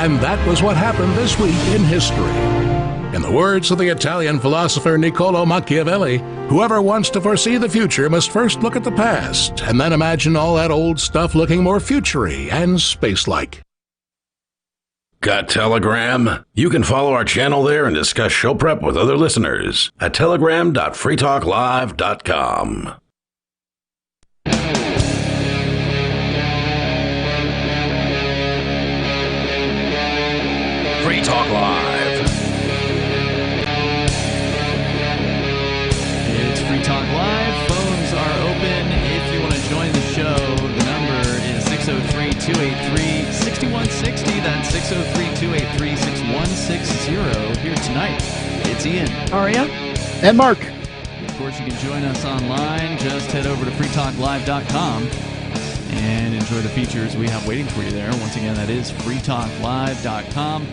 And that was what happened this week in history. In the words of the Italian philosopher Niccolo Machiavelli, whoever wants to foresee the future must first look at the past and then imagine all that old stuff looking more future-y and space-like. Got Telegram? You can follow our channel there and discuss show prep with other listeners at telegram.freetalklive.com. Free Talk Live. It's Free Talk Live. Phones are open. If you want to join the show, the number is 603-283-6160. That's 603-283-6160. Here tonight, it's Ian. Aria. And Mark. Of course, you can join us online. Just head over to freetalklive.com and enjoy the features we have waiting for you there. Once again, that is freetalklive.com.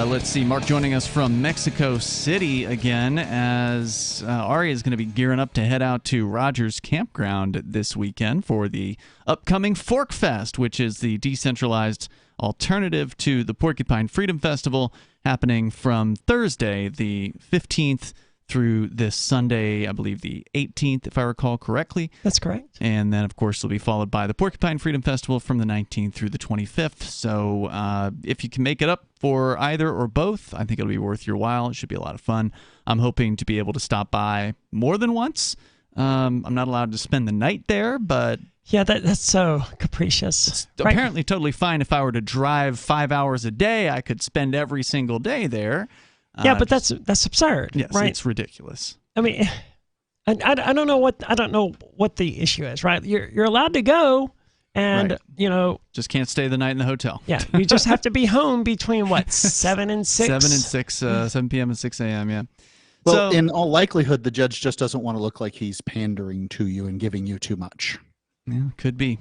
Let's see, Mark joining us from Mexico City again, as Aria is going to be gearing up to head out to Rogers Campground this weekend for the upcoming Fork Fest, which is the decentralized alternative to the Porcupine Freedom Festival, happening from Thursday the 15th through this Sunday, I believe the 18th, if I recall correctly. That's correct. And then, of course, it'll be followed by the Porcupine Freedom Festival from the 19th through the 25th. So if you can make it up for either or both, I think it'll be worth your while. It should be a lot of fun. I'm hoping to be able to stop by more than once. I'm not allowed to spend the night there, but... Yeah, that's so capricious. It's apparently totally fine. If I were to drive 5 hours a day, I could spend every single day there. Yeah, but that's absurd. Yes, right? It's ridiculous. I mean, I don't know what the issue is. Right? You're allowed to go, and Right. you know, Just can't stay the night in the hotel. yeah, you just have to be home between what 7 and 6. 7 p.m. and 6 a.m. Yeah. Well, So- in all likelihood, the judge just doesn't want to look like he's pandering to you and giving you too much. Yeah, could be.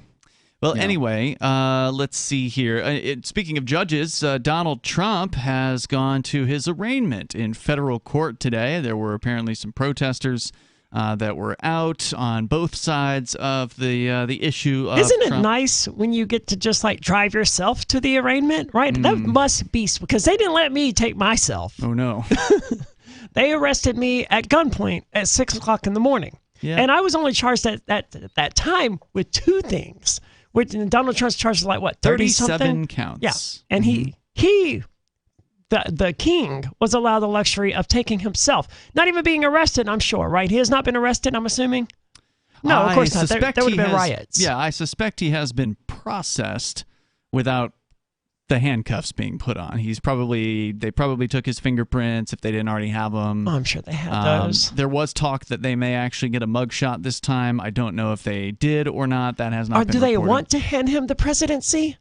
Well, Yeah. anyway, let's see here. Speaking of judges, Donald Trump has gone to his arraignment in federal court today. There were apparently some protesters that were out on both sides of the issue of Isn't it Trump. nice when you get to just like drive yourself to the arraignment? Right? That must be because they didn't let me take myself. Oh, no. They arrested me at gunpoint at 6 o'clock in the morning. Yeah. And I was only charged at that time with two things. Which Donald Trump's charged like what, 37 30-something? counts. Yeah. And the king was allowed the luxury of taking himself. Not even being arrested, I'm sure, right? He has not been arrested, I'm assuming? No, of course not. There would have been riots. Yeah, I suspect he has been processed without the handcuffs being put on. They probably took his fingerprints if they didn't already have them. Oh, I'm sure they had those. There was talk that they may actually get a mugshot this time. I don't know if they did or not. That has not Or been do they reported. want to hand him the presidency?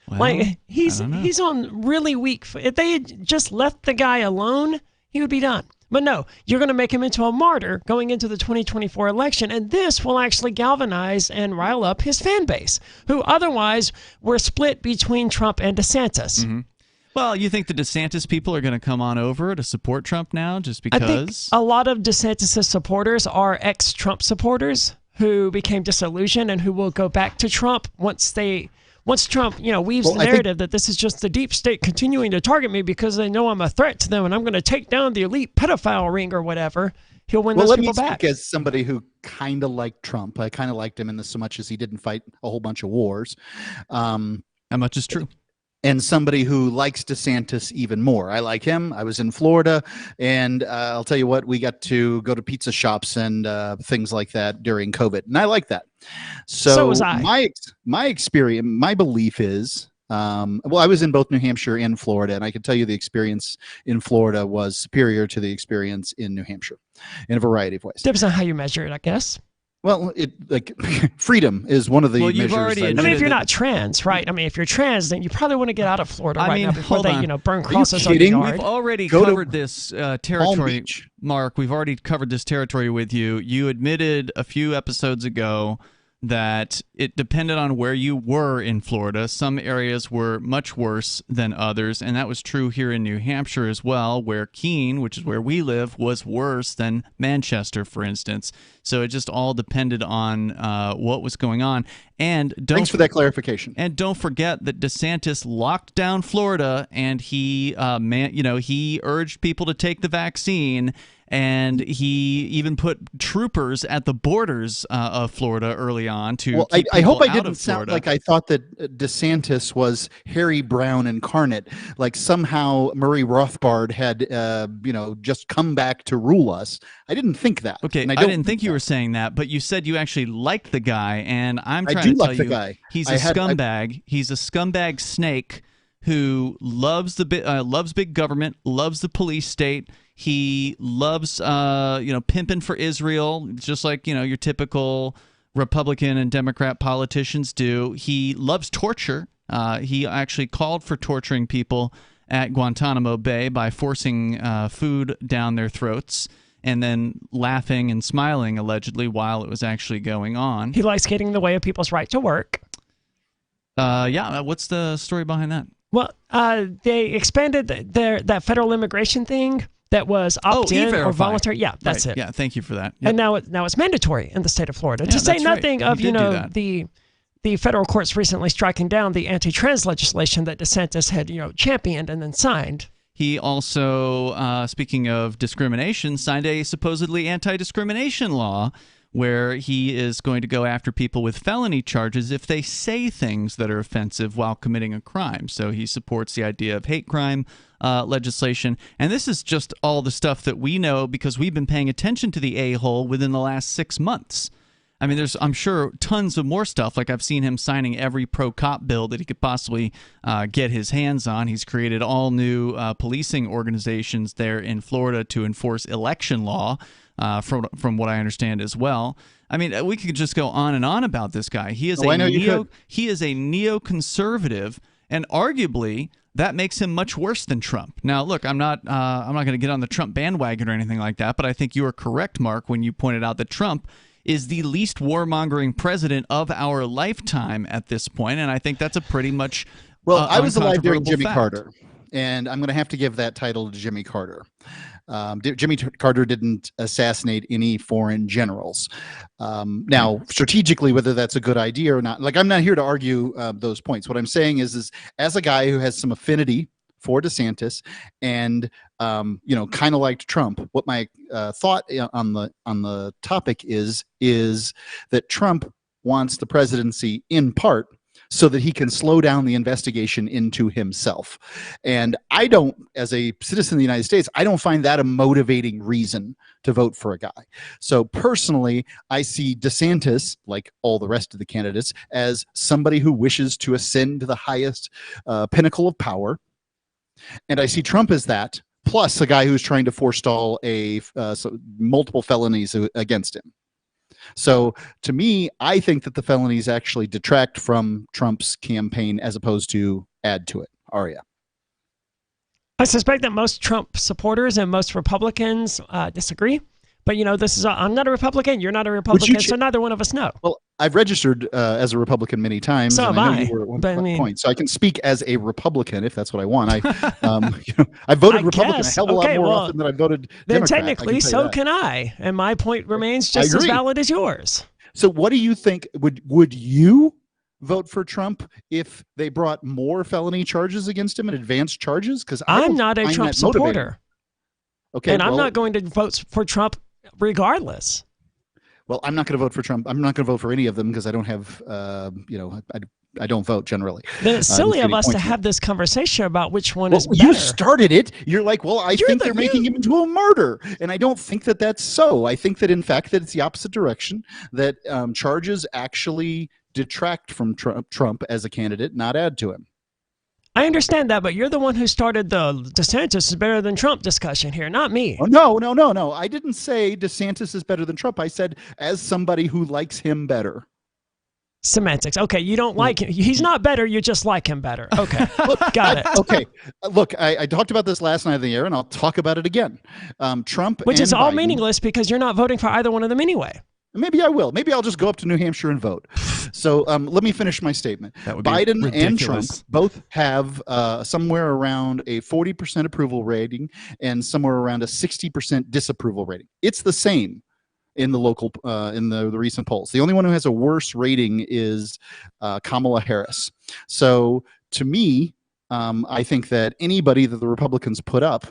Well, Like he's I don't know. he's on really weak. If they had just left the guy alone, he would be done. But no, you're going to make him into a martyr going into the 2024 election, and this will actually galvanize and rile up his fan base, who otherwise were split between Trump and DeSantis. Mm-hmm. Well, you think the DeSantis people are going to come on over to support Trump now just I think because? a lot of DeSantis' supporters are ex-Trump supporters who became disillusioned and who will go back to Trump once Trump, weaves the narrative that this is just the deep state continuing to target me because they know I'm a threat to them and I'm going to take down the elite pedophile ring or whatever, he'll win those people back. Speak as somebody who kind of liked Trump. I kind of liked him in this so much as he didn't fight a whole bunch of wars. How much is true? And somebody who likes DeSantis even more. I like him. I was in Florida, and I'll tell you what, we got to go to pizza shops and things like that during COVID, and I like that. So was I. My experience, my belief is, I was in both New Hampshire and Florida, and I can tell you the experience in Florida was superior to the experience in New Hampshire in a variety of ways. Depends on how you measure it, I guess. Well, freedom is one of the You've measures. already I mean, if admitted you're that- not trans, right? I mean, if you're trans, then you probably want to get out of Florida I right mean, now before hold they, on. burn crosses on your kidding? yard. We've already Go to covered this Palm territory, Beach. Mark. We've already covered this territory with you. You admitted a few episodes ago that it depended on where you were in Florida. Some areas were much worse than others, and that was true here in New Hampshire as well, where Keene, which is where we live, was worse than Manchester, for instance. So it just all depended on what was going on. And thanks for that clarification. And don't forget that DeSantis locked down Florida, and he urged people to take the vaccine. And he even put troopers at the borders of Florida early on to keep I hope people I out didn't of sound Florida. like I thought that DeSantis was Harry Brown incarnate, like somehow Murray Rothbard had just come back to rule us. I didn't think that. Okay, and I didn't think you were saying that, but you said you actually liked the guy, and I'm trying to tell you, guy. He's a scumbag. He's a scumbag snake who loves big government, loves the police state. He loves pimping for Israel, just like your typical Republican and Democrat politicians do. He loves torture. He actually called for torturing people at Guantanamo Bay by forcing food down their throats and then laughing and smiling allegedly while it was actually going on. He likes getting in the way of people's right to work. What's the story behind that? Well, they expanded that federal immigration thing that was opt-in or voluntary. Yeah, that's it. Yeah, thank you for that. Yep. And now it's mandatory in the state of Florida. Yeah, to say that's nothing right. of the federal courts recently striking down the anti-trans legislation that DeSantis had championed and then signed. He also, speaking of discrimination, signed a supposedly anti-discrimination law where he is going to go after people with felony charges if they say things that are offensive while committing a crime. So he supports the idea of hate crime legislation. And this is just all the stuff that we know because we've been paying attention to the a-hole within the last 6 months. I mean, there's, I'm sure, tons of more stuff. Like I've seen him signing every pro-cop bill that he could possibly get his hands on. He's created all new policing organizations there in Florida to enforce election law, from what I understand as well. I mean, we could just go on and on about this guy. He is he is a neoconservative, and arguably that makes him much worse than Trump. Now, look, I'm not going to get on the Trump bandwagon or anything like that, but I think you are correct, Mark, when you pointed out that Trump is the least warmongering president of our lifetime at this point, and I think that's a pretty much I was alive during Jimmy fact. Carter, and I'm going to have to give that title to Jimmy Carter. Jimmy Carter didn't assassinate any foreign generals. Now, strategically, whether that's a good idea or not, like I'm not here to argue those points. What I'm saying is as a guy who has some affinity for DeSantis and kind of liked Trump, what my thought on the topic is that Trump wants the presidency in part so that he can slow down the investigation into himself. And I don't, as a citizen of the United States, I don't find that a motivating reason to vote for a guy. So personally, I see DeSantis, like all the rest of the candidates, as somebody who wishes to ascend to the highest pinnacle of power. And I see Trump as that, plus a guy who's trying to forestall multiple felonies against him. So to me, I think that the felonies actually detract from Trump's campaign as opposed to add to it. Aria. I suspect that most Trump supporters and most Republicans disagree. But, I'm not a Republican. You're not a Republican. So neither one of us know. Well, I've registered as a Republican many times. So and have I know I. you were at one But, point. So I can speak as a Republican if that's what I want. I voted Republican a hell of a lot more often than I voted then Democrat. Technically, so can I. And my point remains just as valid as yours. So what do you think? Would you vote for Trump if they brought more felony charges against him and advanced charges? Because I'm not a Trump supporter. Okay, and I'm not going to vote for Trump regardless. Well, I'm not going to vote for Trump. I'm not going to vote for any of them because I don't have, I don't vote generally. Then it's silly of us to have this conversation about which one is better. You started it. You're like, well, I think they're making him into a martyr. And I don't think that that's so. I think that, in fact, that it's the opposite direction, that charges actually detract from Trump as a candidate, not add to him. I understand that, but you're the one who started the DeSantis is better than Trump discussion here, not me. Oh, no. I didn't say DeSantis is better than Trump. I said as somebody who likes him better. Semantics. Okay, you don't like him. He's not better. You just like him better. Okay, got it. Okay, look, I talked about this last night on the air, and I'll talk about it again. Trump, which is all Biden, meaningless because you're not voting for either one of them anyway. Maybe I will. Maybe I'll just go up to New Hampshire and vote. So let me finish my statement. That would be Biden and Trump ridiculous. both have somewhere around a 40% approval rating and somewhere around a 60% disapproval rating. It's the same in the local in the recent polls. The only one who has a worse rating is Kamala Harris. So to me, I think that anybody that the Republicans put up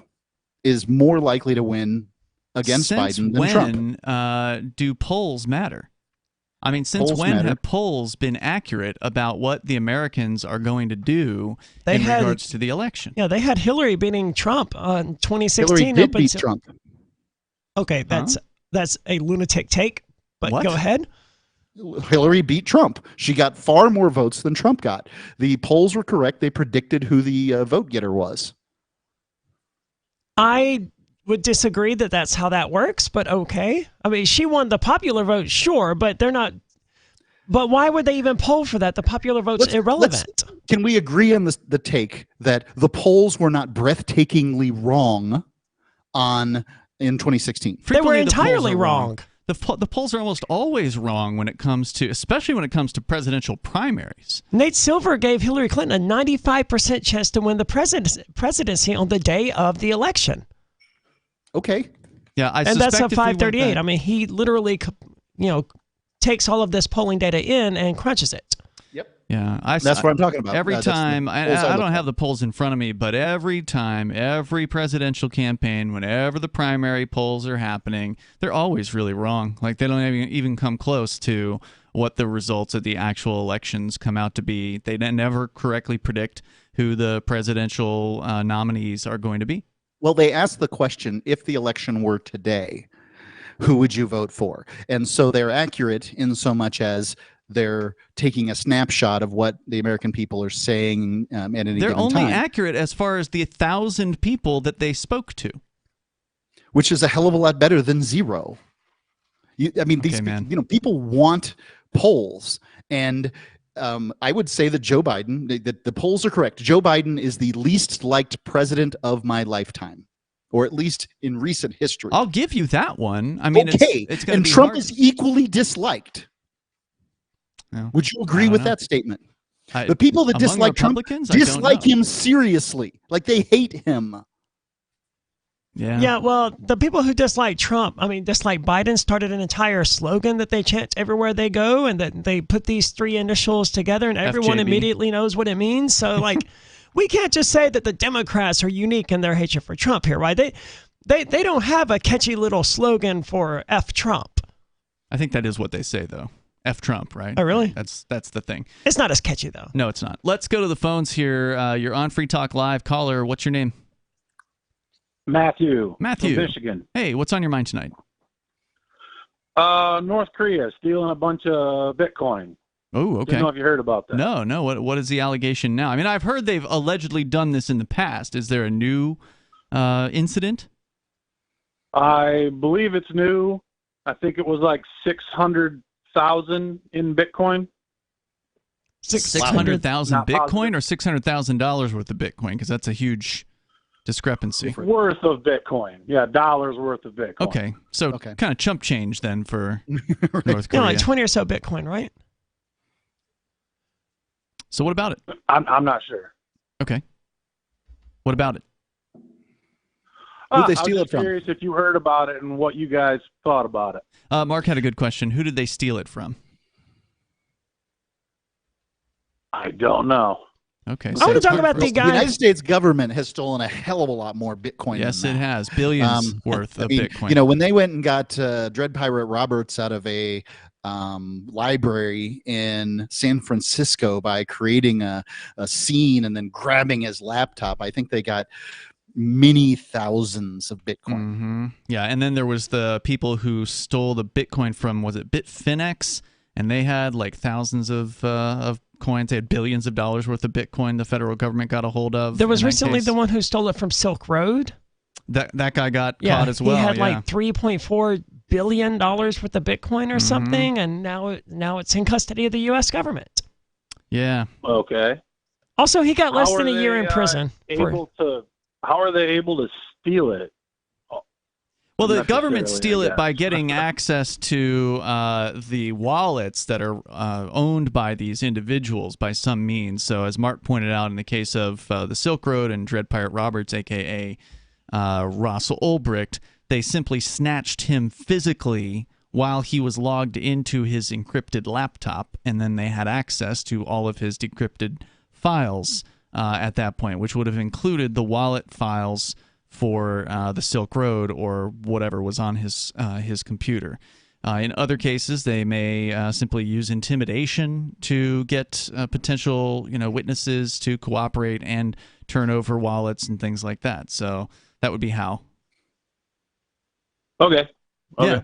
is more likely to win against Biden than Trump. Since when do polls matter? I mean, since Polls when matter. have polls been accurate about what the Americans are going to do They in had- regards to the election? Yeah, they had Hillary beating Trump in 2016. Hillary did up beat until- Trump. Okay, that's a lunatic take, but What? go ahead. Hillary beat Trump. She got far more votes than Trump got. The polls were correct. They predicted who the vote getter was. I would disagree that that's how that works, but okay. I mean, she won the popular vote, sure, but they're not. But why would they even poll for that? The popular vote's irrelevant. Can we agree on the take that the polls were not breathtakingly wrong in 2016? They were Frequently, the polls entirely are wrong. The polls are almost always wrong when it comes to, especially when it comes to presidential primaries. Nate Silver gave Hillary Clinton a 95% chance to win the presidency on the day of the election. Okay. Yeah, I And that's suspect a if we went 538. back- I mean, he literally, takes all of this polling data in and crunches it. Yep. Yeah, That's what I'm talking about. Every That's the time, polls I look don't at. have the polls in front of me, but every time, every presidential campaign, whenever the primary polls are happening, they're always really wrong. Like they don't even come close to what the results of the actual elections come out to be. They never correctly predict who the presidential nominees are going to be. Well, they asked the question, if the election were today, who would you vote for? And so they're accurate in so much as they're taking a snapshot of what the American people are saying at any They're given only time, accurate as far as the 1,000 people that they spoke to. which is a hell of a lot better than zero. These man. people want polls, and I would say that Joe Biden, that the polls are correct. Joe Biden is the least liked president of my lifetime, or at least in recent history. I'll give you that one. I mean, Okay, it's going and to be Trump hard. is equally disliked. No. Would you agree don't with know. that statement? I- The people that among dislike Trump Republicans, I don't dislike know. him seriously, like they hate him. Yeah, well, the people who dislike Trump, dislike Biden, started an entire slogan that they chant everywhere they go, and that they put these three initials together, and everyone FJB. immediately knows what it means. So, we can't just say that the Democrats are unique in their hatred for Trump here, right? They don't have a catchy little slogan for F Trump. I think that is what they say, though. F Trump, right? Oh, really? That's the thing. It's not as catchy, though. No, it's not. Let's go to the phones here. You're on Free Talk Live. Caller, what's your name? Matthew. Matthew. From Michigan. Hey, what's on your mind tonight? North Korea stealing a bunch of Bitcoin. Oh, okay. Didn't know if you heard about that. No. What is the allegation now? I mean, I've heard they've allegedly done this in the past. Is there a new incident? I believe it's new. I think it was like 600,000 in Bitcoin. 600,000 Not Bitcoin or $600,000 worth of Bitcoin? Because that's a huge discrepancy. Worth of Bitcoin. Yeah, dollars worth of Bitcoin. Okay, so Okay. kind of chump change then for North You know, Korea. like 20 or so Bitcoin, right? So what about it? I'm not sure. Okay. What about it? Who'd they I steal was it just from? curious if you heard about it and what you guys thought about it. Mark had a good question. Who did they steal it from? I don't know. Okay. I want to talk about the The United guy. States government has stolen a hell of a lot more Bitcoin. Yes, than it that. has. Billions worth of Bitcoin. You know, when they went and got Dread Pirate Roberts out of a library in San Francisco by creating a scene and then grabbing his laptop, I think they got many thousands of Bitcoin. hmm Yeah, and then there was the people who stole the Bitcoin from, was it Bitfinex? And they had like thousands of coins. They had billions of dollars worth of Bitcoin the federal government got a hold of. There was in that recently case. the one who stole it from Silk Road. That guy got caught as well. He had yeah. like $3.4 billion worth of Bitcoin or Mhm. something, and now it's in custody of the U.S. government. Yeah. Okay. Also, he got less How than a are year they, in prison. How are they able to steal it? Well, the government necessarily, steal I it guess. by getting access to the wallets that are owned by these individuals by some means. So, as Mark pointed out, in the case of the Silk Road and Dread Pirate Roberts, a.k.a. Ross Ulbricht, they simply snatched him physically while he was logged into his encrypted laptop, and then they had access to all of his decrypted files at that point, which would have included the wallet files for the Silk Road or whatever was on his computer. In other cases, they may simply use intimidation to get potential witnesses to cooperate and turn over wallets and things like that. So that would be how. Okay. Yeah.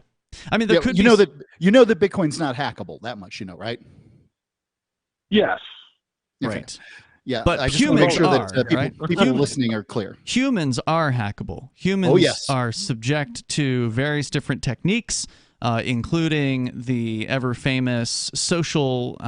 I mean, there could be that Bitcoin's not hackable. That much you know, right? Yes. Okay. right. Yeah, But I just want to make humans sure that are, right? people listening are clear. Humans are hackable. Humans Oh, yes. are subject to various different techniques, including the ever-famous social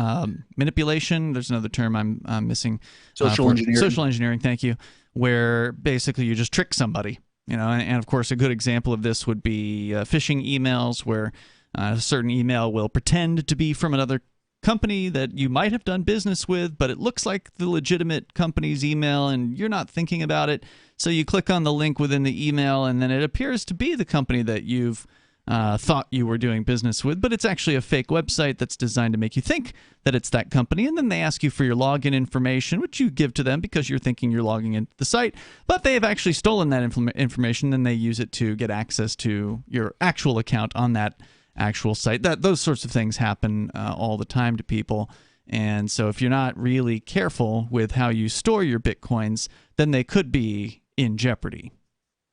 manipulation. There's another term I'm missing. Social engineering. Social engineering, thank you, where basically you just trick somebody. And of course, a good example of this would be phishing emails, where a certain email will pretend to be from another company that you might have done business with, but it looks like the legitimate company's email and you're not thinking about it. So you click on the link within the email and then it appears to be the company that you've thought you were doing business with, but it's actually a fake website that's designed to make you think that it's that company. And then they ask you for your login information, which you give to them because you're thinking you're logging into the site, but they have actually stolen that information and they use it to get access to your actual account on that actual site. Those sorts of things happen all the time to people. And so if you're not really careful with how you store your Bitcoins, then they could be in jeopardy.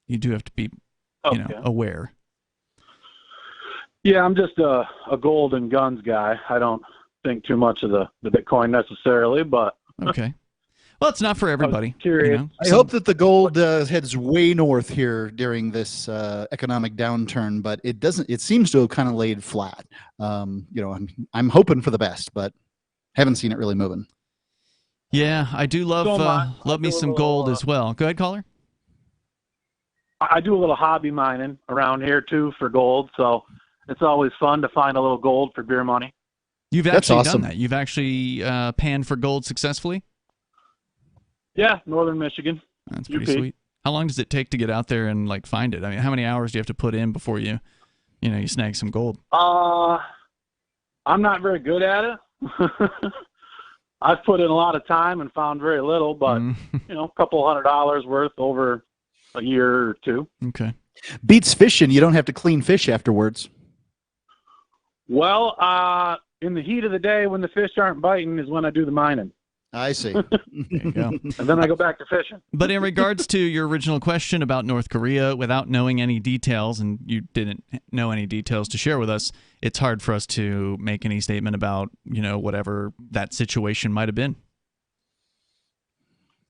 You do have to be aware. Yeah, I'm just a gold and guns guy. I don't think too much of the Bitcoin necessarily, but Okay. Well, it's not for everybody. curious. I hope that the gold heads way north here during this economic downturn, but it doesn't. It seems to have kind of laid flat. I'm hoping for the best, but haven't seen it really moving. Yeah, I do love me some gold as well. Go ahead, caller. I do a little hobby mining around here too for gold, so it's always fun to find a little gold for beer money. You've That's actually awesome. done that. You've actually panned for gold successfully. Yeah, Northern Michigan. That's pretty UP. sweet. How long does it take to get out there and find it? I mean, how many hours do you have to put in before you snag some gold? I'm not very good at it. I've put in a lot of time and found very little, but a couple $100 worth over a year or two. Okay. Beats fishing. You don't have to clean fish afterwards. Well, in the heat of the day when the fish aren't biting is when I do the mining. I see. There you go. And then I go back to fishing. But in regards to your original question about North Korea, without knowing any details, and you didn't know any details to share with us, it's hard for us to make any statement about, whatever that situation might have been.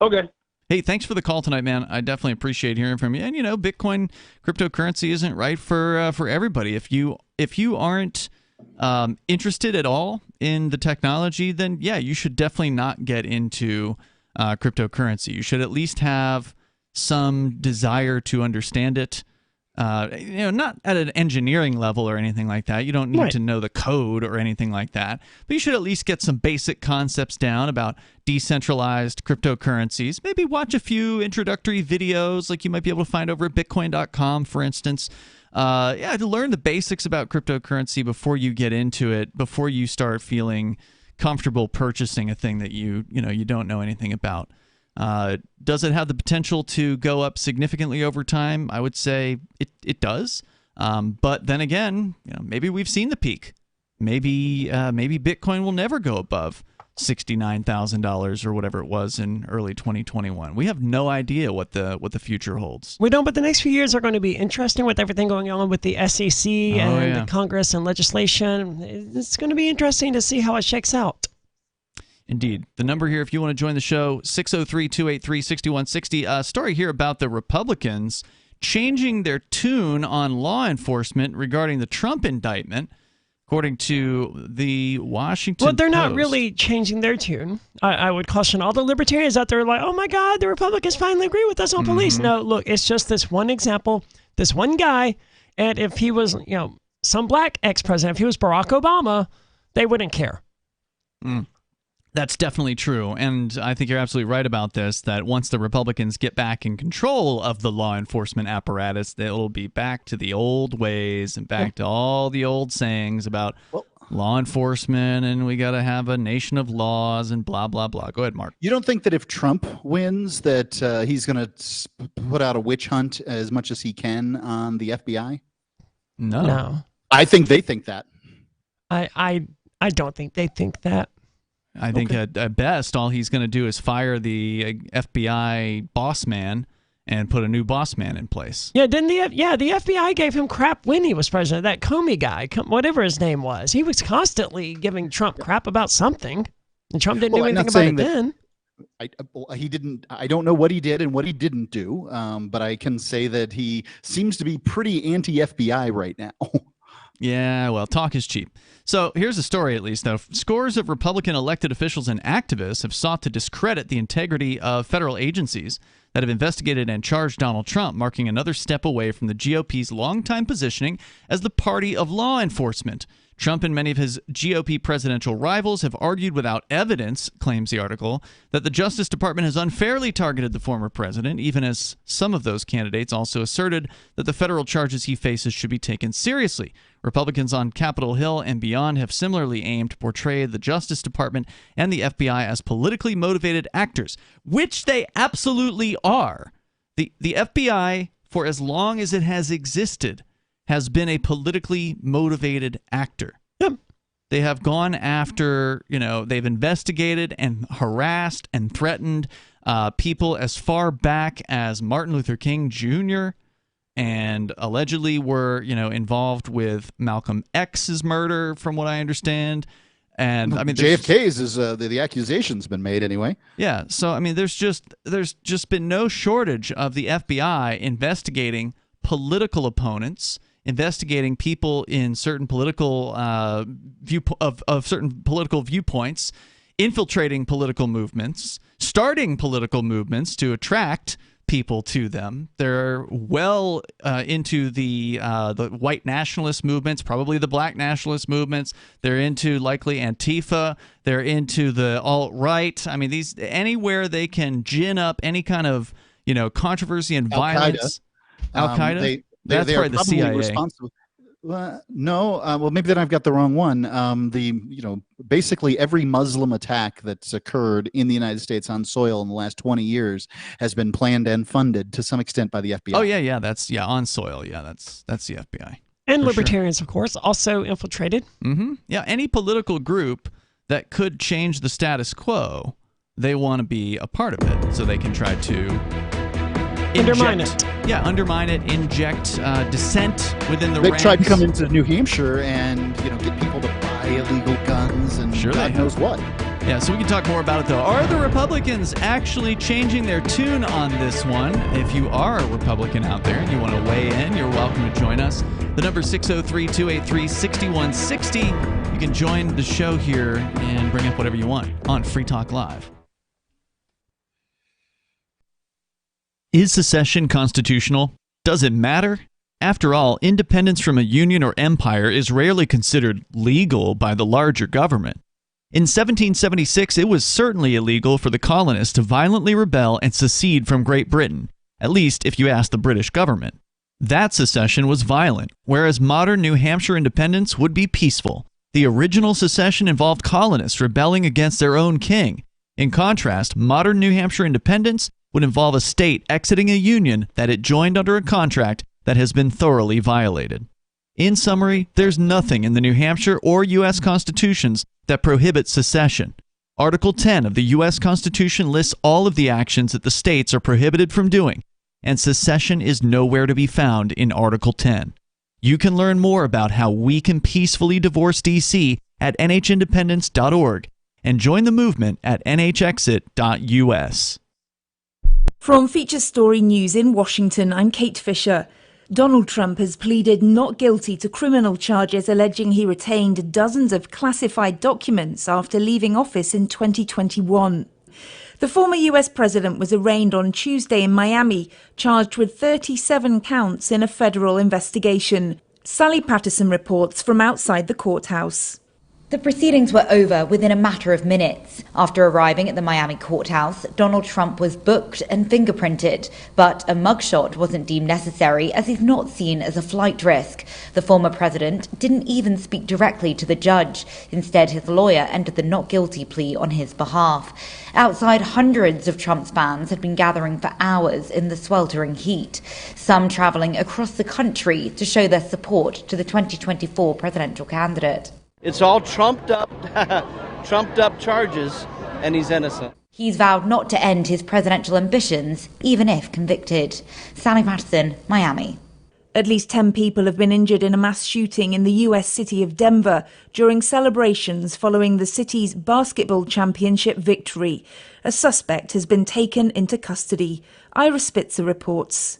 Okay. Hey, thanks for the call tonight, man. I definitely appreciate hearing from you. And Bitcoin cryptocurrency isn't right for everybody. If you aren't interested at all in the technology, then yeah, you should definitely not get into cryptocurrency. You should at least have some desire to understand it. Not at an engineering level or anything like that. You don't need to know the code or anything like that. But you should at least get some basic concepts down about decentralized cryptocurrencies. Maybe watch a few introductory videos like you might be able to find over at bitcoin.com, for instance. To learn the basics about cryptocurrency before you get into it, before you start feeling comfortable purchasing a thing that you don't know anything about. Does it have the potential to go up significantly over time? I would say it does. But then again, maybe we've seen the peak. Maybe Bitcoin will never go above $69,000 or whatever it was in early 2021. We have no idea what the future holds. We don't, but the next few years are going to be interesting with everything going on with the SEC and the Congress and legislation. It's going to be interesting to see how it shakes out. Indeed. The number here, if you want to join the show, 603-283-6160. A story here about the Republicans changing their tune on law enforcement regarding the Trump indictment, according to the Washington Post. Well, they're not really changing their tune. I would caution all the libertarians out there like, oh my God, the Republicans finally agree with us on police. No, look, it's just this one example. this one guy. And if he was, some black ex-president, if he was Barack Obama, they wouldn't care. That's definitely true. And I think you're absolutely right about this, that once the Republicans get back in control of the law enforcement apparatus, it'll be back to the old ways and back to all the old sayings about law enforcement, and we got to have a nation of laws and blah, blah, blah. Go ahead, Mark. You don't think that if Trump wins that he's going to put out a witch hunt as much as he can on the FBI? No. I think they think that. I don't think they think that. I think at best, all he's going to do is fire the FBI boss man and put a new boss man in place. Yeah, the FBI gave him crap when he was president. That Comey guy, whatever his name was, he was constantly giving Trump crap about something, and Trump didn't do anything about it then. He didn't. I don't know what he did and what he didn't do, but I can say that he seems to be pretty anti-FBI right now. Yeah, well, talk is cheap. So here's a story, at least, though. Scores of Republican elected officials and activists have sought to discredit the integrity of federal agencies that have investigated and charged Donald Trump, marking another step away from the GOP's longtime positioning as the party of law enforcement. Trump and many of his GOP presidential rivals have argued without evidence, claims the article, that the Justice Department has unfairly targeted the former president, even as some of those candidates also asserted that the federal charges he faces should be taken seriously. Republicans on Capitol Hill and beyond have similarly aimed to portray the Justice Department and the FBI as politically motivated actors, which they absolutely are. The FBI, for as long as it has existed, has been a politically motivated actor. Yep. They have gone after, they've investigated and harassed and threatened people as far back as Martin Luther King Jr., and allegedly were, involved with Malcolm X's murder, from what I understand. And I mean, JFK's is the accusation's been made anyway. Yeah, so I mean, there's just been no shortage of the FBI investigating political opponents, investigating people in certain political certain political viewpoints, infiltrating political movements, starting political movements to attract people to them. They're well into the white nationalist movements, probably the black nationalist movements. They're into likely Antifa. They're into the alt-right. I mean, anywhere they can gin up any kind of controversy and violence. Al-Qaeda. That's probably the CIA. Responsible. No, well, maybe then I've got the wrong one. Basically every Muslim attack that's occurred in the United States on soil in the last 20 years has been planned and funded to some extent by the FBI. Oh yeah, that's on soil. Yeah, that's the FBI. And libertarians, of course, also infiltrated. Mm-hmm. Yeah, any political group that could change the status quo, they want to be a part of it, so they can try to undermine it. Yeah, undermine it, inject dissent within the ranks. They tried to come into New Hampshire and get people to buy illegal guns and God knows what. Yeah, so we can talk more about it, though. Are the Republicans actually changing their tune on this one? If you are a Republican out there and you want to weigh in, you're welcome to join us. The number is 603-283-6160. You can join the show here and bring up whatever you want on Free Talk Live. Is secession constitutional? Does it matter? After all, independence from a union or empire is rarely considered legal by the larger government. In 1776, it was certainly illegal for the colonists to violently rebel and secede from Great Britain, at least if you ask the British government. That secession was violent, whereas modern New Hampshire independence would be peaceful. The original secession involved colonists rebelling against their own king. In contrast, modern New Hampshire independence would involve a state exiting a union that it joined under a contract that has been thoroughly violated. In summary, there's nothing in the New Hampshire or U.S. constitutions that prohibits secession. Article 10 of the U.S. Constitution lists all of the actions that the states are prohibited from doing, and secession is nowhere to be found in Article 10. You can learn more about how we can peacefully divorce D.C. at nhindependence.org and join the movement at nhexit.us. From Feature Story News in Washington, I'm Kate Fisher. Donald Trump has pleaded not guilty to criminal charges alleging he retained dozens of classified documents after leaving office in 2021. The former US president was arraigned on Tuesday in Miami, charged with 37 counts in a federal investigation. Sally Patterson reports from outside the courthouse. The proceedings were over within a matter of minutes. After arriving at the Miami courthouse, Donald Trump was booked and fingerprinted, but a mugshot wasn't deemed necessary as he's not seen as a flight risk. The former president didn't even speak directly to the judge. Instead, his lawyer entered the not guilty plea on his behalf. Outside, hundreds of Trump's fans had been gathering for hours in the sweltering heat, some traveling across the country to show their support to the 2024 presidential candidate. It's all trumped up charges, and he's innocent. He's vowed not to end his presidential ambitions, even if convicted. Sally Patterson, Miami. At least 10 people have been injured in a mass shooting in the U.S. city of Denver during celebrations following the city's basketball championship victory. A suspect has been taken into custody. Ira Spitzer reports.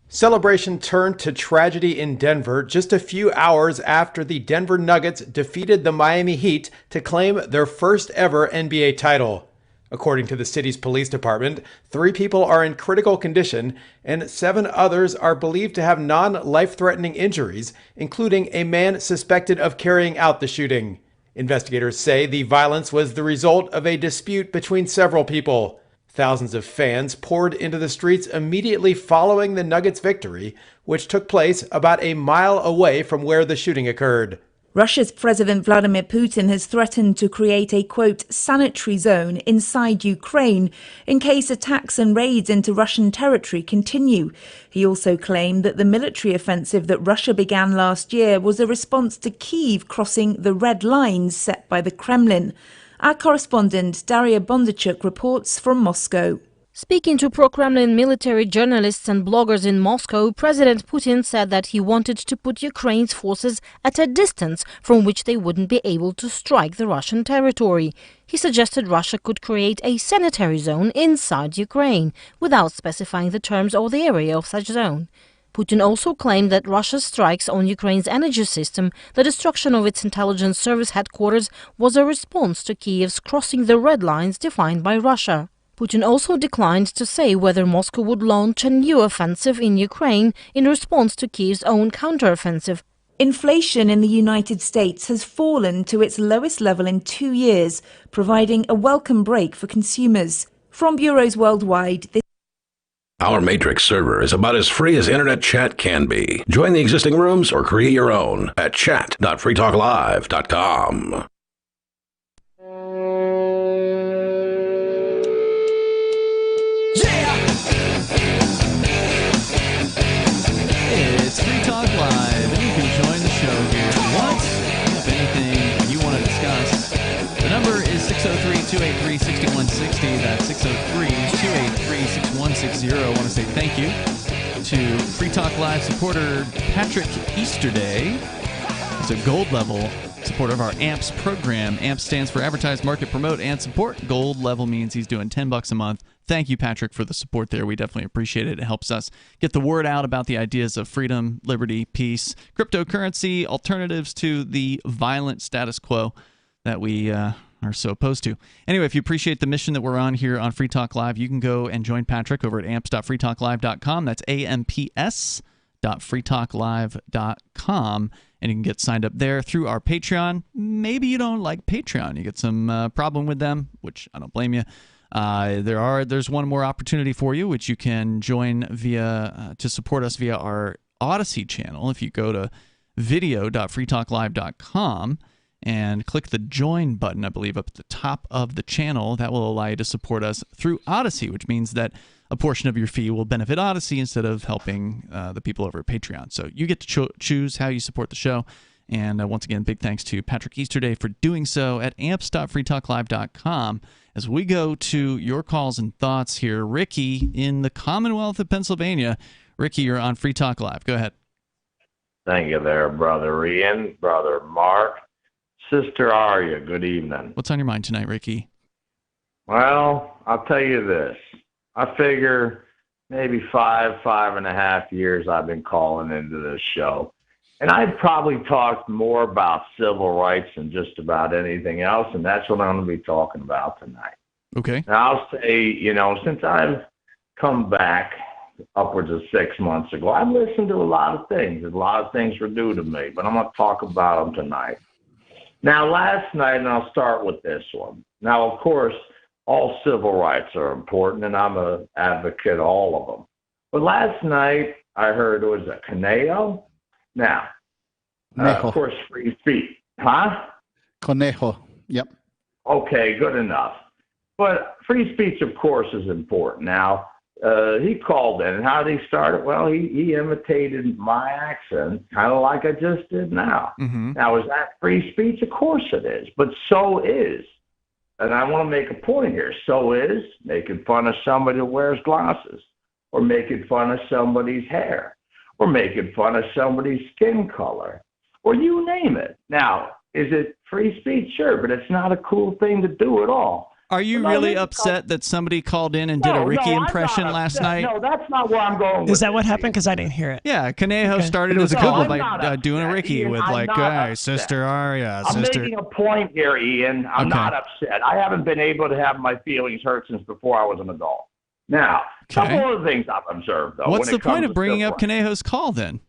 Celebration turned to tragedy in Denver just a few hours after the Denver Nuggets defeated the Miami Heat to claim their first ever NBA title. According to the city's police department, 3 people are in critical condition and 7 others are believed to have non-life-threatening injuries, including a man suspected of carrying out the shooting. Investigators say the violence was the result of a dispute between several people. Thousands of fans poured into the streets immediately following the Nuggets' victory, which took place about a mile away from where the shooting occurred. Russia's President Vladimir Putin has threatened to create a, quote, sanitary zone inside Ukraine in case attacks and raids into Russian territory continue. He also claimed that the military offensive that Russia began last year was a response to Kyiv crossing the red lines set by the Kremlin. Our correspondent Daria Bondarchuk reports from Moscow. Speaking to pro-Kremlin military journalists and bloggers in Moscow, President Putin said that he wanted to put Ukraine's forces at a distance from which they wouldn't be able to strike the Russian territory. He suggested Russia could create a sanitary zone inside Ukraine, without specifying the terms or the area of such zone. Putin also claimed that Russia's strikes on Ukraine's energy system, the destruction of its intelligence service headquarters, was a response to Kyiv's crossing the red lines defined by Russia. Putin also declined to say whether Moscow would launch a new offensive in Ukraine in response to Kyiv's own counteroffensive. Inflation in the United States has fallen to its lowest level in 2 years, providing a welcome break for consumers. From bureaus worldwide, Our Matrix server is about as free as internet chat can be. Join the existing rooms or create your own at chat.freetalklive.com. It's Free Talk Live, and you can join the show here. What, if anything, you want to discuss? The number is 603-283-6160. That's 603-283-6160. I want to say thank you to Free Talk Live supporter Patrick Easterday. He's a gold level supporter of our AMPS program. AMPS stands for Advertise, Market, Promote, and Support. Gold level means he's doing $10 a month. Thank you, Patrick, for the support there. We definitely appreciate it. It helps us get the word out about the ideas of freedom, liberty, peace, cryptocurrency, alternatives to the violent status quo that we are so opposed to. Anyway, if you appreciate the mission that we're on here on Free Talk Live, you can go and join Patrick over at amps.freetalklive.com. That's amps.freetalklive.com. And you can get signed up there through our Patreon. Maybe you don't like Patreon. You get some problem with them, which I don't blame you. There's one more opportunity for you, which you can join via to support us via our Odyssey channel. If you go to video.freetalklive.com and click the join button, I believe, up at the top of the channel, that will allow you to support us through Odyssey, which means that a portion of your fee will benefit Odyssey instead of helping the people over at Patreon. So you get to choose how you support the show. And once again, big thanks to Patrick Easterday for doing so at amps.freetalklive.com. As we go to your calls and thoughts here, Ricky in the Commonwealth of Pennsylvania. Ricky, you're on Free Talk Live. Go ahead. Thank you there, Brother Ian, Brother Mark, Sister Arya. Good evening. What's on your mind tonight, Ricky? Well, I'll tell you this. I figure maybe 5.5 years I've been calling into this show. And I've probably talked more about civil rights than just about anything else, and that's what I'm going to be talking about tonight. Okay. Now, I'll say, since I've come back upwards of 6 months ago, I've listened to a lot of things. A lot of things were new to me, but I'm going to talk about them tonight. Now, last night, and I'll start with this one. Now, of course, all civil rights are important, and I'm an advocate of all of them. But last night, I heard it was a Conejo. Now, of course, free speech. Huh? Conejo. Yep. Okay, good enough. But free speech, of course, is important. Now, he called in, and how did he start it? Well, he imitated my accent, kind of like I just did now. Mm-hmm. Now, is that free speech? Of course it is, but so is, and I want to make a point here, so is making fun of somebody who wears glasses, or making fun of somebody's hair, or making fun of somebody's skin color, or you name it. Now, is it free speech? Sure, but it's not a cool thing to do at all. Are you really upset that somebody called in and did a Ricky impression last night? No, that's not where I'm going with Is that what happened? Because I didn't hear it. Yeah, Conejo started his call by doing a Ricky Ian, with like, hey, Sister Aria, sister. I'm making a point here, Ian. I'm not upset. I haven't been able to have my feelings hurt since before I was an adult. Now, a couple of things I've observed, though. What's the point of bringing up Conejo's call, then?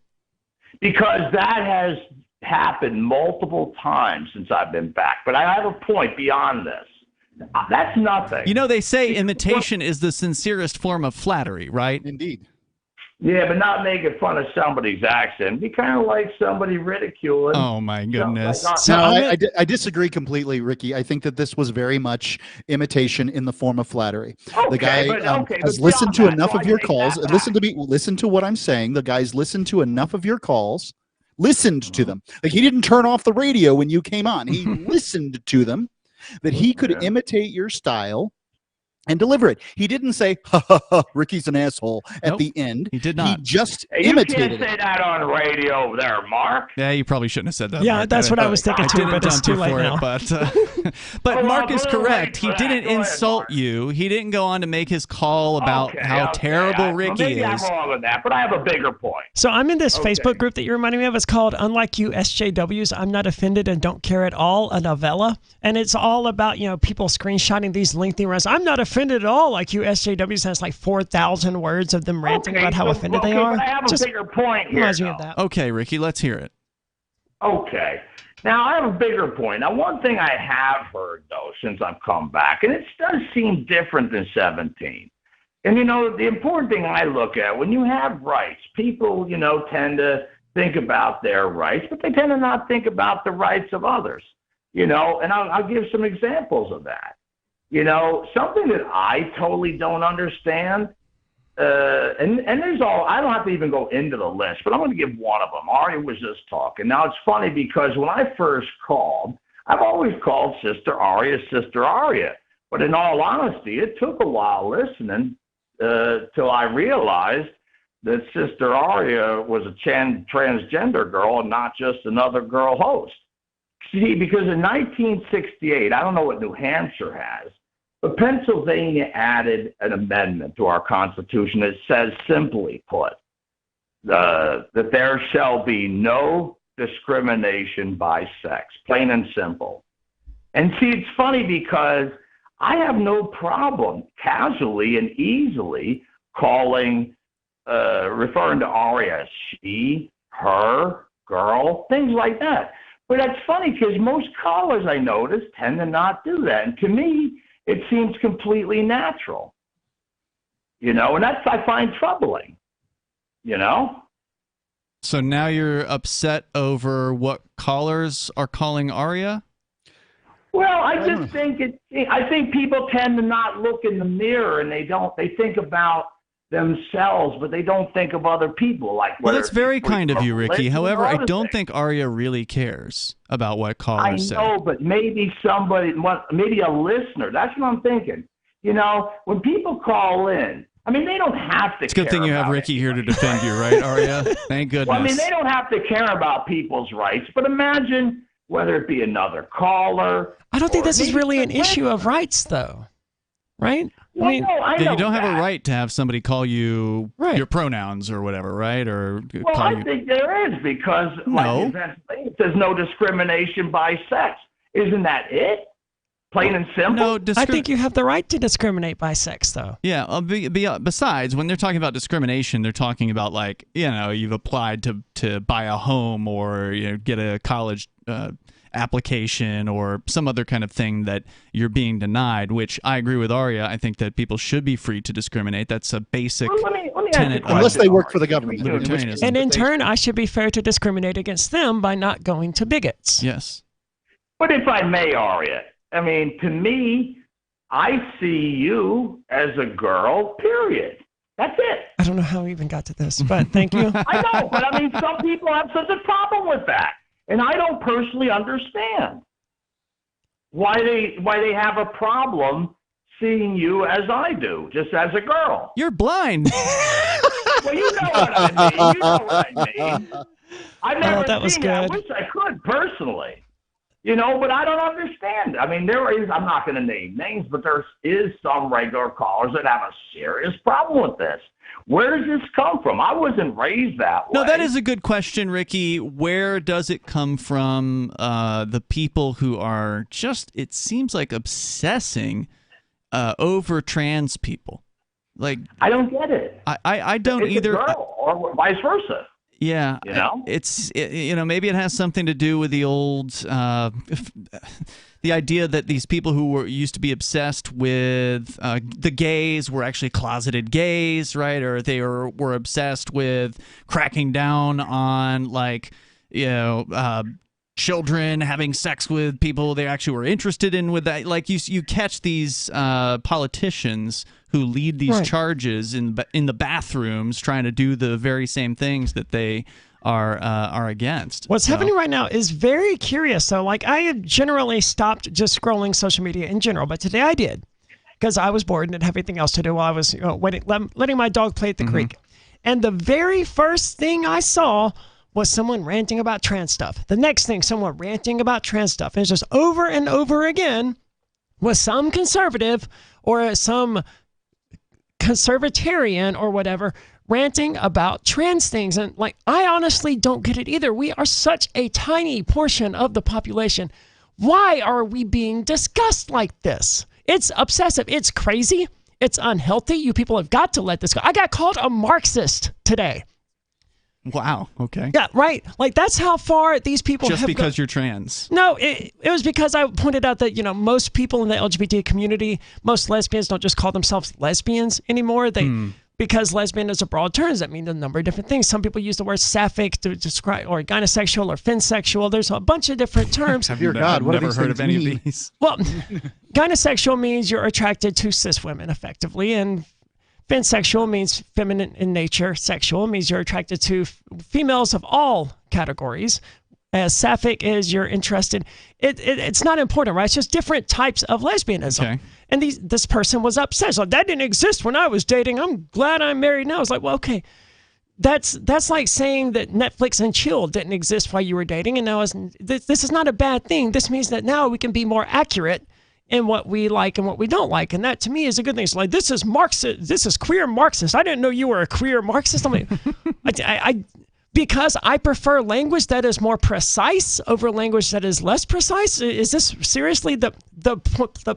Because that has happened multiple times since I've been back. But I have a point beyond this. That's nothing. You know, they say imitation is the sincerest form of flattery, right? Indeed. Yeah, but not making fun of somebody's accent. Be kind of like somebody ridiculing. Oh, my goodness. I disagree completely, Ricky. I think that this was very much imitation in the form of flattery. The guy has listened to enough of your calls. Listen to what I'm saying. The guy's listened to enough of your calls, listened to them. Like, he didn't turn off the radio when you came on. He listened to them, that he could imitate your style and deliver it. He didn't say, ha, ha, ha, Ricky's an asshole at the end. He did not. He just imitated You can't say that on radio over there, Mark. Yeah, you probably shouldn't have said that. Yeah, Mark. that's what I was thinking too, but it's too late now. But Mark is correct. He didn't insult you. He didn't go on to make his call about how terrible Ricky maybe is. I'm wrong with that, but I have a bigger point. So I'm in this Facebook group that you're reminding me of. It's called Unlike You SJWs, I'm Not Offended and Don't Care at All, a novella. And it's all about, people screenshotting these lengthy runs. I'm not offended at all, like you SJWs has like 4,000 words of them ranting about how offended they are. But I have a bigger point here. Reminds me of that. Okay, Ricky, let's hear it. Okay. Now, I have a bigger point. Now, one thing I have heard, though, since I've come back, and it does seem different than 17. And, the important thing I look at, when you have rights, people, tend to think about their rights, but they tend to not think about the rights of others, and I'll give some examples of that. Something that I totally don't understand, and there's I don't have to even go into the list, but I'm going to give one of them. Aria was just talking. Now, it's funny because when I first called, I've always called Sister Aria. But in all honesty, it took a while listening till I realized that Sister Aria was a transgender girl and not just another girl host. See, because in 1968, I don't know what New Hampshire has, but Pennsylvania added an amendment to our Constitution that says, simply put, that there shall be no discrimination by sex, plain and simple. And see, it's funny because I have no problem casually and easily calling, referring to Aria as she, her, girl, things like that. But that's funny because most callers I notice tend to not do that. And to me, it seems completely natural, and that's, I find, troubling, So now you're upset over what callers are calling Aria? Well, I just think I think people tend to not look in the mirror and they think about themselves, but they don't think of other people. Well, that's very kind of you, Ricky. However, I don't think Aria really cares about what callers say. I know, but maybe maybe a listener. That's what I'm thinking. When people call in, they don't have to. It's a good thing you have Ricky here to defend you, right, Aria? Thank goodness. Well, they don't have to care about people's rights, but imagine whether it be another caller. I don't think this is really an issue of rights, though. Right? Well, you don't have a right to have somebody call you your pronouns or whatever, right? Or I think there is because it says no discrimination by sex. Isn't that it? Plain and simple. No, I think you have the right to discriminate by sex, though. Yeah. Besides, when they're talking about discrimination, they're talking about like, you've applied to buy a home or get a college application or some other kind of thing that you're being denied. Which I agree with Aria. I think that people should be free to discriminate. That's a basic tenet. Unless they work for the government. And in turn, I should be fair to discriminate against them by not going to bigots. Yes. But if I may, Aria, I mean, to me, I see you as a girl, period. That's it. I don't know how we even got to this, but thank you. I know, but I mean, some people have such a problem with that. And I don't personally understand why they have a problem seeing you as I do, just as a girl. You're blind. Well, you know what I mean. I've never seen it. I wish I could personally. But I don't understand. I mean, I'm not going to name names, but there is some regular callers that have a serious problem with this. Where does this come from? I wasn't raised that way. No, that is a good question, Ricky. Where does it come from? The people who are just, it seems like, obsessing over trans people. Like, I don't get it. I don't either. A girl, or vice versa. Yeah, maybe it has something to do with the old, the idea that these people who used to be obsessed with the gays were actually closeted gays, right? Or they were obsessed with cracking down on children having sex with people they actually were interested in with that. Like you catch these politicians who lead these charges in the bathrooms trying to do the very same things that they are against. What's happening right now is very curious. So like I have generally stopped just scrolling social media in general, but today I did because I was bored and didn't have anything else to do while I was letting my dog play at the creek. And the very first thing I saw was someone ranting about trans stuff. The next thing, someone ranting about trans stuff. And it's just over and over again with some conservative or some conservatarian or whatever ranting about trans things. And I honestly don't get it either. We are such a tiny portion of the population. Why are we being discussed like this? It's obsessive. It's crazy. It's unhealthy. You people have got to let this go. I got called a Marxist today. Wow. Okay. Yeah, right. Like that's how far these people just have because you're trans. No, it was because I pointed out that most people in the LGBT community, most lesbians don't just call themselves lesbians anymore. Because lesbian is a broad term, that means a number of different things. Some people use the word sapphic to describe, or gynosexual, or finsexual. There's a bunch of different terms. Dear God, what never heard of any of these. Well, gynosexual means you're attracted to cis women, effectively, and finsexual means feminine in nature. Sexual means you're attracted to females of all categories. As sapphic is you're interested. It's not important, right? It's just different types of lesbianism. Okay. And this person was upset. So that didn't exist when I was dating. I'm glad I'm married now. I was like, well, okay. That's like saying that Netflix and chill didn't exist while you were dating. And now this is not a bad thing. This means that now we can be more accurate in what we like and what we don't like. And that to me is a good thing. It's like, this is Marxist. This is queer Marxist. I didn't know you were a queer Marxist. I'm like, because I prefer language that is more precise over language that is less precise. Is this seriously the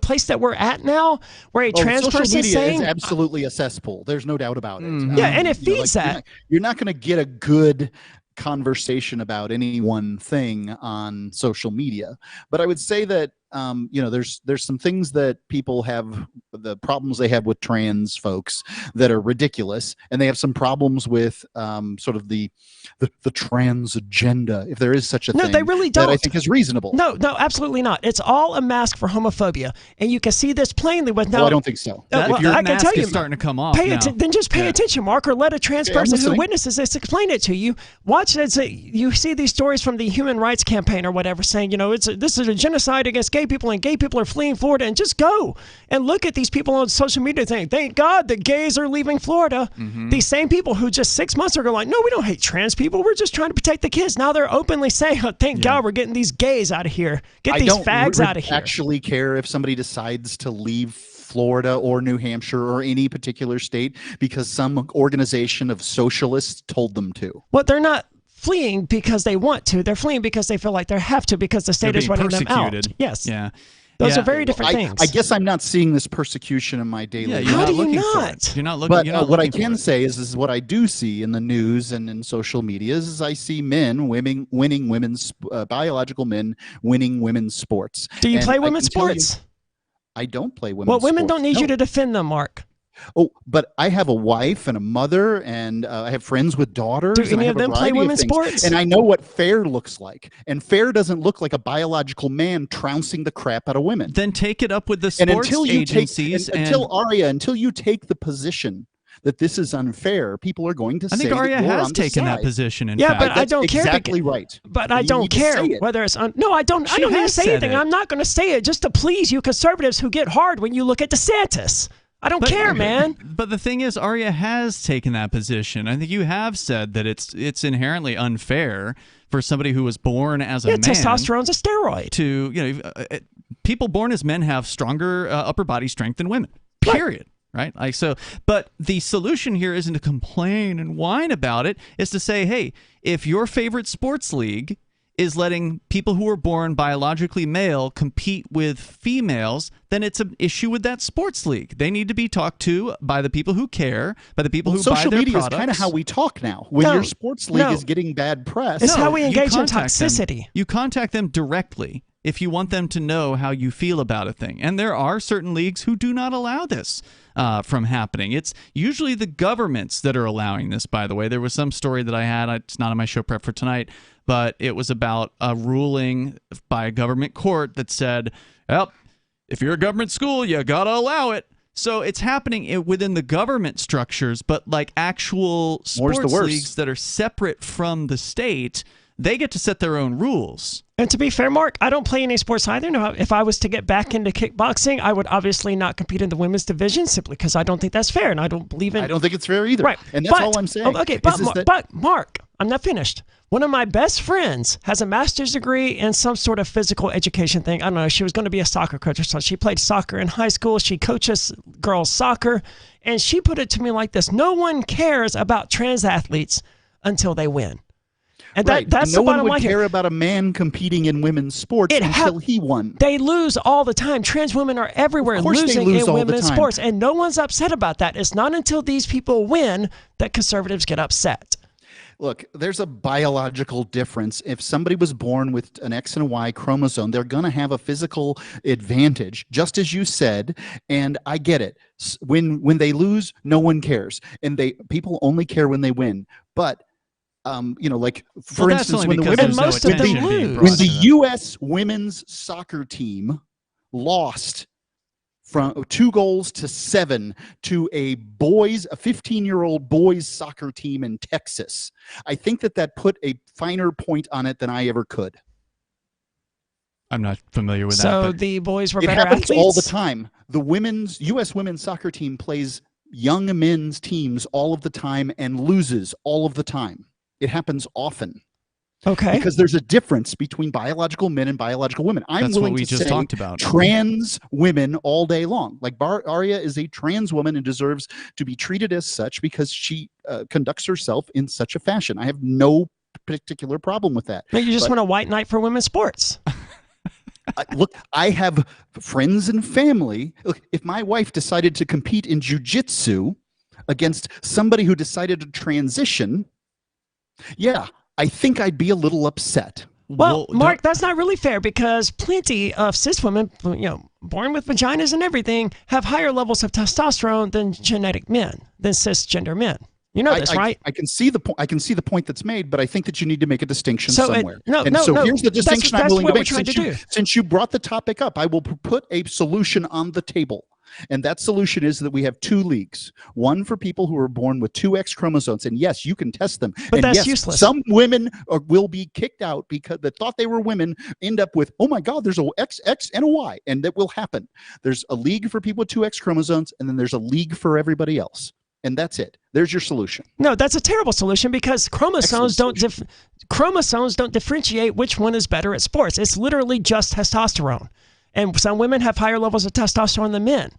place that we're at now, where a trans person is saying? Is absolutely a cesspool. There's no doubt about it. Yeah, and it feeds that. You're not going to get a good conversation about any one thing on social media. But I would say that there's some things that people have, the problems they have with trans folks that are ridiculous, and they have some problems with sort of the trans agenda, if there is such a thing. No, they really don't. That I think is reasonable. No, absolutely not. It's all a mask for homophobia, and you can see this plainly with now. Well, I don't think so. I can tell you, starting to come off. Then just pay attention, Mark, or let a trans person who witnesses this explain it to you. Watch it. You see these stories from the Human Rights Campaign or whatever, saying this is a genocide against gay people, and gay people are fleeing Florida. And just go and look at these people on social media saying, thank God the gays are leaving Florida. Mm-hmm. These same people who just 6 months ago were like, no, we don't hate trans people. We're just trying to protect the kids. Now they're openly saying, thank God we're getting these gays out of here. Get these fags out of here. I don't actually care if somebody decides to leave Florida or New Hampshire or any particular state because some organization of socialists told them to. Well, they're not fleeing because they want to. They're fleeing because they feel like they have to, because the state is running them out. Yes. Yeah. Those are very different things. I guess I'm not seeing this persecution in my daily life. How do you not? You're not looking. But what I can say is what I do see in the news and in social media is I see men winning women's biological men winning women's sports. Do you play women's sports? I don't play women's sports. Well, women don't need you to defend them, Mark. Oh, but I have a wife and a mother, and I have friends with daughters. Do any of them play women's sports? And I know what fair looks like. And fair doesn't look like a biological man trouncing the crap out of women. Then take it up with the sports agencies. Until you take the position that this is unfair, people are going to say. I think Arya has taken that position. In fact, but I don't care. Exactly right. But I don't care whether it's no. I don't. I don't even say anything. I'm not going to say it just to please you conservatives who get hard when you look at DeSantis. I don't care, man. But the thing is, Arya has taken that position. I think you have said that it's inherently unfair for somebody who was born as a man. Testosterone's a steroid. People born as men have stronger upper body strength than women. Period. Right? But the solution here isn't to complain and whine about it. It's to say, hey, if your favorite sports league is letting people who are born biologically male compete with females, then it's an issue with that sports league. They need to be talked to by the people who care, by the people who buy their products. Social media is kind of how we talk now. When your sports league is getting bad press. It's how we engage in toxicity. You contact them directly if you want them to know how you feel about a thing. And there are certain leagues who do not allow this from happening. It's usually the governments that are allowing this, by the way. There was some story that I had. It's not on my show prep for tonight, but it was about a ruling by a government court that said, well, if you're a government school, you got to allow it. So it's happening within the government structures, but like actual sports leagues that are separate from the state, they get to set their own rules. And to be fair, Mark, I don't play any sports either. No, if I was to get back into kickboxing, I would obviously not compete in the women's division simply because I don't think that's fair, and I don't believe in. I don't think it's fair either. Right, and that's all I'm saying. But Mark, I'm not finished. One of my best friends has a master's degree in some sort of physical education thing. I don't know. She was going to be a soccer coach or something. She played soccer in high school. She coaches girls soccer, and she put it to me like this: no one cares about trans athletes until they win. And that's no the bottom one would line care here. about a man competing in women's sports until he won. They lose all the time. Trans women are everywhere losing in women's sports, and no one's upset about that. It's not until these people win that conservatives get upset. Look, there's a biological difference. If somebody was born with an X and a Y chromosome, they're going to have a physical advantage, just as you said, and I get it. When they lose, no one cares, and people only care when they win. But like for instance, when the U.S. women's soccer team lost from 2-7 to a 15-year-old boys soccer team in Texas, I think that put a finer point on it than I ever could. I'm not familiar with that. So the boys were better athletes? It happens all the time. The U.S. women's soccer team plays young men's teams all of the time and loses all of the time. It happens often. Okay. Because there's a difference between biological men and biological women. I'm willing to say talked about. Trans women all day long. Like Arya is a trans woman and deserves to be treated as such because she conducts herself in such a fashion. I have no particular problem with that. But you just want a white knight for women's sports. Look, I have friends and family. Look, if my wife decided to compete in jiu-jitsu against somebody who decided to transition, yeah, I think I'd be a little upset. Well, Mark, that's not really fair because plenty of cis women, born with vaginas and everything, have higher levels of testosterone than cisgender men. You know this, right? I can see the point. I can see the point that's made, but I think that you need to make a distinction somewhere. So here's the distinction I'm willing to make. Since you brought the topic up, I will put a solution on the table. And that solution is that we have two leagues, one for people who are born with two X chromosomes. And yes, you can test them. But and that's yes, useless. Some women will be kicked out because they thought they were women, end up with, oh my God, there's a X and a Y. And that will happen. There's a league for people with two X chromosomes, and then there's a league for everybody else. And that's it. There's your solution. No, that's a terrible solution because chromosomes don't differentiate which one is better at sports. It's literally just testosterone. And some women have higher levels of testosterone than men.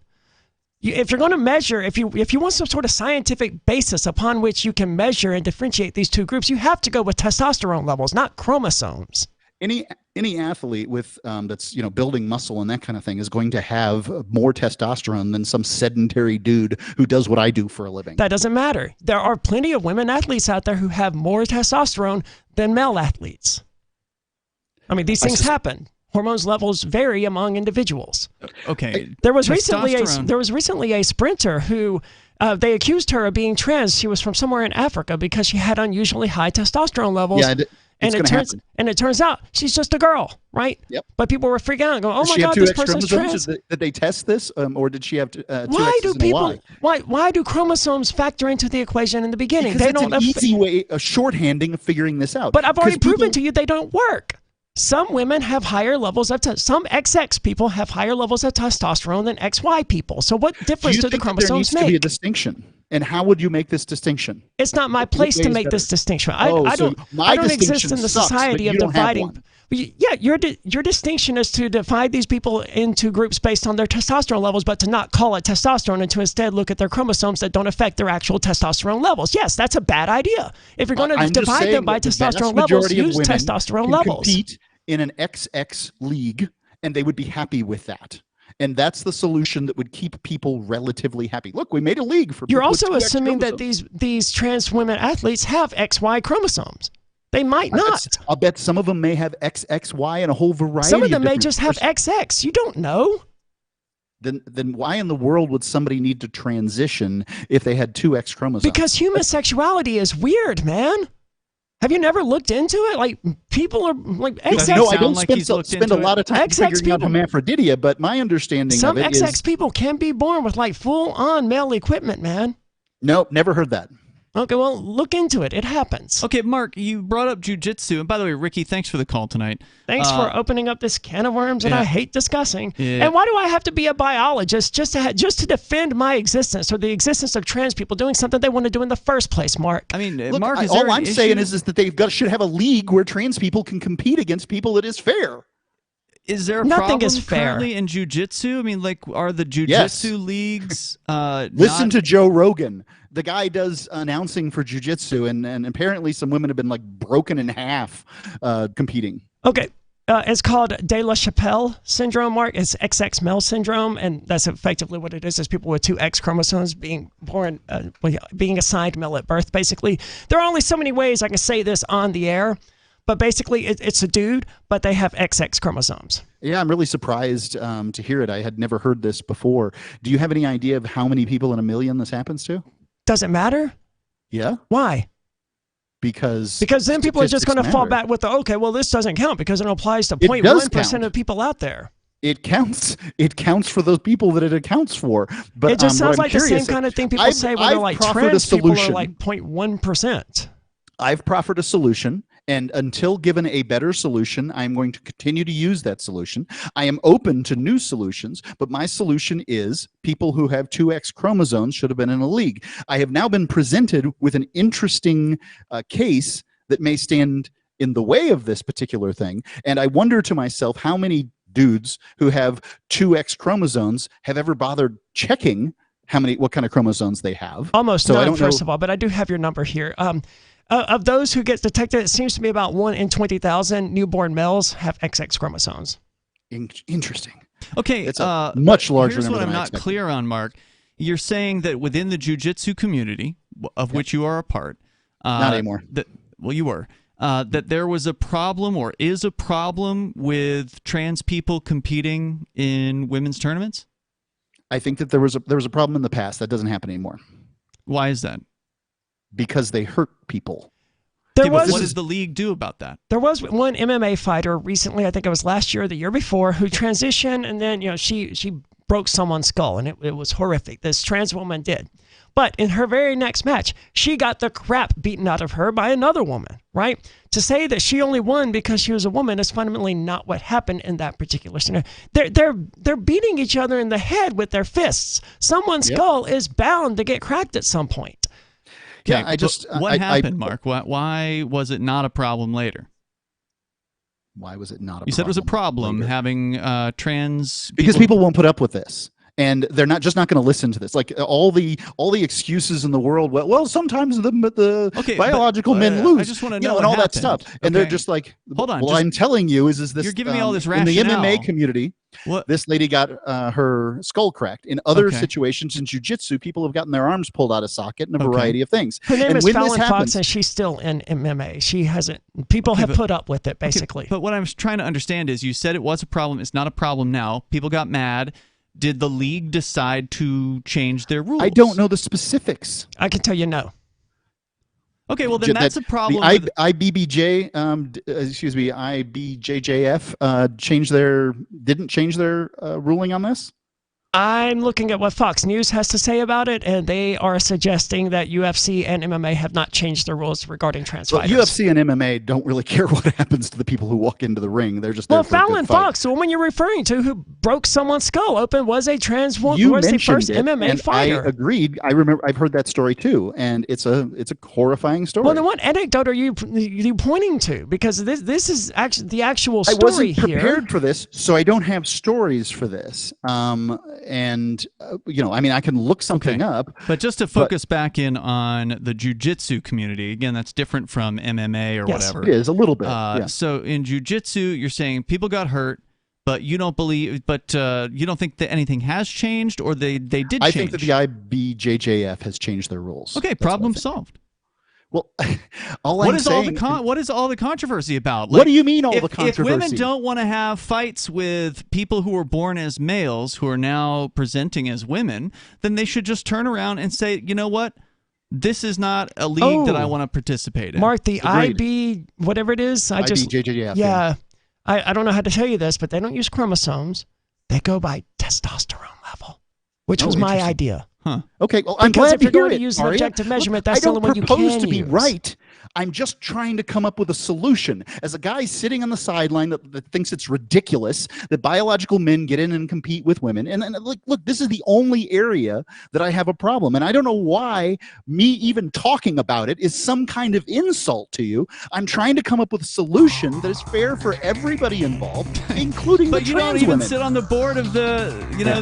If you're going to measure, if you want some sort of scientific basis upon which you can measure and differentiate these two groups, you have to go with testosterone levels, not chromosomes. Any athlete with that's building muscle and that kind of thing is going to have more testosterone than some sedentary dude who does what I do for a living. That doesn't matter. There are plenty of women athletes out there who have more testosterone than male athletes. I mean, these things happen. Hormones levels vary among individuals. Okay. There was recently a sprinter who they accused her of being trans. She was from somewhere in Africa because she had unusually high testosterone levels. Yeah, it turns out she's just a girl, right? Yep. But people were freaking out and going, "Oh Does my she have God, two this X person's chromosomes? trans." Did they test this, or did she have two Why X's do and a Y? why do chromosomes factor into the equation in the beginning? Because They it's don't. an easy way, a shorthanding of figuring this out. But I've already 'Cause proven to you they don't work. Some women have higher levels of some XX people have higher levels of testosterone than XY people. So what difference do the chromosomes there needs make? to be a distinction? And how would you make this distinction? It's not my place to make this distinction. I don't exist in the society of dividing. Yeah, your distinction is to divide these people into groups based on their testosterone levels, but to not call it testosterone and to instead look at their chromosomes that don't affect their actual testosterone levels. Yes, that's a bad idea. If you're going to divide them by testosterone levels, use testosterone levels. Compete in an XX league, and they would be happy with that. And that's the solution that would keep people relatively happy. Look, we made a league for people. You're also with 2X assuming that chromosomes. these trans women athletes have XY chromosomes. They might not. I'll bet some of them may have XXY and a whole variety. Some of them may different just have XX. You don't know. Then why in the world would somebody need to transition if they had two X chromosomes? Because human sexuality is weird, man. Have you never looked into it? Like, people are like XX. No, I don't spend a lot of time figuring out hermaphroditia, but my understanding some of it XX is people can be born with like full-on male equipment, man. Nope, never heard that. Okay, well, look into it. It happens. Okay, Mark, you brought up jujitsu. And by the way, Ricky, thanks for the call tonight. Thanks for opening up this can of worms that I hate discussing. Yeah. And why do I have to be a biologist just to defend my existence or the existence of trans people doing something they want to do in the first place, Mark? I mean, Look, Mark, all I'm saying is that should have a league where trans people can compete against people that is fair. Is there a Nothing problem is fair. currently in jiu-jitsu? I mean, like, are the jiu-jitsu leagues Listen to Joe Rogan. The guy does announcing for jiu-jitsu, and apparently some women have been like broken in half competing. Okay. It's called De La Chapelle syndrome, Mark. It's XX male syndrome, and that's effectively what it is people with two X chromosomes being born, being assigned male at birth, basically. There are only so many ways I can say this on the air, but basically it's a dude, but they have XX chromosomes. Yeah, I'm really surprised to hear it. I had never heard this before. Do you have any idea of how many people in a million this happens to? Does it matter? Yeah. Why? Because then people are just going to fall back with okay, well, this doesn't count because it applies to 0.1% of people out there. It counts. It counts for those people that it accounts for. But it just sounds like the same kind of thing people say when they're like trans people are like 0.1%. I've proffered a solution, and until given a better solution, I'm going to continue to use that solution. I am open to new solutions, but my solution is people who have two X chromosomes should have been in a league. I have now been presented with an interesting case that may stand in the way of this particular thing, and I wonder to myself how many dudes who have two X chromosomes have ever bothered checking what kind of chromosomes they have. Almost none, first of all, but I do have your number here. Of those who get detected, it seems to be about 1 in 20,000 newborn males have XX chromosomes. Interesting. Okay, it's a much larger here's number what than I'm I not expected. clear on, Mark. You're saying that within the jiu-jitsu community, of which you are a part, not anymore. You were. That there was a problem or is a problem with trans people competing in women's tournaments? I think that there was a problem in the past. That doesn't happen anymore. Why is that? Because they hurt people. What does the league do about that? There was one MMA fighter recently, I think it was last year or the year before, who transitioned, and then she broke someone's skull, and it was horrific. This trans woman did. But in her very next match, she got the crap beaten out of her by another woman, right? To say that she only won because she was a woman is fundamentally not what happened in that particular scenario. They're beating each other in the head with their fists. Someone's skull is bound to get cracked at some point. Okay, yeah, what happened, Mark? Why was it not a problem later? Why was it not a problem? You said it was a problem having trans because people won't put up with this. and they're not going to listen to this. Like all the excuses in the world. Well, sometimes the biological men lose. I just want to know and all happened. that stuff. And they're just like, hold on. Well, I'm telling you, is this you're giving me all this in rationale. the MMA community? This lady got her skull cracked. In other situations in jiu-jitsu, people have gotten their arms pulled out of socket and a variety of things. Her name and is when Fallon this happens, Fox, and she's still in MMA. She hasn't. People have put up with it, basically. But what I'm trying to understand is, you said it was a problem. It's not a problem now. People got mad. Did the league decide to change their rules? I don't know the specifics. I can tell you no. Okay, well then that's a problem. The IBBJ, IBJJF didn't change their ruling on this. I'm looking at what Fox News has to say about it, and they are suggesting that UFC and MMA have not changed their rules regarding trans fighters. UFC and MMA don't really care what happens to the people who walk into the ring. They're just there for a Fallon good fight. Fox, the woman you're referring to who broke someone's skull open, was a trans woman. You Was the mentioned first it, MMA and fighter. I agreed. I remember. I've heard that story too, and it's a horrifying story. Well, then what anecdote are you pointing to? Because this is actually the actual story. I wasn't here. prepared for this, so I don't have stories for this. I can look something up. But just to focus back in on the jiu-jitsu community, again, that's different from MMA or whatever. It is a little bit. So in jiu-jitsu, you're saying people got hurt, but you don't believe, you don't think that anything has changed, or they did change? I think that the IBJJF has changed their rules. Okay, problem solved. Well, what is all the controversy about? What do you mean all the controversy? If women don't want to have fights with people who were born as males who are now presenting as women, then they should just turn around and say, you know what? This is not a league that I want to participate in. Mark, the IB, whatever it is, IBJJF. Yeah. I don't know how to tell you this, but they don't use chromosomes. They go by testosterone level, which was my idea. Huh. Okay, well, I'm glad if you're to hear going to it, use an Maria. objective measurement, Look, that's the only one you can I don't propose to be use. right. I'm just trying to come up with a solution. As a guy sitting on the sideline that thinks it's ridiculous that biological men get in and compete with women, and look, this is the only area that I have a problem, and I don't know why me even talking about it is some kind of insult to you. I'm trying to come up with a solution that is fair for everybody involved, including the trans women. But you don't even sit on the board of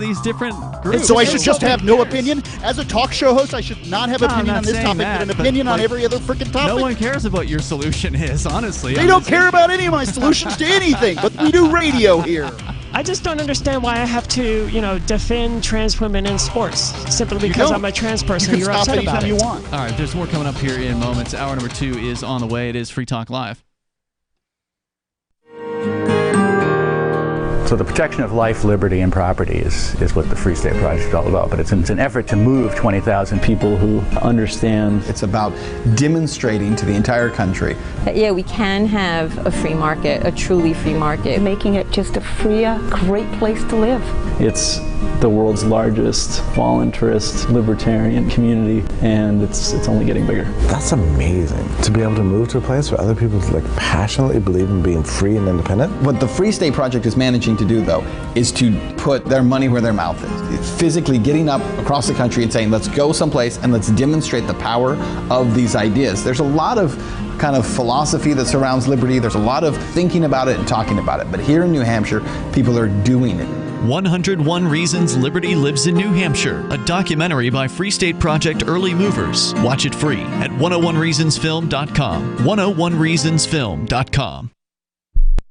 these different groups. And so I should just have no opinion? As a talk show host, I should not have opinion on this topic, but an opinion on every other freaking topic? No one cares about what your solution is, honestly. They don't care about any of my solutions to anything, but we do radio here. I just don't understand why I have to, defend trans women in sports simply because I'm a trans person. You're upset about it. You want. All right, there's more coming up here in moments. Hour number 2 is on the way. It is Free Talk Live. So the protection of life, liberty, and property is what the Free State Project is all about. But it's an effort to move 20,000 people who understand. It's about demonstrating to the entire country that, we can have a free market, a truly free market. Making it just a freer, great place to live. It's the world's largest voluntarist libertarian community, and it's only getting bigger. That's amazing, to be able to move to a place where other people passionately believe in being free and independent. What the Free State Project is managing to do, though, is to put their money where their mouth is. It's physically getting up across the country and saying, let's go someplace and let's demonstrate the power of these ideas. There's a lot of kind of philosophy that surrounds liberty. There's a lot of thinking about it and talking about it. But here in New Hampshire, people are doing it. 101 Reasons Liberty Lives in New Hampshire, a documentary by Free State Project Early Movers. Watch it free at 101reasonsfilm.com. 101reasonsfilm.com.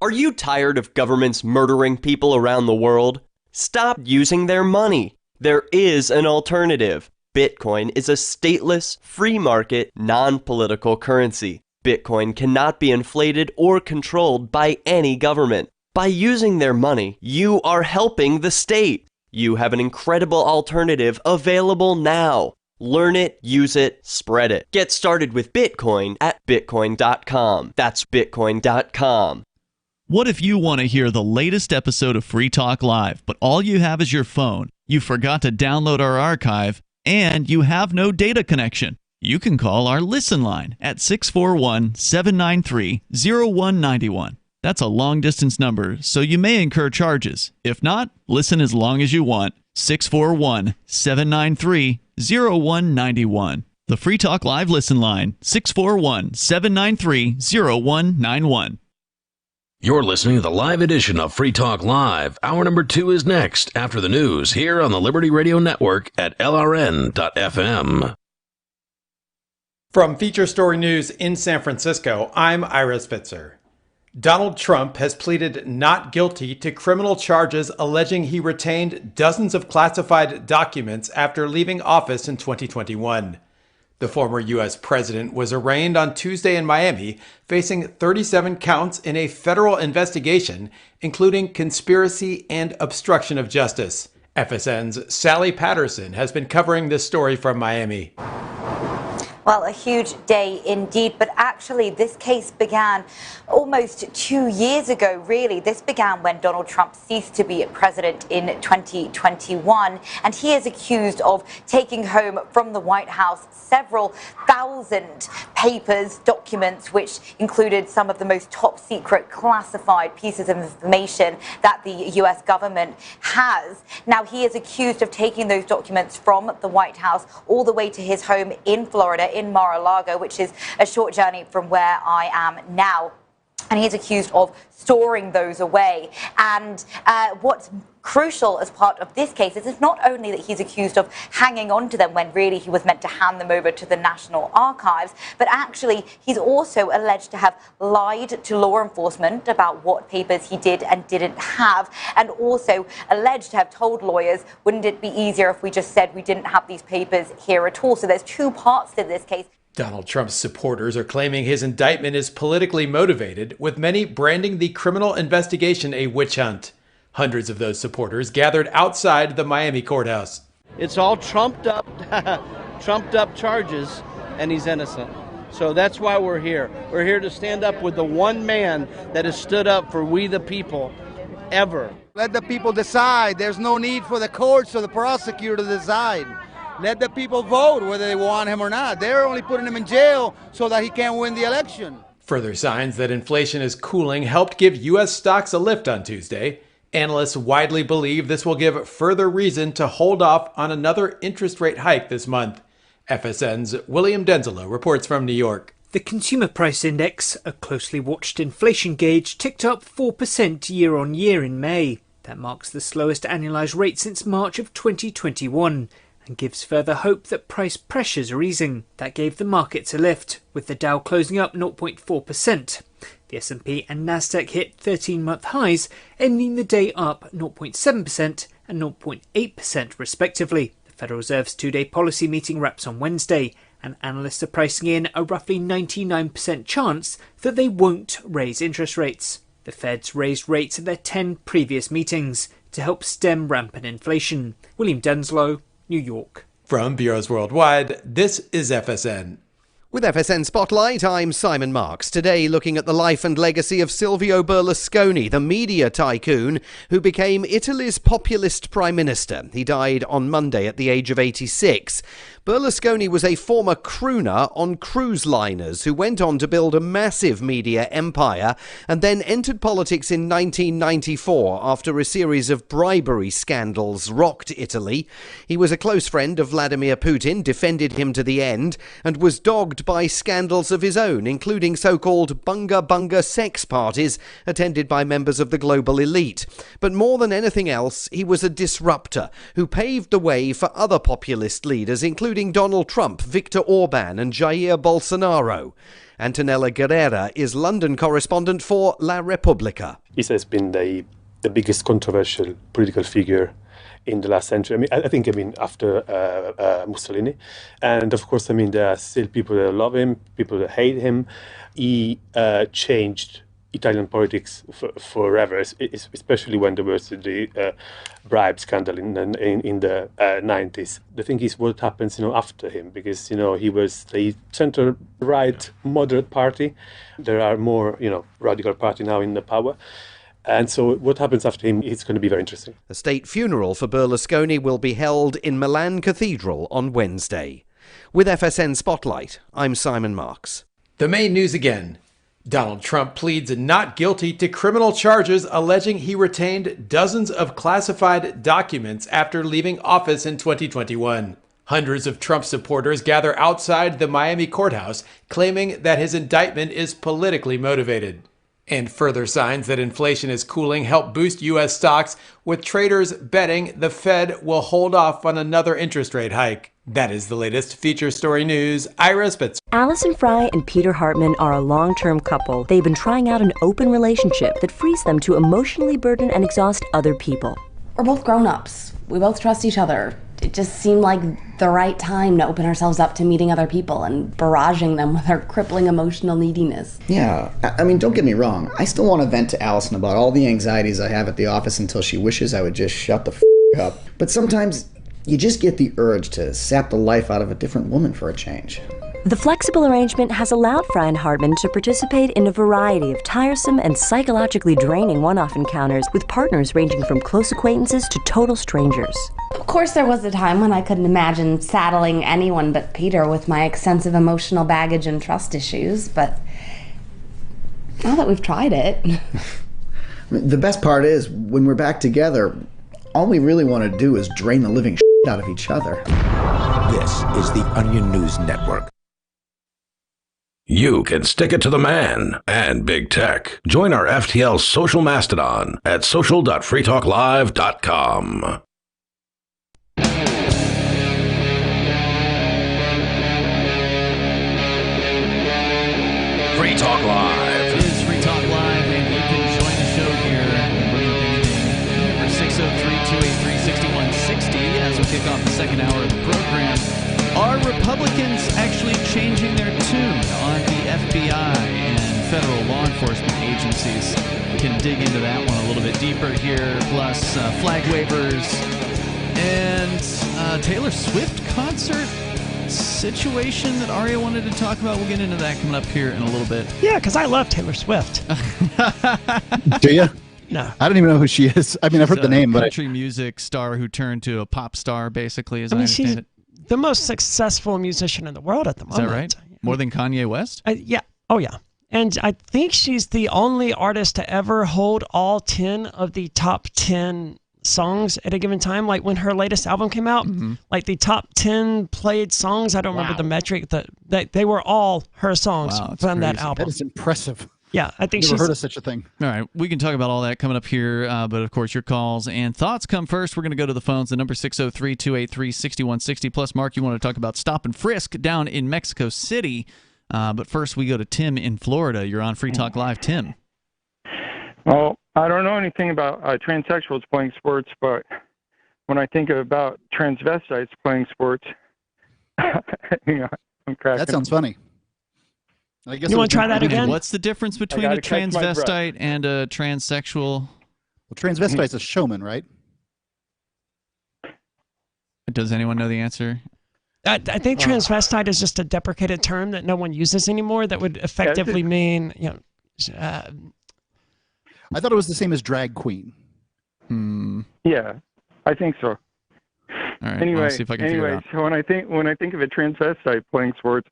Are you tired of governments murdering people around the world? Stop using their money. There is an alternative. Bitcoin is a stateless, free market, non-political currency. Bitcoin cannot be inflated or controlled by any government. By using their money, you are helping the state. You have an incredible alternative available now. Learn it, use it, spread it. Get started with Bitcoin at Bitcoin.com. That's Bitcoin.com. What if you want to hear the latest episode of Free Talk Live, but all you have is your phone, you forgot to download our archive, and you have no data connection? You can call our Listen line at 641-793-0191. That's a long-distance number, so you may incur charges. If not, listen as long as you want. 641-793-0191. The Free Talk Live Listen line, 641-793-0191. You're listening to the live edition of Free Talk Live. Hour number 2 is next after the news here on the Liberty Radio Network at LRN.FM. From Feature Story News in San Francisco, I'm Ira Spitzer. Donald Trump has pleaded not guilty to criminal charges alleging he retained dozens of classified documents after leaving office in 2021. The former U.S. president was arraigned on Tuesday in Miami, facing 37 counts in a federal investigation, including conspiracy and obstruction of justice. FSN's Sally Patterson has been covering this story from Miami. Well, a huge day indeed, but actually this case began almost 2 years ago, really. This began when Donald Trump ceased to be president in 2021, and he is accused of taking home from the White House several thousand papers, documents, which included some of the most top secret classified pieces of information that the U.S. government has. Now, he is accused of taking those documents from the White House all the way to his home in Florida, in Mar-a-Lago, which is a short journey from where I am now. And he's accused of storing those away. And what's crucial as part of this case is it's not only that he's accused of hanging on to them when really he was meant to hand them over to the National Archives, but actually he's also alleged to have lied to law enforcement about what papers he did and didn't have, and also alleged to have told lawyers, wouldn't it be easier if we just said we didn't have these papers here at all? So there's two parts to this case. Donald Trump's supporters are claiming his indictment is politically motivated, with many branding the criminal investigation a witch hunt. Hundreds of those supporters gathered outside the Miami courthouse. It's all trumped up charges, and he's innocent. So that's why we're here. We're here to stand up with the one man that has stood up for we the people ever. Let the people decide. There's no need for the courts or the prosecutor to decide. Let the people vote whether they want him or not. They're only putting him in jail so that he can't win the election. Further signs that inflation is cooling helped give U.S. stocks a lift on Tuesday. Analysts widely believe this will give further reason to hold off on another interest rate hike this month. FSN's William Denzelo reports from New York. The Consumer Price Index, a closely watched inflation gauge, ticked up 4% year on year in May. That marks the slowest annualized rate since March of 2021 and gives further hope that price pressures are easing. That gave the markets a lift, with the Dow closing up 0.4%. The S&P and Nasdaq hit 13-month highs, ending the day up 0.7% and 0.8% respectively. The Federal Reserve's two-day policy meeting wraps on Wednesday, and analysts are pricing in a roughly 99% chance that they won't raise interest rates. The Fed's raised rates at their 10 previous meetings to help stem rampant inflation. William Denslow, New York. From Bureaus Worldwide, this is FSN. With FSN Spotlight, I'm Simon Marks. Today, looking at the life and legacy of Silvio Berlusconi, the media tycoon who became Italy's populist prime minister. He died on Monday at the age of 86. Berlusconi was a former crooner on cruise liners who went on to build a massive media empire and then entered politics in 1994 after a series of bribery scandals rocked Italy. He was a close friend of Vladimir Putin, defended him to the end, and was dogged by scandals of his own, including so-called bunga-bunga sex parties attended by members of the global elite. But more than anything else, he was a disruptor who paved the way for other populist leaders, including Donald Trump, Viktor Orban and Jair Bolsonaro. Antonella Guerrera is London correspondent for La Repubblica. He has been the biggest controversial political figure in the last century. I think after Mussolini. And of course, there are still people that love him, people that hate him. He changed Italian politics forever, especially when there was the bribe scandal in the 90s. The thing is what happens after him, because he was the center-right moderate party. There are more radical party now in the power. And so what happens after him is going to be very interesting. The state funeral for Berlusconi will be held in Milan Cathedral on Wednesday. With FSN Spotlight, I'm Simon Marks. The main news again. Donald Trump pleads not guilty to criminal charges alleging he retained dozens of classified documents after leaving office in 2021. Hundreds of Trump supporters gather outside the Miami courthouse, claiming that his indictment is politically motivated. And further signs that inflation is cooling help boost U.S. stocks, with traders betting the Fed will hold off on another interest rate hike. That is the latest Feature Story News. Ira Spitzer. Allison Fry and Peter Hartman are a long-term couple. They've been trying out an open relationship that frees them to emotionally burden and exhaust other people. We're both grown-ups. We both trust each other. It just seemed like the right time to open ourselves up to meeting other people and barraging them with our crippling emotional neediness. Yeah, I mean, don't get me wrong. I still want to vent to Allison about all the anxieties I have at the office until she wishes I would just shut the up. But sometimes you just get the urge to sap the life out of a different woman for a change. The flexible arrangement has allowed Fry and Hartman to participate in a variety of tiresome and psychologically draining one-off encounters with partners ranging from close acquaintances to total strangers. Of course, there was a time when I couldn't imagine saddling anyone but Peter with my extensive emotional baggage and trust issues, but now that we've tried it... The best part is, when we're back together, all we really want to do is drain the living out of each other. This is the Onion News Network. You can stick it to the man and big tech. Join our FTL social mastodon at social.freetalklive.com. Free Talk Live. It is Free Talk Live, and you can join the show here and bring up anything. Number 603-283-6160 as we kick off the second hour of the program. Are Republicans actually changing their tune on the FBI and federal law enforcement agencies? We can dig into that one a little bit deeper here, plus flag waivers and Taylor Swift concert situation that Aria wanted to talk about. We'll get into that coming up here in a little bit. Yeah, because I love Taylor Swift. Do you? No. I don't even know who she is. I mean, I've heard the name, but country music star who turned to a pop star, basically, as I understand she's it. the most successful musician in the world at the moment. Is that right? More than Kanye West? Yeah. Oh, yeah. And I think she's the only artist to ever hold all 10 of the top 10 songs at a given time. Like when her latest album came out, like the top 10 played songs, I don't remember the metric, that they were all her songs from that album. That is impressive. Yeah, I think Never heard of such a thing. All right, we can talk about all that coming up here, but of course your calls and thoughts come first. We're going to go to the phones. The number 603-283-6160. Plus, Mark, you want to talk about stop and frisk down in Mexico City. But first, we go to Tim in Florida. You're on Free Talk Live. Tim. Well, I don't know anything about transsexuals playing sports, but when I think about transvestites playing sports, I'm cracking. That sounds funny. I guess you want to try that again? What's the difference between a transvestite and a transsexual? Well, transvestite's a showman, right? Does anyone know the answer? I think transvestite is just a deprecated term that no one uses anymore. That would effectively mean, I thought it was the same as drag queen. Yeah, I think so. All right. Anyway, I'll see if I can figure it out. so when I think of a transvestite playing sports,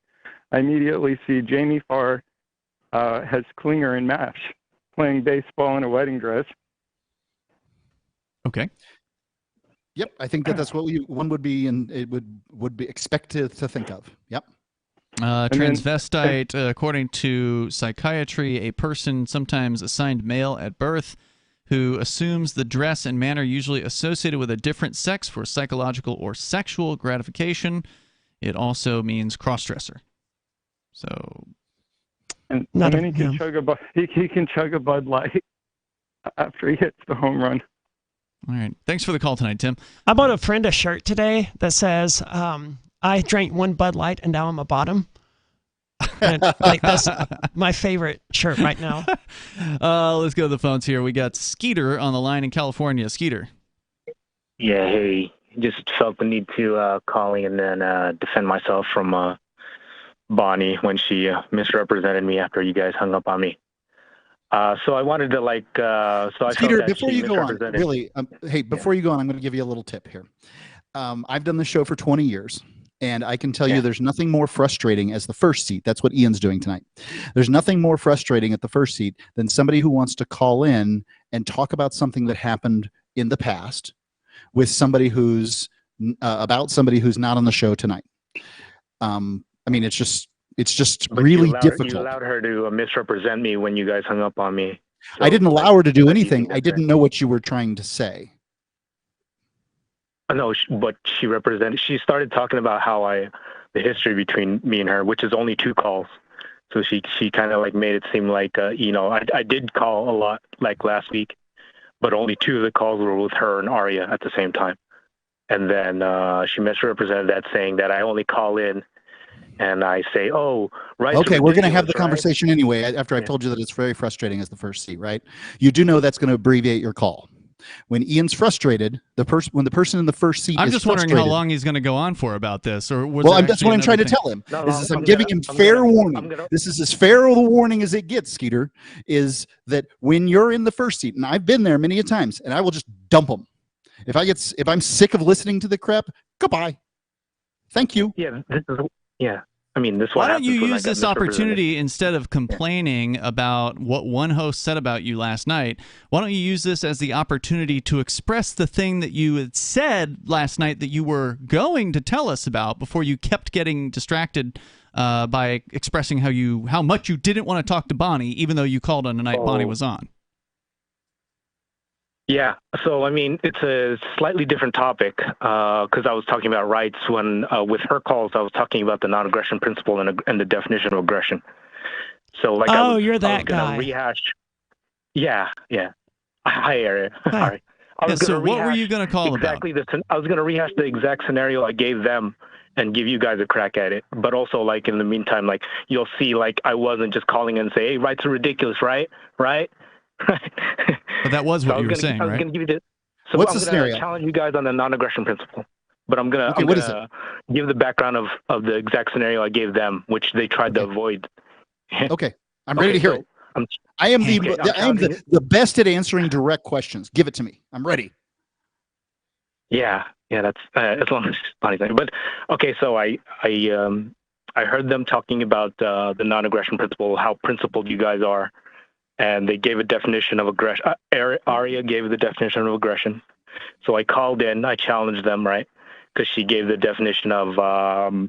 I immediately see Jamie Farr as Klinger in MASH playing baseball in a wedding dress. Okay. Yep, I think that's what one would be, and it would be expected to think of. Yep. Transvestite, according to psychiatry, a person sometimes assigned male at birth who assumes the dress and manner usually associated with a different sex for psychological or sexual gratification. It also means crossdresser. So, and then he can chug a Bud Light after he hits the home run. All right. Thanks for the call tonight, Tim. I bought a friend a shirt today that says, I drank one Bud Light and now I'm a bottom. And, that's my favorite shirt right now. Let's go to the phones here. We got Skeeter on the line in California. Skeeter. Yeah, hey. Just felt the need to call in and defend myself from Bonnie when she misrepresented me after you guys hung up on me. So I wanted to Peter, before you go on, really, before you go on, I'm going to give you a little tip here. I've done the show for 20 years, and I can tell you there's nothing more frustrating as the first seat. That's what Ian's doing tonight. There's nothing more frustrating at the first seat than somebody who wants to call in and talk about something that happened in the past with somebody who's about somebody who's not on the show tonight. I mean, it's just It's just But really you difficult. allowed her to misrepresent me when you guys hung up on me. I didn't allow her to do anything. I that's didn't know what you were trying to say. No, but she represented. She started talking about the history between me and her, which is only 2 calls. So she kind of like made it seem like I did call a lot like last week, but only 2 of the calls were with her and Aria at the same time. And then she misrepresented that, saying that I only call in and I say, "Oh, right." Okay, we're going to have the conversation anyway. After I've told you that it's very frustrating as the first seat, right? You do know that's going to abbreviate your call. When Ian's frustrated, when the person in the first seat I'm is just wondering frustrated, how long he's going to go on for about this, or was well, there that's actually what I'm trying to another tell him. thing? I'm giving him fair warning. This is as fair of a warning as it gets, Skeeter, is that when you're in the first seat, and I've been there many a times, and I will just dump them. If I'm sick of listening to the crap, goodbye. Thank you. Yeah. I mean, this. Why don't you use this opportunity instead of complaining about what one host said about you last night? Why don't you use this as the opportunity to express the thing that you had said last night that you were going to tell us about before you kept getting distracted by expressing how much you didn't want to talk to Bonnie, even though you called on the night Bonnie was on? Yeah, so I mean, it's a slightly different topic because I was talking about rights when with her calls, I was talking about the non-aggression principle and the definition of aggression. So like, you're that guy. Rehash. Yeah. Hi, Area. Hi. Sorry. So what were you going to call exactly about? I was going to rehash the exact scenario I gave them and give you guys a crack at it. But also, like, in the meantime, like, you'll see, like, I wasn't just calling and say, "Hey, rights are ridiculous, right?" But that was what you were saying, right? I was going to give you So What's I'm the going scenario? to challenge you guys on the non-aggression principle. But I'm going what is to give the background of the exact scenario I gave them, which they tried to avoid. Okay, I'm ready to hear it. I am the best at answering direct questions. Give it to me. I'm ready. Yeah, that's as long as it's not anything. But okay, so I heard them talking about the non-aggression principle, how principled you guys are, and they gave a definition of aggression. Aria gave the definition of aggression. So I called in, I challenged them, right? Because she gave the definition of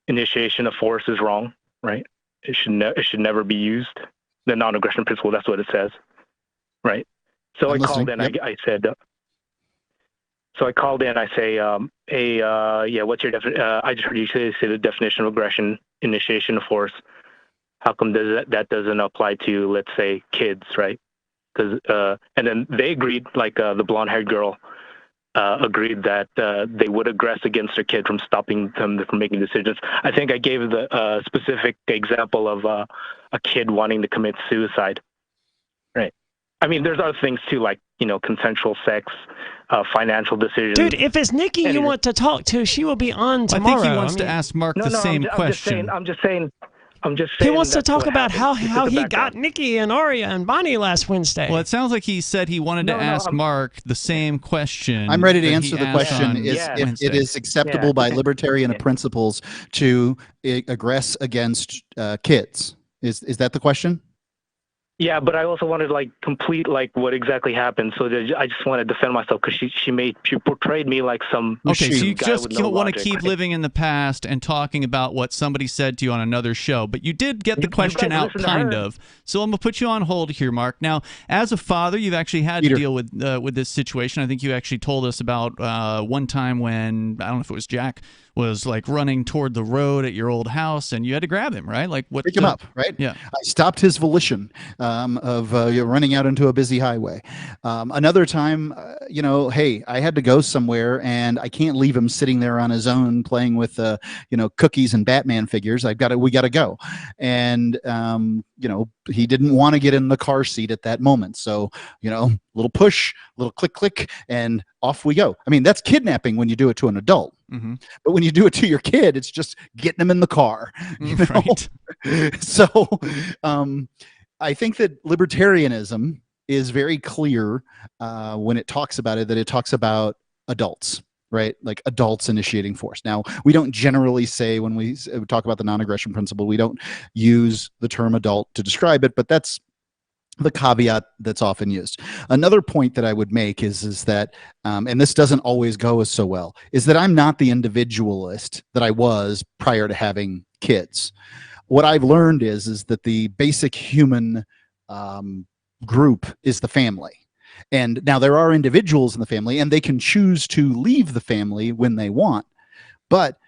initiation of force is wrong, right? It should never be used. The non-aggression principle, that's what it says, right? So I called in, I said. So I called in. I say, what's your definition? I just heard you say the definition of aggression, initiation of force. How come that doesn't apply to, let's say, kids, right? Because and then they agreed, like the blonde-haired girl agreed that they would aggress against their kid from stopping them from making decisions. I think I gave the specific example of a kid wanting to commit suicide, right? I mean, there's other things too, like, consensual sex, financial decisions. Dude, if it's Nikki you want to talk to, she will be on tomorrow. I think he wants to ask Mark the same question. I'm just saying. He wants to talk about how he got Nikki and Aria and Bonnie last Wednesday. Well, it sounds like he said he wanted to ask Mark the same question. I'm ready to answer the question. If it is acceptable by libertarian principles to aggress against kids? Is that the question? Yeah, but I also wanted complete what exactly happened. So I just want to defend myself because she portrayed me like some. Okay, so you just want to keep right? living in the past and talking about what somebody said to you on another show. But you did get the question out, kind of. So I'm gonna put you on hold here, Mark. Now, as a father, you've actually had to deal with this situation. I think you actually told us about one time when, I don't know if it was Jack, was running toward the road at your old house, and you had to grab him, right? Pick him up, right? Yeah. I stopped his volition of running out into a busy highway. Another time, hey, I had to go somewhere, and I can't leave him sitting there on his own playing with, cookies and Batman figures. We got to go, and he didn't want to get in the car seat at that moment. So, little push, little click, and off we go. I mean, that's kidnapping when you do it to an adult. Mm-hmm. But when you do it to your kid, it's just getting them in the car. Right. So I think that libertarianism is very clear when it talks about it, that it talks about adults, right? Like adults initiating force. Now, we don't generally say, when we talk about the non-aggression principle, we don't use the term adult to describe it, but that's the caveat that's often used. Another point that I would make is that, and this doesn't always go so well, is that I'm not the individualist that I was prior to having kids. what I've learned is that the basic human group is the family. And now there are individuals in the family, and they can choose to leave the family when they want, but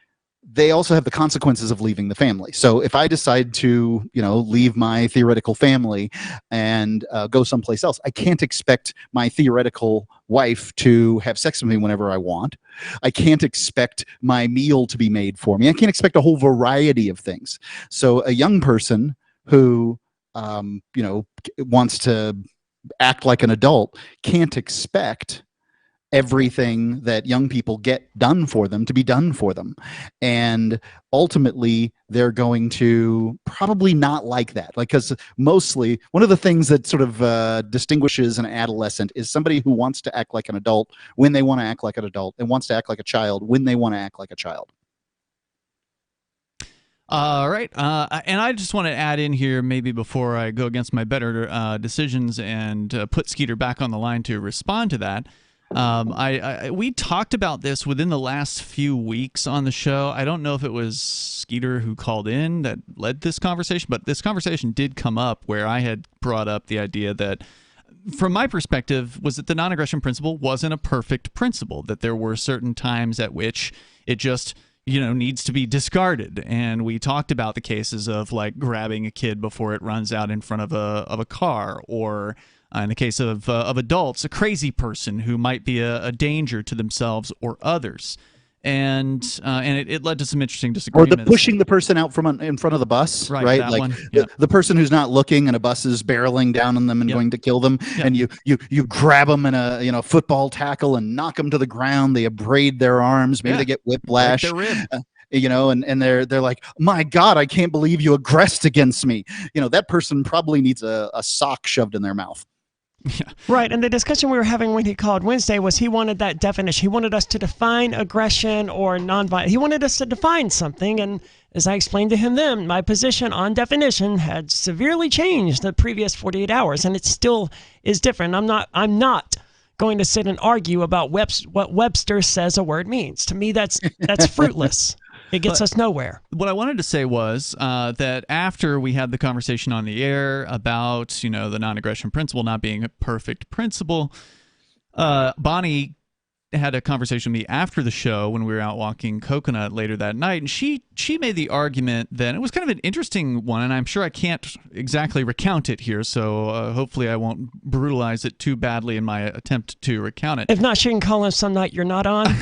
they also have the consequences of leaving the family. So if I decide to, leave my theoretical family and go someplace else, I can't expect my theoretical wife to have sex with me whenever I want. I can't expect my meal to be made for me. I can't expect a whole variety of things. So a young person who, wants to act like an adult can't expect everything that young people get done for them to be done for them. And ultimately, they're going to probably not like that. Because mostly, one of the things that sort of distinguishes an adolescent is somebody who wants to act like an adult when they want to act like an adult, and wants to act like a child when they want to act like a child. All right. And I just want to add in here, maybe before I go against my better decisions and put Skeeter back on the line to respond to that. We talked about this within the last few weeks on the show. I don't know if it was Skeeter who called in that led this conversation, but this conversation did come up where I had brought up the idea that, from my perspective, was that the non-aggression principle wasn't a perfect principle, that there were certain times at which it just needs to be discarded. And we talked about the cases of like grabbing a kid before it runs out in front of a car, or in the case of adults, a crazy person who might be a danger to themselves or others. And it led to some interesting disagreements. Or the pushing the person out in front of the bus, right? That like one. Yeah. the person who's not looking, and a bus is barreling down on them and going to kill them, and you grab them in a football tackle and knock them to the ground. They abrade their arms, maybe they get whiplash. Break their rib. And they're like, my God, I can't believe you aggressed against me. That person probably needs a sock shoved in their mouth. Yeah. Right, and the discussion we were having when he called Wednesday was he wanted that definition. He wanted us to define aggression or nonviolence. He wanted us to define something, and as I explained to him then, my position on definition had severely changed the previous 48 hours, and it still is different. I'm not going to sit and argue about what Webster says a word means. To me, that's fruitless. It gets us nowhere. What I wanted to say was that after we had the conversation on the air about, the non-aggression principle not being a perfect principle, Bonnie had a conversation with me after the show when we were out walking Coconut later that night, and she made the argument that it was kind of an interesting one, and I'm sure I can't exactly recount it here, so hopefully I won't brutalize it too badly in my attempt to recount it. If not, she can call in some night you're not on.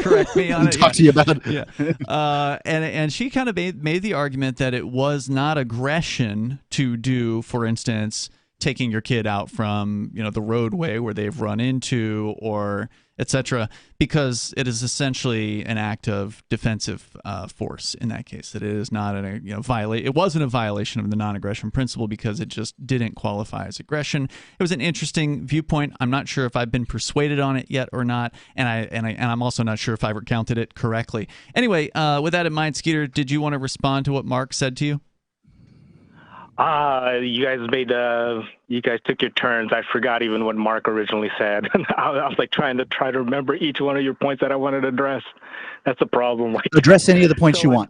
Correct me on it. Talk to you about it. Yeah. And she kind of made the argument that it was not aggression to do, for instance, taking your kid out from the roadway where they've run into, or etc., because it is essentially an act of defensive force in that case. That it is not it wasn't a violation of the non-aggression principle because it just didn't qualify as aggression. It was an interesting viewpoint. I'm not sure if I've been persuaded on it yet or not, and I'm also not sure if I've recounted it correctly. Anyway, with that in mind, Skeeter, did you want to respond to what Mark said to you? You guys took your turns. I forgot even what Mark originally said. I was like trying to remember each one of your points that I wanted to address. That's a problem. Address any of the points you want.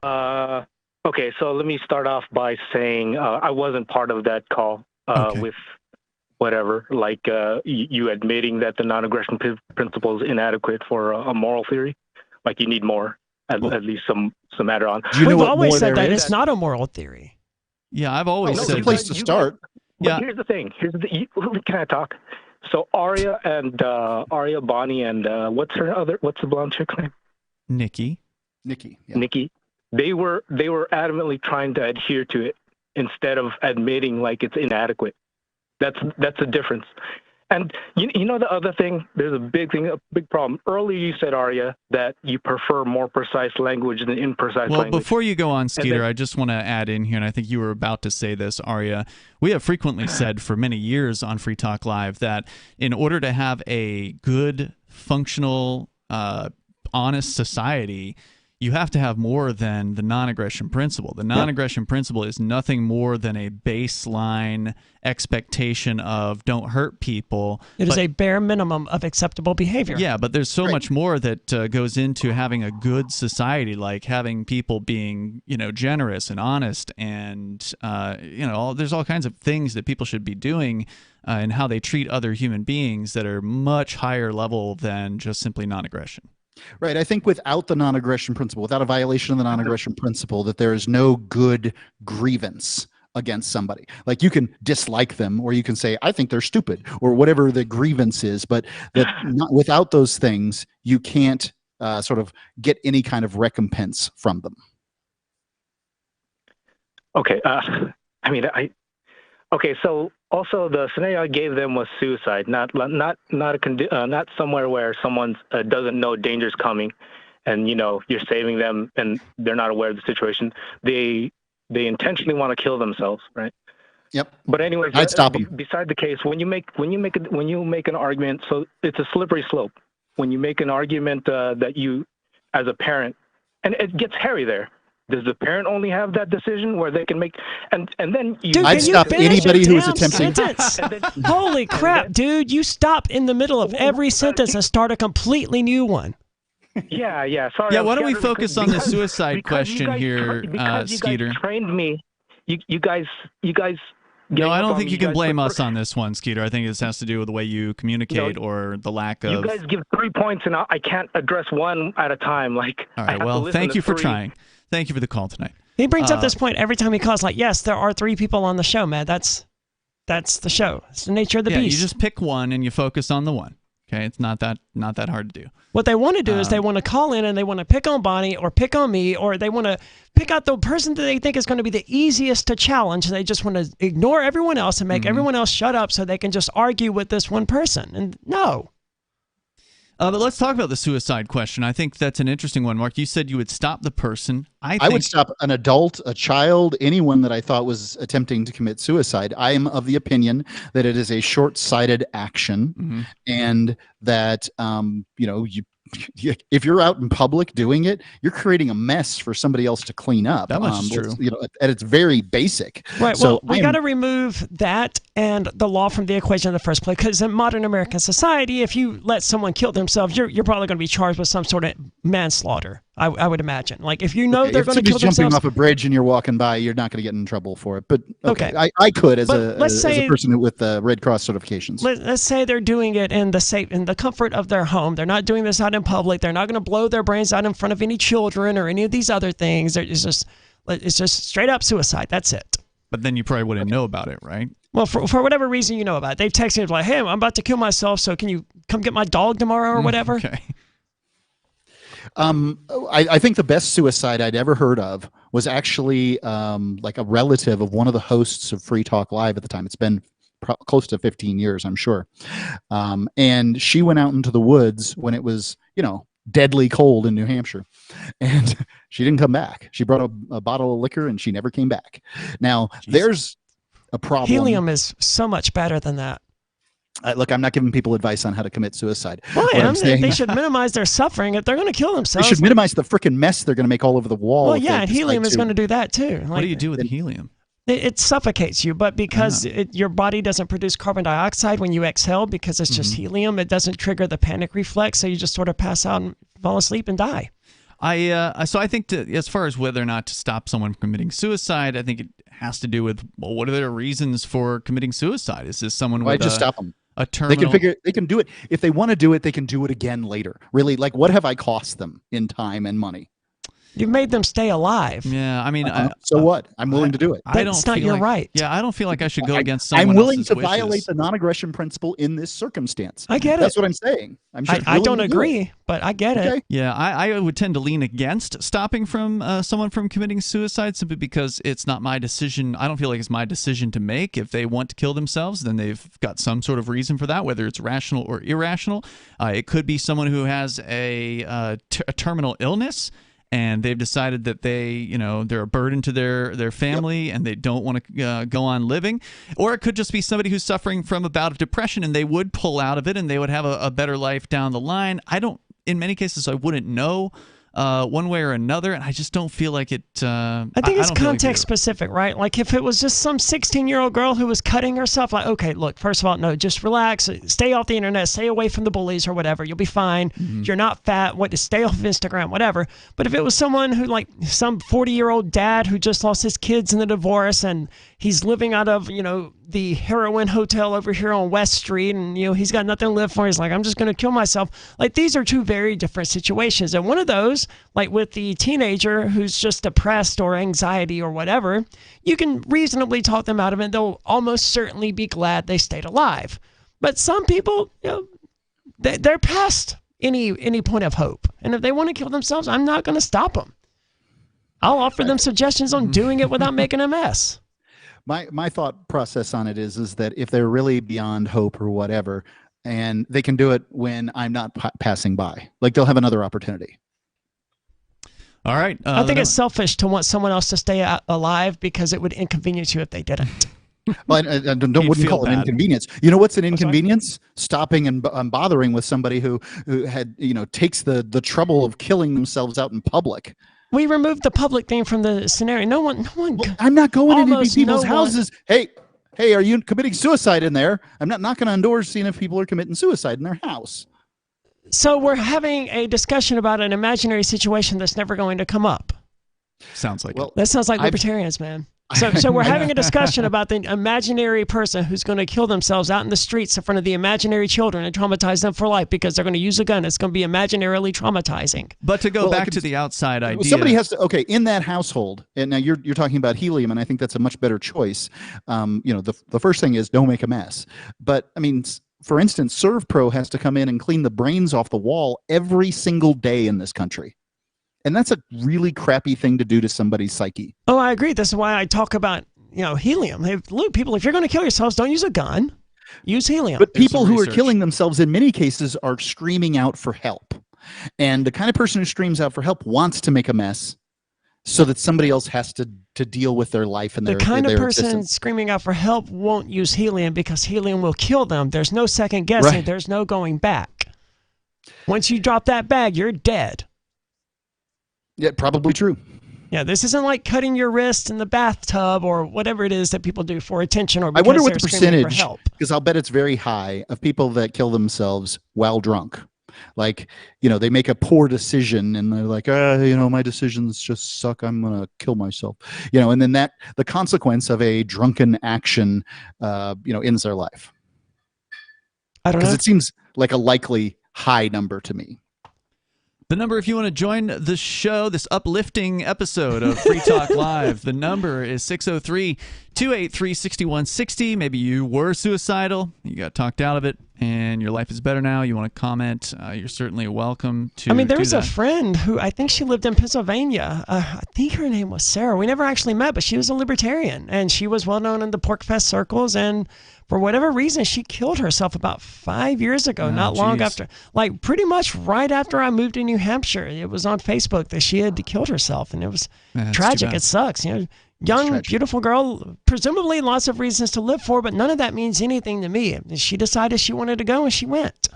Okay, so let me start off by saying I wasn't part of that call with whatever, you admitting that the non-aggression principle is inadequate for a moral theory. Like you need more. At least some add-on. We've always said that it's not a moral theory. Yeah, I've always said it's a place to start. But here's the thing. Can I talk? So Arya, Bonnie, and what's the blonde chick's name? Nikki. Yeah. Nikki. They were adamantly trying to adhere to it instead of admitting like it's inadequate. That's the difference. And the other thing, there's a big problem. Earlier you said, Arya, that you prefer more precise language than imprecise language. Well, before you go on, Skeeter, I just want to add in here, and I think you were about to say this, Arya, we have frequently said for many years on Free Talk Live that in order to have a good, functional, honest society, you have to have more than the non-aggression principle. The non-aggression principle is nothing more than a baseline expectation of don't hurt people. It is a bare minimum of acceptable behavior. Yeah, but there's so much more that goes into having a good society, like having people being, generous and honest, and there's all kinds of things that people should be doing and how they treat other human beings that are much higher level than just simply non-aggression. Right. I think without the non-aggression principle, without a violation of the non-aggression principle, that there is no good grievance against somebody. Like, you can dislike them, or you can say, I think they're stupid, or whatever the grievance is. But without those things, you can't sort of get any kind of recompense from them. Okay. Okay. So also the scenario I gave them was suicide, not somewhere where someone doesn't know danger's coming, and you're saving them and they're not aware of the situation. They intentionally want to kill themselves, right? Yep. But anyways, I'd stop them. Beside the case, when you make an argument, so it's a slippery slope. When you make an argument that you, as a parent, and it gets hairy there. Does the parent only have that decision where they can make and then you? Dude, I'd stop anybody who is attempting. Holy crap, dude! You stop in the middle of every sentence and start a completely new one. Yeah. Sorry. Yeah, why don't we focus on the suicide question here, Skeeter? You trained me. You guys. No, I don't think you can blame us on this one, Skeeter. I think this has to do with the way you communicate or the lack of. You guys give 3 points, and I can't address one at a time. All right. Well, thank you for trying. Thank you for the call tonight. He brings up this point every time he calls. Like, yes, there are 3 people on the show, man. That's the show. It's the nature of the beast. You just pick one and you focus on the one. Okay, it's not that hard to do. What they want to do is they want to call in and they want to pick on Bonnie or pick on me, or they want to pick out the person that they think is going to be the easiest to challenge. They just want to ignore everyone else and make everyone else shut up so they can just argue with this one person. And no. But let's talk about the suicide question. I think that's an interesting one. Mark, you said you would stop the person. I would stop an adult, a child, anyone that I thought was attempting to commit suicide. I am of the opinion that it is a short-sighted action, and that if you're out in public doing it, you're creating a mess for somebody else to clean up. That much is true. At its very basic. Right. So we got to remove that and the law from the equation in the first place, because in modern American society, if you let someone kill themselves, you're probably going to be charged with some sort of manslaughter. I would imagine. Like, if you know they're going to kill themselves, jumping off a bridge and you're walking by, you're not going to get in trouble for it. But okay. I could as a person with Red Cross certifications. Let's say they're doing it in the comfort of their home. They're not doing this out in public. They're not going to blow their brains out in front of any children or any of these other things. It's just straight up suicide. That's it. But then you probably wouldn't know about it, right? Well, for whatever reason you know about it. They've texted me like, hey, I'm about to kill myself, so can you come get my dog tomorrow or whatever? Okay. I think the best suicide I'd ever heard of was actually like a relative of one of the hosts of Free Talk Live at the time. It's been close to 15 years, I'm sure. And she went out into the woods when it was, deadly cold in New Hampshire, and she didn't come back. She brought a bottle of liquor and she never came back. Now, there's a problem. Helium is so much better than that. Look, I'm not giving people advice on how to commit suicide. Well, they should minimize their suffering. If they're going to kill themselves, they should minimize the freaking mess they're going to make all over the wall. Well, yeah, and helium is going to do that too. What do you do with the helium? It suffocates you, but because your body doesn't produce carbon dioxide when you exhale, because it's just helium, it doesn't trigger the panic reflex, so you just sort of pass out and fall asleep and die. So I think as far as whether or not to stop someone from committing suicide, I think it has to do with, well, what are their reasons for committing suicide? Is this someone with just stop them? A terminal... They can do it. If they want to do it, they can do it again later. Really, like, what have I cost them in time and money? You've made them stay alive. Yeah, I mean, so what? I'm willing to do it. That's not your right. Yeah, I don't feel like I should go against someone I'm willing to wishes. violate the non-aggression principle in this circumstance. I get it. That's what I'm saying. I don't agree, but I get it. Yeah, I would tend to lean against stopping from someone from committing suicide simply because it's not my decision. I don't feel like it's my decision to make. If they want to kill themselves, then they've got some sort of reason for that, whether it's rational or irrational. It could be someone who has a terminal illness, and they've decided that they're a burden to their family, and they don't want to go on living. Or it could just be somebody who's suffering from a bout of depression, and they would pull out of it, and they would have a better life down the line. In many cases, I wouldn't know one way or another, and I just don't feel like it. I think it's context specific, right? Like if it was just some 16-year-old girl who was cutting herself, like, okay, look, first of all, no, just relax, stay off the internet, stay away from the bullies or whatever. You'll be fine. Mm-hmm. You're not fat. Stay off of Instagram, whatever. But if it was someone who, like, some 40-year-old dad who just lost his kids in the divorce and he's living out of, the heroin hotel over here on West Street, and he's got nothing to live for. He's like, I'm just going to kill myself. Like, these are two very different situations. And one of those, like with the teenager who's just depressed or anxiety or whatever, you can reasonably talk them out of it. They'll almost certainly be glad they stayed alive. But some people, they're past any point of hope. And if they want to kill themselves, I'm not going to stop them. I'll offer them suggestions on doing it without making a mess. My thought process on it is that if they're really beyond hope or whatever, and they can do it when I'm not passing by, like they'll have another opportunity. All right. I think it's selfish to want someone else to stay alive because it would inconvenience you if they didn't. Well, I wouldn't call it an inconvenience. You know what's an inconvenience? Stopping and bothering with somebody who had takes the trouble of killing themselves out in public. We removed the public thing from the scenario. No one. Well, I'm not going into people's houses. Hey, are you committing suicide in there? I'm not knocking on doors seeing if people are committing suicide in their house. So we're having a discussion about an imaginary situation that's never going to come up. Sounds like that sounds like libertarians, man. So we're having a discussion about the imaginary person who's going to kill themselves out in the streets in front of the imaginary children and traumatize them for life because they're going to use a gun. It's going to be imaginarily traumatizing. But to go back to the outside idea, somebody has to. Okay, in that household, and now you're talking about helium, and I think that's a much better choice. The first thing is don't make a mess. But I mean, for instance, ServPro has to come in and clean the brains off the wall every single day in this country. And that's a really crappy thing to do to somebody's psyche. Oh, I agree. This is why I talk about, helium. Hey, look, people, if you're going to kill yourselves, don't use a gun. Use helium. But people who are killing themselves in many cases are screaming out for help. And the kind of person who screams out for help wants to make a mess so that somebody else has to deal with their life and their kind of person existence. Screaming out for help won't use helium because helium will kill them. There's no second guessing. Right. There's no going back. Once you drop that bag, you're dead. Yeah, probably true. Yeah, this isn't like cutting your wrist in the bathtub or whatever it is that people do for attention or because I wonder what they're the screaming for percentage, help. because I'll bet it's very high, of people that kill themselves while drunk. Like, they make a poor decision and they're like, my decisions just suck. I'm going to kill myself. And then the consequence of a drunken action, ends their life. I don't know. Because it seems like a likely high number to me. The number, if you want to join the show, this uplifting episode of Free Talk Live, the number is 603-283-6160. Maybe you were suicidal, you got talked out of it, and your life is better now. You want to comment, you're certainly welcome to there was do a that. friend who I think she lived in Pennsylvania. I think her name was Sarah. We never actually met, but she was a libertarian, and she was well known in the Pork Fest circles, and for whatever reason, she killed herself about 5 years ago, not long after, like pretty much right after I moved to New Hampshire. It was on Facebook that she had killed herself, and it was tragic. It sucks. Young, beautiful girl, presumably lots of reasons to live for, but none of that means anything to me. She decided she wanted to go, and she went.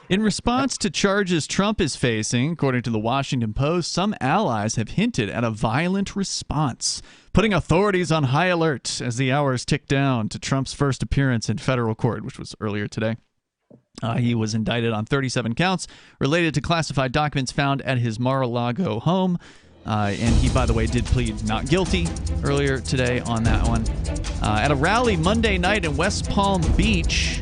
In response to charges Trump is facing, according to the Washington Post, some allies have hinted at a violent response, putting authorities on high alert as the hours tick down to Trump's first appearance in federal court, which was earlier today. He was indicted on 37 counts related to classified documents found at his Mar-a-Lago home. And he, by the way, did plead not guilty earlier today on that one. At a rally Monday night in West Palm Beach,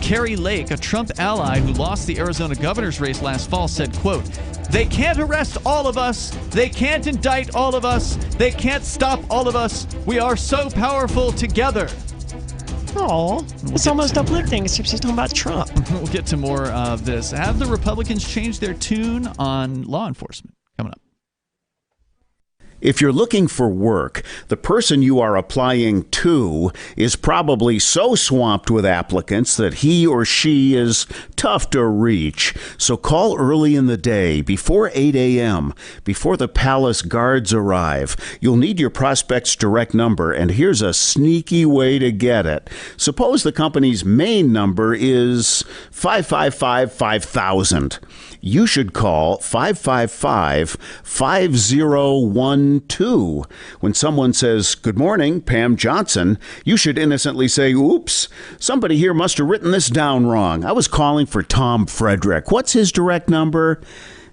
Kari Lake, a Trump ally who lost the Arizona governor's race last fall, said, quote, "They can't arrest all of us. They can't indict all of us. They can't stop all of us. We are so powerful together." Oh, it's almost uplifting, except she's talking about Trump. We'll get to more of this. Have the Republicans changed their tune on law enforcement? Coming up. If you're looking for work, the person you are applying to is probably so swamped with applicants that he or she is tough to reach. So call early in the day, before 8 a.m., before the palace guards arrive. You'll need your prospect's direct number, and here's a sneaky way to get it. Suppose the company's main number is 555-5000. You should call 555-5012. When someone says, "Good morning, Pam Johnson," you should innocently say, "Oops, somebody here must have written this down wrong. I was calling for Tom Frederick. What's his direct number?"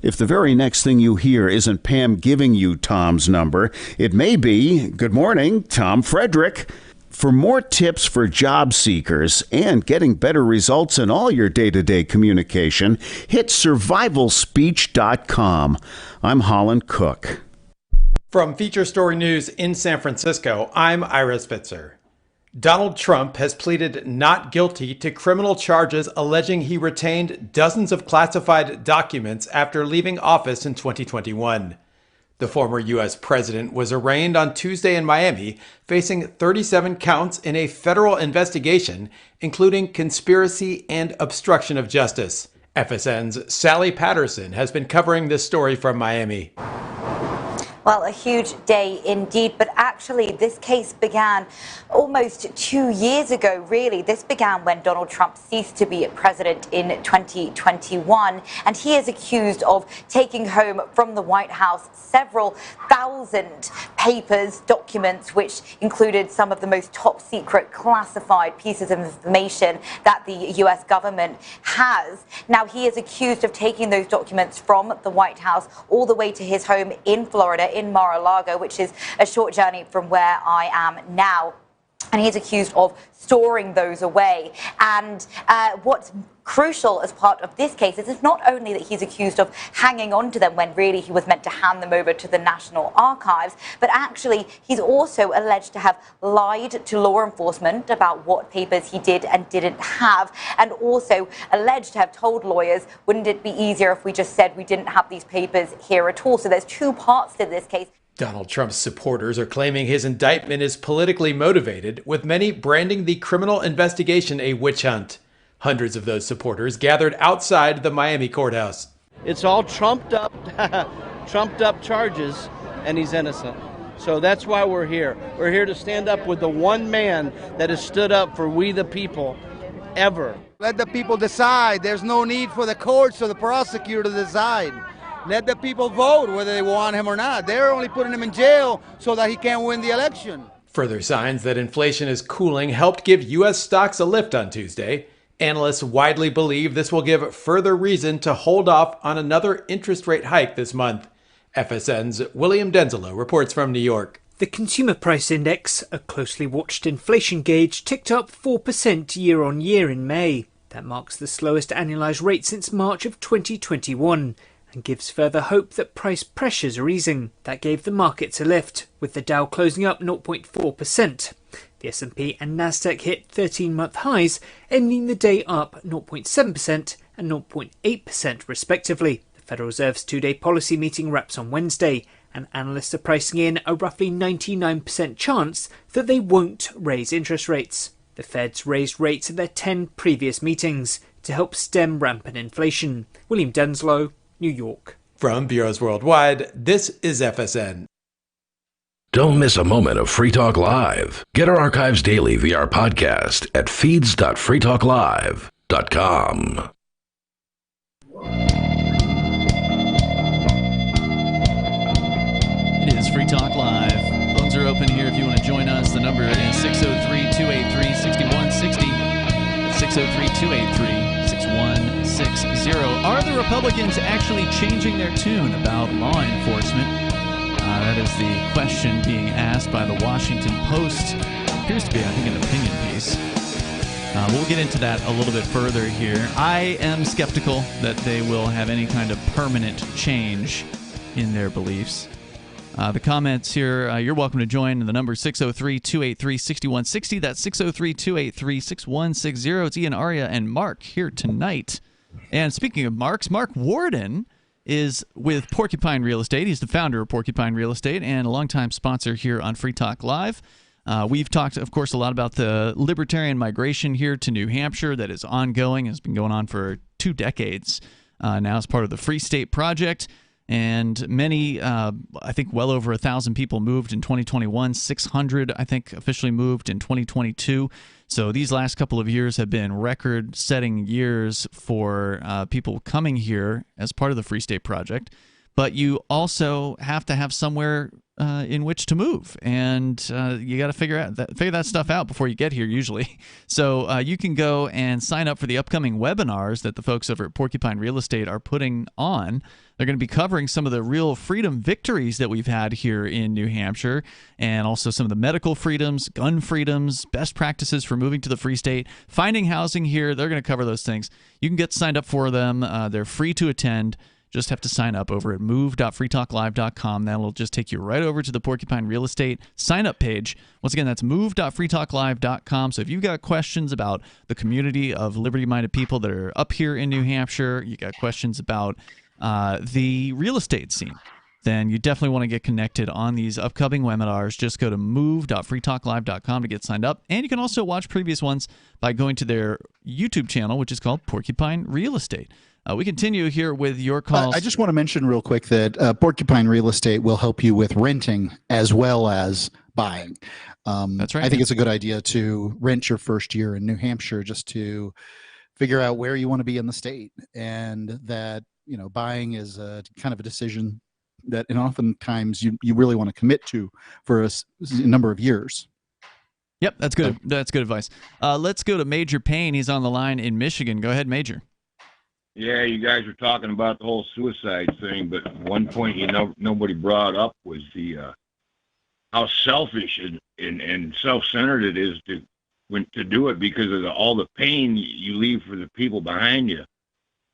If the very next thing you hear isn't Pam giving you Tom's number, it may be, "Good morning, Tom Frederick." For more tips for job seekers and getting better results in all your day-to-day communication, hit survivalspeech.com. I'm Holland Cook. From Feature Story News in San Francisco, I'm Ira Spitzer. Donald Trump has pleaded not guilty to criminal charges alleging he retained dozens of classified documents after leaving office in 2021. The former U.S. president was arraigned on Tuesday in Miami, facing 37 counts in a federal investigation, including conspiracy and obstruction of justice. FSN's Sally Patterson has been covering this story from Miami. Well, a huge day indeed, but actually this case began almost 2 years ago, really. This began when Donald Trump ceased to be president in 2021, and he is accused of taking home from the White House several thousand papers, documents, which included some of the most top secret classified pieces of information that the U.S. government has. Now, he is accused of taking those documents from the White House all the way to his home in Florida, in Mar-a-Lago, which is a short journey from where I am now. And he's accused of storing those away. And what's crucial as part of this case is it's not only that he's accused of hanging on to them when really he was meant to hand them over to the National Archives, but actually he's also alleged to have lied to law enforcement about what papers he did and didn't have, and also alleged to have told lawyers, wouldn't it be easier if we just said we didn't have these papers here at all? So there's two parts to this case. Donald Trump's supporters are claiming his indictment is politically motivated, with many branding the criminal investigation a witch hunt. Hundreds of those supporters gathered outside the Miami courthouse. It's all trumped up charges, and he's innocent. So that's why we're here. We're here to stand up with the one man that has stood up for we the people ever. Let the people decide. There's no need for the courts or the prosecutor to decide. Let the people vote whether they want him or not. They're only putting him in jail so that he can't win the election. Further signs that inflation is cooling helped give U.S. stocks a lift on Tuesday. Analysts widely believe this will give further reason to hold off on another interest rate hike this month. FSN's William Denzelo reports from New York. The Consumer Price Index, a closely watched inflation gauge, ticked up 4% year on year in May. That marks the slowest annualized rate since March of 2021. And gives further hope that price pressures are easing. That gave the markets a lift, with the Dow closing up 0.4%. The S&P and Nasdaq hit 13-month highs, ending the day up 0.7% and 0.8% respectively. The Federal Reserve's two-day policy meeting wraps on Wednesday, and analysts are pricing in a roughly 99% chance that they won't raise interest rates. The Fed's raised rates at their 10 previous meetings to help stem rampant inflation. William Denslow, New York. From Bureaus Worldwide, this is FSN. Don't miss a moment of Free Talk Live. Get our archives daily via our podcast at feeds.freetalklive.com. It is Free Talk Live. Phones are open here if you want to join us. The number is 603-283-6160. 603-283-6160. Are the Republicans actually changing their tune about law enforcement? That is the question being asked by the Washington Post. Appears to be, I think, an opinion piece. We'll get into that a little bit further here. I am skeptical that they will have any kind of permanent change in their beliefs. The comments here, you're welcome to join. The number 603-283-6160. That's 603-283-6160. It's Ian, Aria, and Mark here tonight. And speaking of Marks, Mark Warden is with Porcupine Real Estate. He's the founder of Porcupine Real Estate and a longtime sponsor here on Free Talk Live. We've talked, of course, a lot about the libertarian migration here to New Hampshire that is ongoing, has been going on for 2 decades now as part of the Free State Project. And many, I think well over 1,000 people moved in 2021. 600, I think, officially moved in 2022. So these last couple of years have been record-setting years for people coming here as part of the Free State Project. But you also have to have somewhere in which to move, and you got to figure that stuff out before you get here usually. So you can go and sign up for the upcoming webinars that the folks over at Porcupine Real Estate are putting on. They're going to be covering some of the real freedom victories that we've had here in New Hampshire, and also some of the medical freedoms, gun freedoms, best practices for moving to the Free State, finding housing here. They're going to cover those things. You can get signed up for them. They're free to attend. Just have to sign up over at move.freetalklive.com. That'll just take you right over to the Porcupine Real Estate sign-up page. Once again, that's move.freetalklive.com. So if you've got questions about the community of liberty-minded people that are up here in New Hampshire, you got questions about the real estate scene, then you definitely want to get connected on these upcoming webinars. Just go to move.freetalklive.com to get signed up. And you can also watch previous ones by going to their YouTube channel, which is called Porcupine Real Estate. We continue here with your calls. I just want to mention real quick that Porcupine Real Estate will help you with renting as well as buying. That's right. I think it's a good idea to rent your first year in New Hampshire just to figure out where you want to be in the state, and that, you know, buying is a kind of a decision that, and oftentimes you really want to commit to for a number of years. Yep, that's good. That's good advice. Let's go to Major Payne. He's on the line in Michigan. Go ahead, Major. Yeah, you guys were talking about the whole suicide thing, but one point nobody brought up was the how selfish and self-centered it is to do it because of all the pain you leave for the people behind you.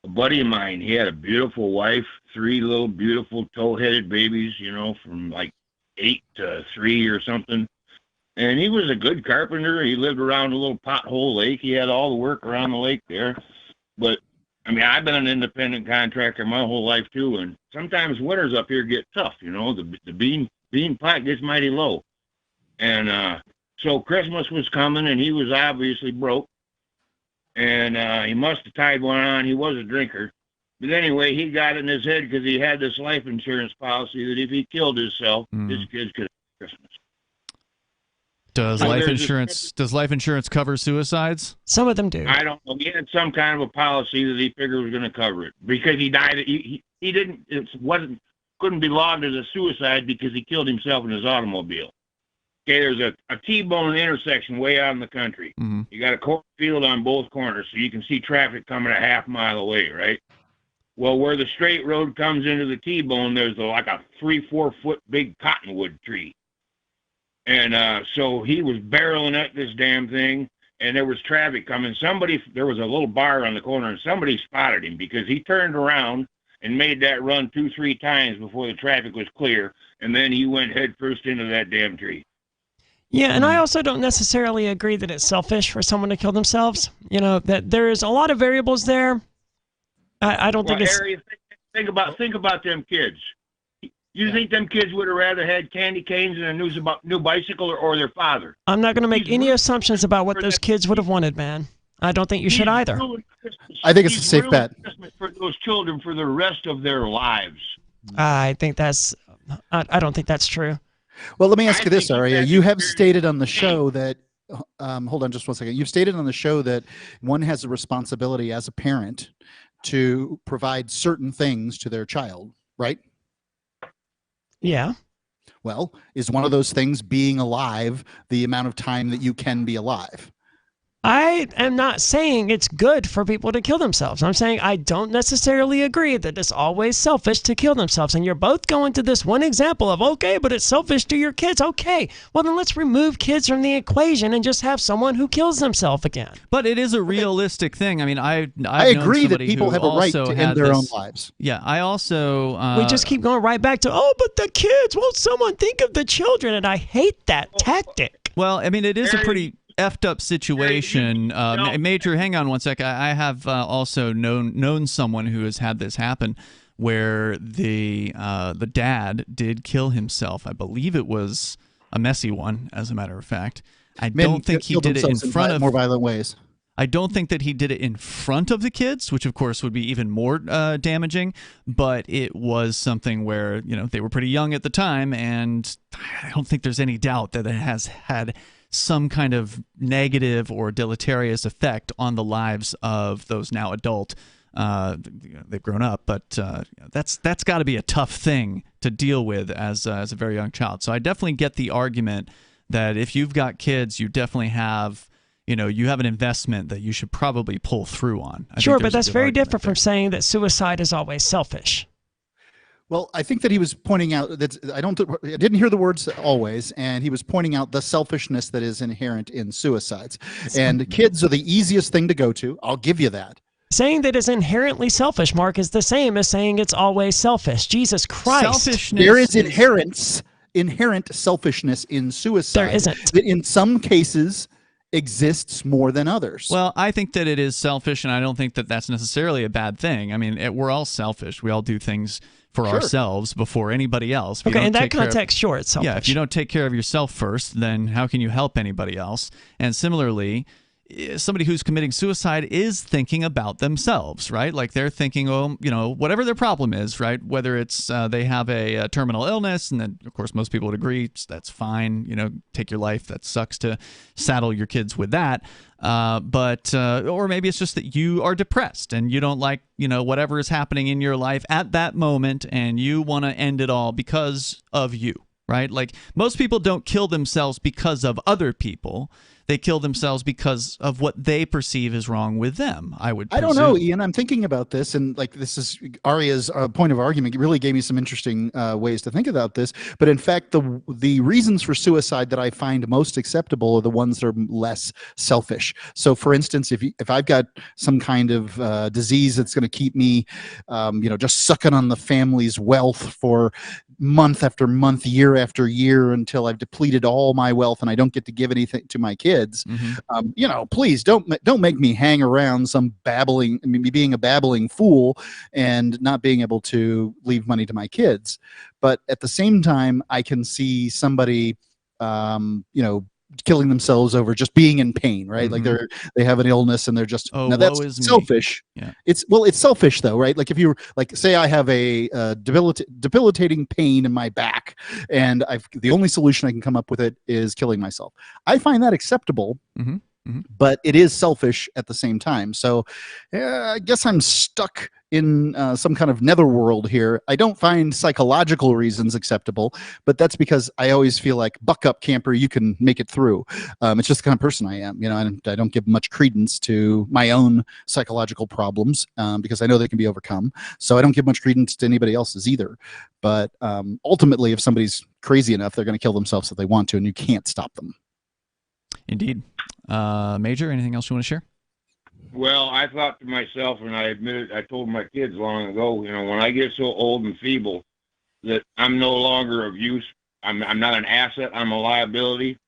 A buddy of mine, he had a beautiful wife, 3 little beautiful tow-headed babies, from like 8 to 3 or something. And he was a good carpenter. He lived around a little pothole lake. He had all the work around the lake there. But I mean, I've been an independent contractor my whole life too, and sometimes winters up here get tough. The bean pot gets mighty low, and so Christmas was coming, and he was obviously broke, and he must have tied one on. He was a drinker, but anyway, he got in his head because he had this life insurance policy that if he killed himself, his kids could have Christmas. Does life insurance cover suicides? Some of them do. I don't know. He had some kind of a policy that he figured was going to cover it because he died. He didn't. Couldn't be logged as a suicide because he killed himself in his automobile. Okay, there's a T-bone intersection way out in the country. Mm-hmm. You got a cornfield on both corners, so you can see traffic coming a half mile away, right? Well, where the straight road comes into the T-bone, there's like a 3-4 foot big cottonwood tree. And so he was barreling at this damn thing, and there was traffic coming. There was a little bar on the corner, and somebody spotted him because he turned around and made that run 2-3 times before the traffic was clear, and then he went headfirst into that damn tree. Yeah, and I also don't necessarily agree that it's selfish for someone to kill themselves. That there's a lot of variables there. I don't think it's... Harry, think about them kids. You think them kids would have rather had candy canes and a new bicycle or their father? I'm not going to make any assumptions about what those kids would have wanted, man. I don't think you should either. I think it's a safe bet. For those children for the rest of their lives. I think that's... I don't think that's true. Well, let me ask you this, Aria. You have stated on the show that... hold on just one second. You've stated on the show that one has a responsibility as a parent to provide certain things to their child, right? Yeah. Well, is one of those things being alive the amount of time that you can be alive? I am not saying it's good for people to kill themselves. I'm saying I don't necessarily agree that it's always selfish to kill themselves. And you're both going to this one example of, okay, but it's selfish to your kids. Okay, well then let's remove kids from the equation and just have someone who kills themselves again. But it is a realistic thing. I mean, I agree that people have a right to end their own lives. Yeah, I also... we just keep going right back to, but the kids, won't someone think of the children? And I hate that tactic. Well, I mean, it is a pretty... effed up situation. Major, hang on one sec. I have also known someone who has had this happen, where the dad did kill himself. I believe it was a messy one, as a matter of fact. I Men don't think he killed did it in themselves front of more violent ways. I don't think that he did it in front of the kids, which of course would be even more damaging. But it was something where, you know, they were pretty young at the time, and I don't think there's any doubt that it has had some kind of negative or deleterious effect on the lives of those now adult. They've grown up, but that's got to be a tough thing to deal with as a very young child. So I definitely get the argument that if you've got kids, you definitely have. You have an investment that you should probably pull through on. Sure, but that's very different from saying that suicide is always selfish. Well, I think that he was pointing out that I didn't hear the words always, and he was pointing out the selfishness that is inherent in suicides. And kids are the easiest thing to go to. I'll give you that. Saying that it's inherently selfish, Mark, is the same as saying it's always selfish. Jesus Christ. Selfishness. There is inherent selfishness in suicide. There isn't. That in some cases exists more than others. Well, I think that it is selfish, and I don't think that that's necessarily a bad thing. I mean, we're all selfish. We all do things for ourselves before anybody else. Okay, in that context, sure, it's selfish. Yeah, if you don't take care of yourself first, then how can you help anybody else? And similarly, somebody who's committing suicide is thinking about themselves, right? Like they're thinking, whatever their problem is, right? Whether it's they have a terminal illness, and then, of course, most people would agree that's fine. Take your life. That sucks to saddle your kids with that. Or maybe it's just that you are depressed and you don't like, whatever is happening in your life at that moment, and you want to end it all because of you, right? Like most people don't kill themselves because of other people. They kill themselves because of what they perceive is wrong with them, I would presume. I don't know, Ian. I'm thinking about this, and this is Aria's point of argument. It really gave me some interesting ways to think about this. But in fact, the reasons for suicide that I find most acceptable are the ones that are less selfish. So, for instance, if I've got some kind of disease that's going to keep me, just sucking on the family's wealth for month after month, year after year, until I've depleted all my wealth and I don't get to give anything to my kids. Please don't make me hang around being a babbling fool and not being able to leave money to my kids. But at the same time, I can see somebody, killing themselves over just being in pain, right? Like they have an illness and they're just that's selfish. Yeah. It's selfish though, right? Like if you say I have a debilitating pain in my back, and the only solution I can come up with it is killing myself. I find that acceptable. But it is selfish at the same time. So I guess I'm stuck in some kind of netherworld here. I don't find psychological reasons acceptable, but that's because I always feel like, buck up, camper, you can make it through. It's just the kind of person I am. I don't give much credence to my own psychological problems because I know they can be overcome. So I don't give much credence to anybody else's either. But ultimately, if somebody's crazy enough, they're going to kill themselves if they want to, and you can't stop them. Indeed. Major, anything else you want to share? Well, I thought to myself, and I told my kids long ago, when I get so old and feeble that I'm no longer of use, I'm not an asset, I'm a liability,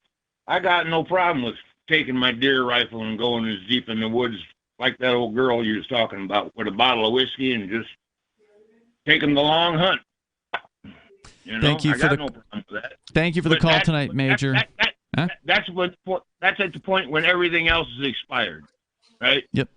I got no problem with taking my deer rifle and going as deep in the woods like that old girl you was talking about with a bottle of whiskey and just taking the long hunt. Thank you for the call tonight, Major. That's at the point when everything else is expired, right? Yep.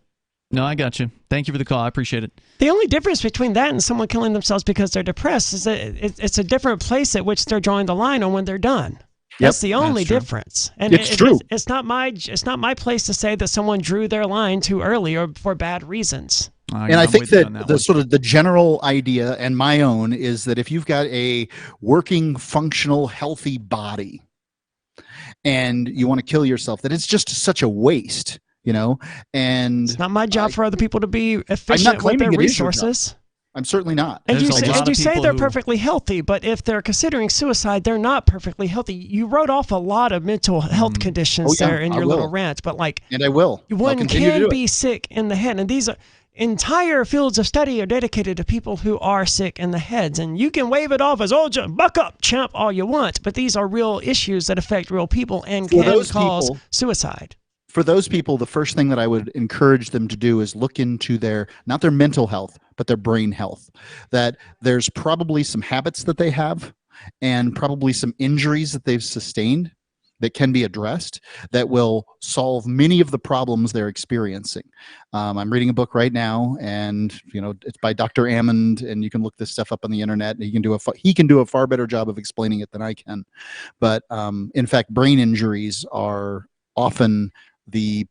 No, I got you. Thank you for the call. I appreciate it. The only difference between that and someone killing themselves because they're depressed is that it's a different place at which they're drawing the line on when they're done. That's the only difference. And it's true. It's not my place to say that someone drew their line too early or for bad reasons. And I think that the general idea, and my own, is that if you've got a working, functional, healthy body and you want to kill yourself, that it's just such a waste, and it's not my job for other people to be efficient with their resources. I'm certainly not. And you say they're perfectly healthy, but if they're considering suicide, they're not perfectly healthy. You wrote off a lot of mental health conditions there in your little rant, but and I will. One can be sick in the head, and these are entire fields of study are dedicated to people who are sick in the heads, and you can wave it off as just buck up, champ, all you want, but these are real issues that affect real people and can cause suicide. For those people, the first thing that I would encourage them to do is look into not their mental health, but their brain health. That there's probably some habits that they have and probably some injuries that they've sustained that can be addressed that will solve many of the problems they're experiencing. I'm reading a book right now, and it's by Dr. Ammond, and you can look this stuff up on the internet. And he can do a far better job of explaining it than I can. But in fact, brain injuries are often the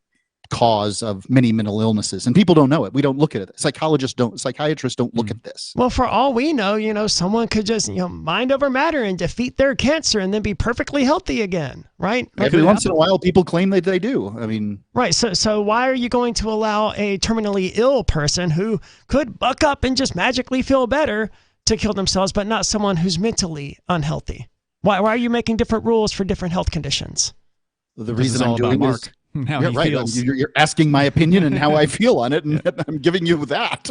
cause of many mental illnesses, and people don't know it. We don't look at it. Psychiatrists don't look at this. Well, for all we know, someone could just, mind over matter and defeat their cancer and then be perfectly healthy again, right? Every once in a while, people claim that they do. I mean, right. So why are you going to allow a terminally ill person who could buck up and just magically feel better to kill themselves, but not someone who's mentally unhealthy? Why are you making different rules for different health conditions? The reason I'm doing Mark. is How he feels. You're asking my opinion and how I feel on it, and I'm giving you that.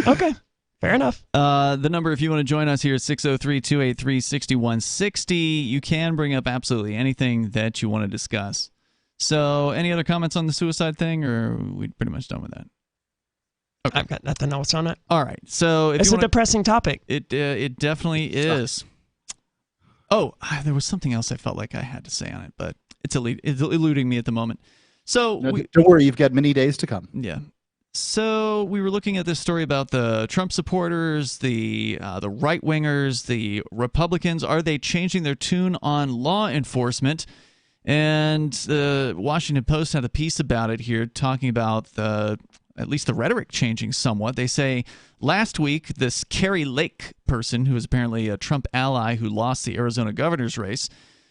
Okay, fair enough. The number, if you want to join us here, is 603-283-6160. You can bring up absolutely anything that you want to discuss. So, any other comments on the suicide thing, or are we pretty much done with that? Okay. I've got nothing else on it. All right. So, if it's a depressing topic. It definitely is. Oh, there was something else I felt like I had to say on it, but it's eluding me at the moment. So don't worry, you've got many days to come. Yeah. So we were looking at this story about the Trump supporters, the right wingers, the Republicans. Are they changing their tune on law enforcement? And the Washington Post had a piece about it here, talking about at least the rhetoric changing somewhat. They say last week, this Carrie Lake person, who is apparently a Trump ally who lost the Arizona governor's race,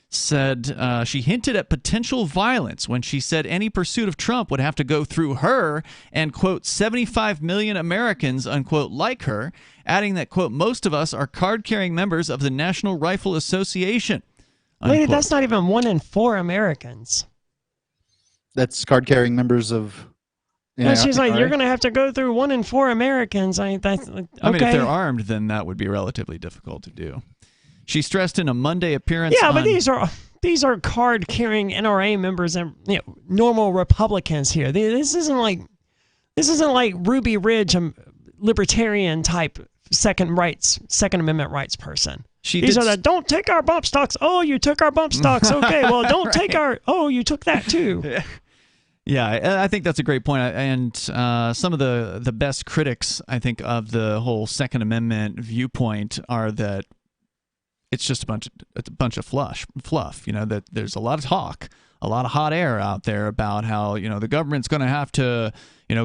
said she hinted at potential violence when she said any pursuit of Trump would have to go through her and, quote, 75 million Americans, unquote, like her, adding that, quote, most of us are card-carrying members of the National Rifle Association. Lady, that's not even 1 in 4 Americans. That's card-carrying members of... she's like, you're going to have to go through 1 in 4 Americans. Okay. I mean, if they're armed, then that would be relatively difficult to do. She stressed in a Monday appearance. Yeah, but these are card-carrying NRA members and normal Republicans here. This isn't like Ruby Ridge, a libertarian type Second Amendment rights person. These are the don't take our bump stocks. Oh, you took our bump stocks. Okay, well, don't take our. Oh, you took that too. Yeah, I think that's a great point. And some of the best critics, I think, of the whole Second Amendment viewpoint are that it's just a bunch of fluff. That there's a lot of talk, a lot of hot air out there about how the government's going to have to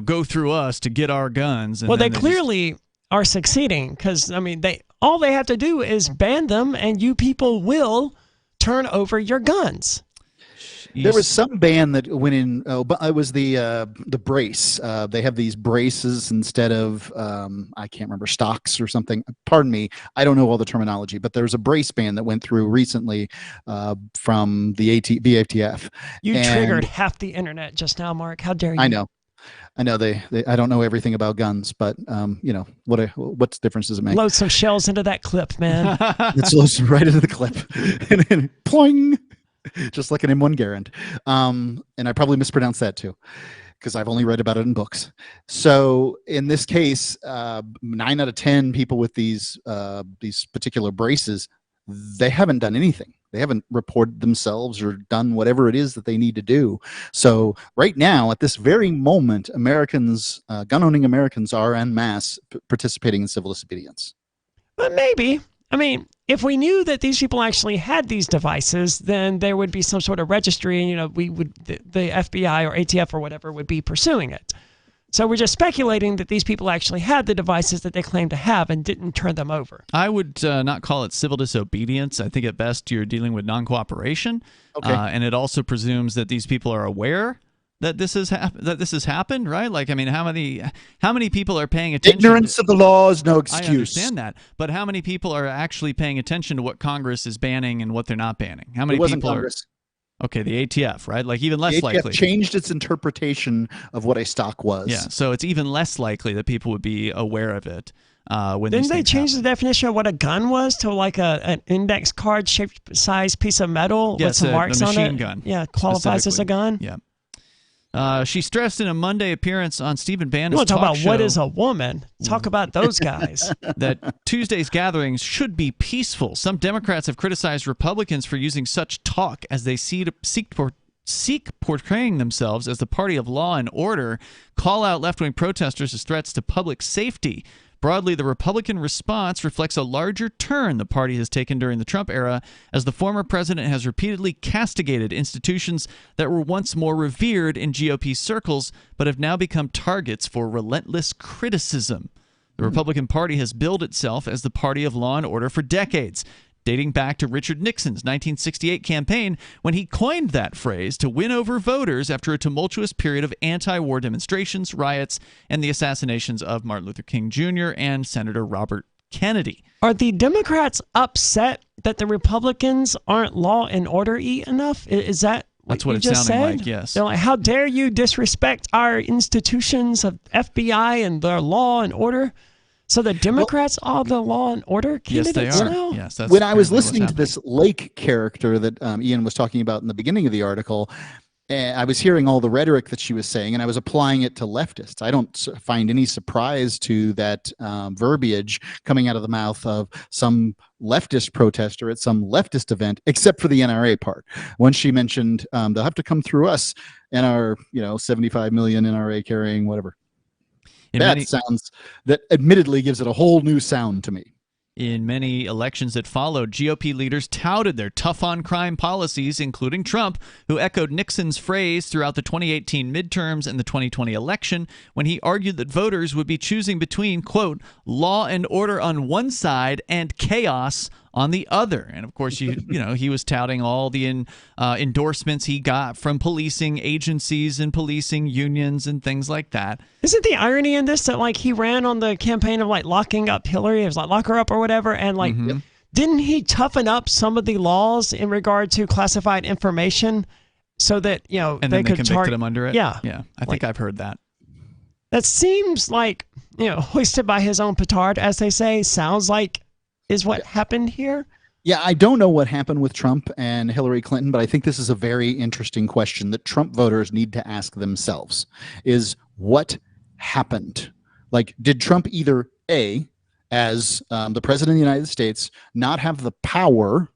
go through us to get our guns. And well, they clearly are succeeding because all they have to do is ban them, and you people will turn over your guns. There was some ban that went in. It was the brace. They have these braces instead of I can't remember, stocks or something. Pardon me, I don't know all the terminology, but there was a brace ban that went through recently from the VATF. You triggered half the internet just now, Mark. How dare you? I know. They I don't know everything about guns, but what difference does it make? Load some shells into that clip, man. Let's load some right into the clip, and then ploing. Just like an M1 Garand. And I probably mispronounced that too, because I've only read about it in books. So in this case, 9 out of 10 people with these particular braces, they haven't done anything. They haven't reported themselves or done whatever it is that they need to do. So right now, at this very moment, Americans, gun-owning Americans are en masse participating in civil disobedience. But maybe. If we knew that these people actually had these devices, then there would be some sort of registry, and the FBI or ATF or whatever would be pursuing it. So we're just speculating that these people actually had the devices that they claim to have and didn't turn them over. I would not call it civil disobedience. I think at best you're dealing with non-cooperation. Okay. And it also presumes that these people are aware that this has happened, right? Like, how many people are paying attention? Ignorance of the law is no excuse. I understand that, but how many people are actually paying attention to what Congress is banning and what they're not banning? How many people Congress. Okay, the ATF, right? Like even less the ATF likely. Changed its interpretation of what a stock was. Yeah, so it's even less likely that people would be aware of it. Didn't they change the definition of what a gun was to like an index card shaped size piece of metal with some marks on it? A machine gun. Yeah, qualifies as a gun. Yeah. She stressed in a Monday appearance on Stephen Bannon's You want to talk talk about show what is a woman? Talk about those guys. that Tuesday's gatherings should be peaceful. Some Democrats have criticized Republicans for using such talk as they seek portraying themselves as the party of law and order, call out left-wing protesters as threats to public safety. Broadly, the Republican response reflects a larger turn the party has taken during the Trump era, as the former president has repeatedly castigated institutions that were once more revered in GOP circles, but have now become targets for relentless criticism. The Republican Party has billed itself as the party of law and order for decades, dating back to Richard Nixon's 1968 campaign, when he coined that phrase to win over voters after a tumultuous period of anti-war demonstrations, riots, and the assassinations of Martin Luther King Jr. and Senator Robert Kennedy. Are the Democrats upset that the Republicans aren't law and order-y enough? Is that That's what what you it's just sounding said? like, yes. They're like, how dare you disrespect our institutions of FBI and their law and order? So the Democrats are the law and order candidates now? Yes, that's when I was apparently what's listening to this Lake character that Ian was talking about in the beginning of the article, I was hearing all the rhetoric that she was saying, and I was applying it to leftists. I don't find any surprise to that verbiage coming out of the mouth of some leftist protester at some leftist event, except for the NRA part. When she mentioned they'll have to come through us and our 75 million NRA carrying whatever. That admittedly gives it a whole new sound to me. In many elections that followed, GOP leaders touted their tough-on-crime policies, including Trump, who echoed Nixon's phrase throughout the 2018 midterms and the 2020 election when he argued that voters would be choosing between, quote, law and order on one side and chaos on the other. And of course, he was touting all the endorsements he got from policing agencies and policing unions and things like that. Isn't the irony in this that like he ran on the campaign of like locking up Hillary? It was like lock her up or whatever, and like didn't he toughen up some of the laws in regard to classified information so that and they then could they convicted him under it? Yeah, I think I've heard that. That seems like hoisted by his own petard, as they say. Sounds like is what happened here. Yeah, I don't know what happened with Trump and Hillary Clinton, but I think this is a very interesting question that Trump voters need to ask themselves is what happened? Like, did Trump either A, as the president of the United States, not have the power,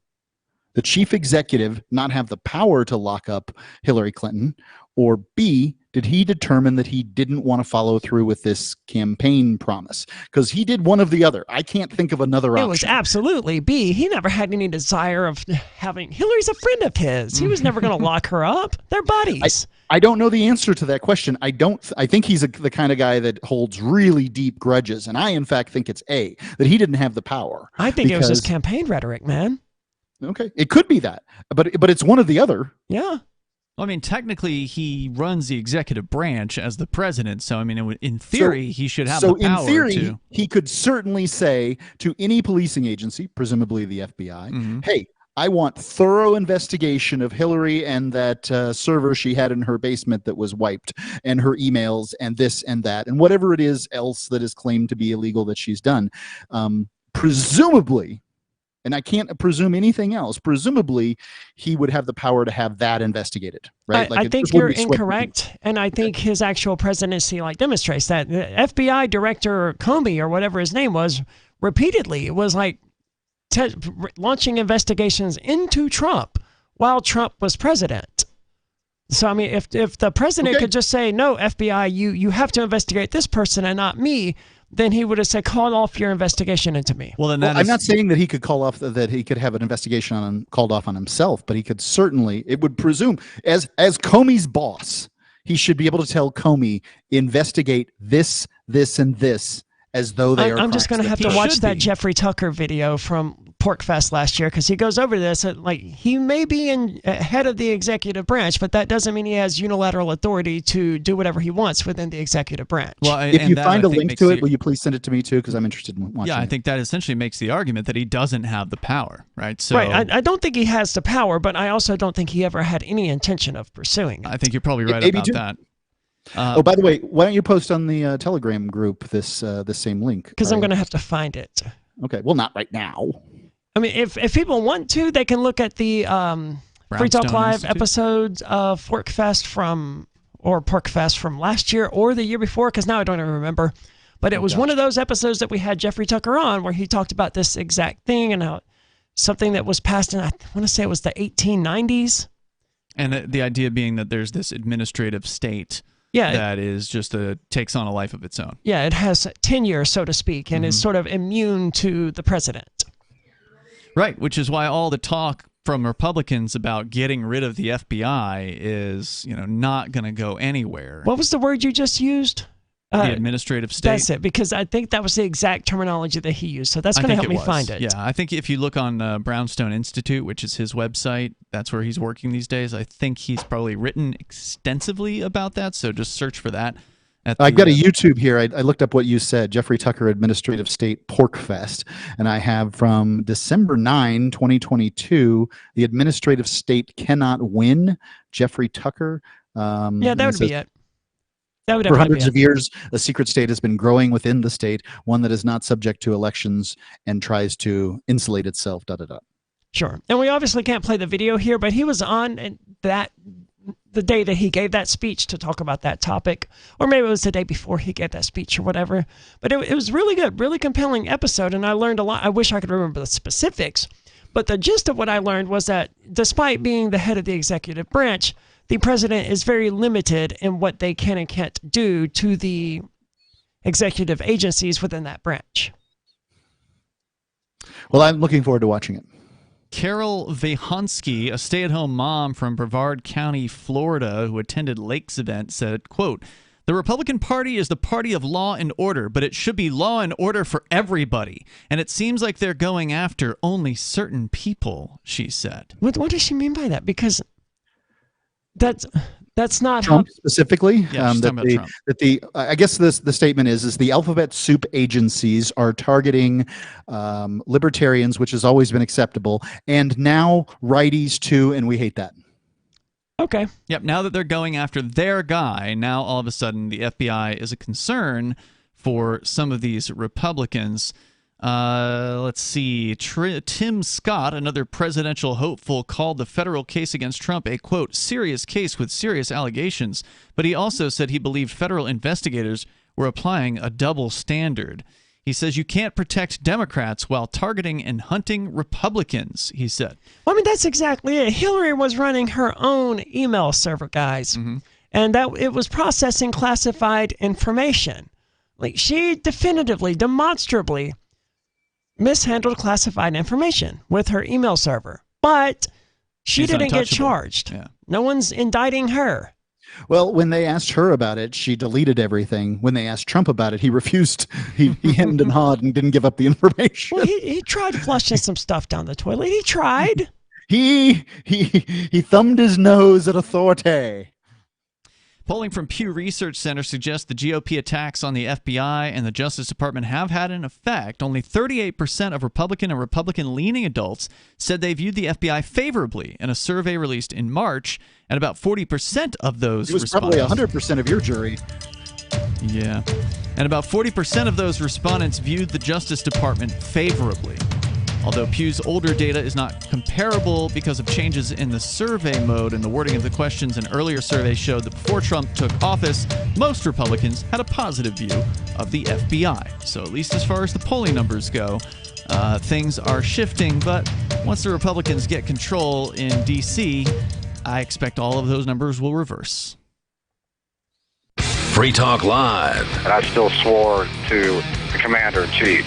the chief executive not have the power to lock up Hillary Clinton, or B, did he determine that he didn't want to follow through with this campaign promise? Because he did one of the other. I can't think of another option. It was absolutely B. He never had any desire of having... Hillary's a friend of his. He was never going to lock her up. They're buddies. I don't know the answer to that question. I think he's the kind of guy that holds really deep grudges. And I, in fact, think it's A, that he didn't have the power. I think it was his campaign rhetoric, man. Okay. It could be that. But it's one or the other. Yeah. Well, I mean, technically, he runs the executive branch as the president. So, I mean, in theory, he should have the power in theory, to... he could certainly say to any policing agency, presumably the FBI, hey, I want thorough investigation of Hillary and that server she had in her basement that was wiped, and her emails and this and that, and whatever it is else that is claimed to be illegal that she's done. Presumably, and I can't presume anything else, presumably he would have the power to have that investigated, right? I think you're incorrect, and I think his actual presidency demonstrates that. The FBI director Comey, or whatever his name was, repeatedly was launching investigations into Trump while Trump was president. So, I mean, if the president could just say, no, FBI, you have to investigate this person and not me, then he would have said, call off your investigation into me. Well, I'm not saying that he could call off, that he could have an investigation called off on himself, but he could certainly, it would presume, as Comey's boss, he should be able to tell Comey, investigate this, and this, as though they are. I'm just going to have to watch that Jeffrey Tucker video from PorcFest last year, because he goes over this. He may be head of the executive branch, but that doesn't mean he has unilateral authority to do whatever he wants within the executive branch. Well, if you find a link to it, will you please send it to me too? Because I'm interested in watching. Yeah, I think that essentially makes the argument that he doesn't have the power, right? So, right. I don't think he has the power, but I also don't think he ever had any intention of pursuing it. I think you're probably right about that. By the way, why don't you post on the Telegram group this same link? Because I'm going to have to find it. Okay, well, not right now. I mean, if people want to, they can look at the Free Talk Live episodes of Forkfest from or PorcFest from last year or the year before, because now I don't even remember. But it was one of those episodes that we had Jeffrey Tucker on where he talked about this exact thing and how something that was passed in, I want to say it was the 1890s. And the idea being that there's this administrative state that is just takes on a life of its own. Yeah, it has tenure, so to speak, and is sort of immune to the president. Right, which is why all the talk from Republicans about getting rid of the FBI is, not going to go anywhere. What was the word you just used? The administrative state. That's it, because I think that was the exact terminology that he used. So that's going to help me find it. Yeah, I think if you look on Brownstone Institute, which is his website, that's where he's working these days. I think he's probably written extensively about that. So just search for that. I've got a YouTube here. I looked up what you said, Jeffrey Tucker Administrative State PorcFest, and I have from December 9, 2022, the administrative state cannot win, Jeffrey Tucker. Yeah, that would be it. For hundreds of years, a secret state has been growing within the state, one that is not subject to elections and tries to insulate itself, Sure. And we obviously can't play the video here, but he was on the day that he gave that speech to talk about that topic, or maybe it was the day before he gave that speech or whatever. But it was really good, really compelling episode, and I learned a lot. I wish I could remember the specifics, but the gist of what I learned was that despite being the head of the executive branch, the president is very limited in what they can and can't do to the executive agencies within that branch. Well, I'm looking forward to watching it. Carol Vahansky, a stay-at-home mom from Brevard County, Florida, who attended Lake's event, said, quote, "The Republican Party is the party of law and order, but it should be law and order for everybody. And it seems like they're going after only certain people," she said. What does she mean by that? Because that's not Trump specifically. Yeah, Trump. I guess the statement is the alphabet soup agencies are targeting libertarians, which has always been acceptable, and now righties too, and we hate that. Okay. Yep. Now that they're going after their guy, now all of a sudden the FBI is a concern for some of these Republicans. Let's see. Tim Scott, another presidential hopeful, called the federal case against Trump a, quote, serious case with serious allegations, but he also said he believed federal investigators were applying a double standard. He says you can't protect Democrats while targeting and hunting Republicans, he said. Well, I mean, that's exactly it. Hillary was running her own email server, guys, and that it was processing classified information. Like, she definitively, demonstrably mishandled classified information with her email server, but she didn't get charged. Yeah. No one's indicting her. Well, when they asked her about it, she deleted everything. When they asked Trump about it, he refused. He hemmed and hawed and didn't give up the information. Well, he tried flushing some stuff down the toilet. He tried. He thumbed his nose at authority. Polling from Pew Research Center suggests the GOP attacks on the FBI and the Justice Department have had an effect. Only 38% of Republican and Republican-leaning adults said they viewed the FBI favorably in a survey released in March, and about 40% of those respondents... It was probably 100% of your jury. Yeah. And about 40% of those respondents viewed the Justice Department favorably. Although Pew's older data is not comparable because of changes in the survey mode and the wording of the questions, an earlier survey showed that before Trump took office, most Republicans had a positive view of the FBI. So at least as far as the polling numbers go, things are shifting. But once the Republicans get control in D.C., I expect all of those numbers will reverse. Free Talk Live. And I still swore to the Commander-in-Chief.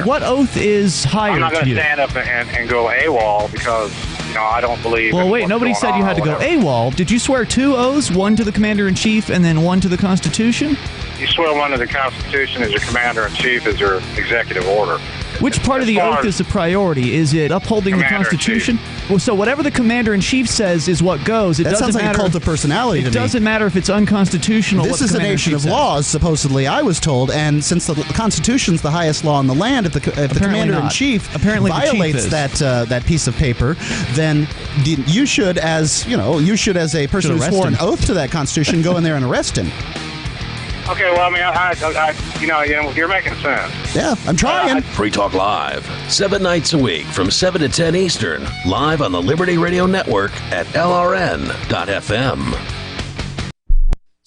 What oath is higher? I'm not going to stand up and go AWOL because I don't believe. Well, wait. Nobody said you had to go AWOL. Did you swear 2 oaths? One to the Commander-in-Chief and then one to the Constitution? You swear one to the Constitution as your Commander-in-Chief as your executive order. Which part of the oath is the priority? Is it upholding the Constitution? Well, so whatever the Commander-in-Chief says is what goes. That sounds like a cult of personality to me. It doesn't matter if it's unconstitutional. This is a nation of laws, supposedly, I was told, and since the Constitution's the highest law in the land, if the Commander-in-Chief violates that piece of paper, then you should, as a person who swore an oath to that Constitution, go in there and arrest him. Okay, well, I you're making sense. Yeah, I'm trying. Free Talk Live, 7 nights a week from 7 to 10 Eastern, live on the Liberty Radio Network at LRN.FM.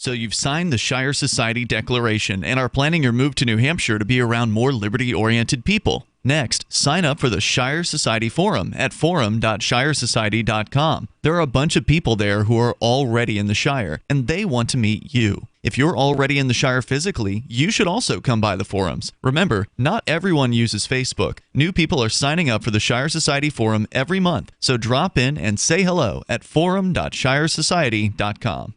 So you've signed the Shire Society Declaration and are planning your move to New Hampshire to be around more liberty-oriented people. Next, sign up for the Shire Society Forum at forum.shiresociety.com. There are a bunch of people there who are already in the Shire, and they want to meet you. If you're already in the Shire physically, you should also come by the forums. Remember, not everyone uses Facebook. New people are signing up for the Shire Society Forum every month, so drop in and say hello at forum.shiresociety.com.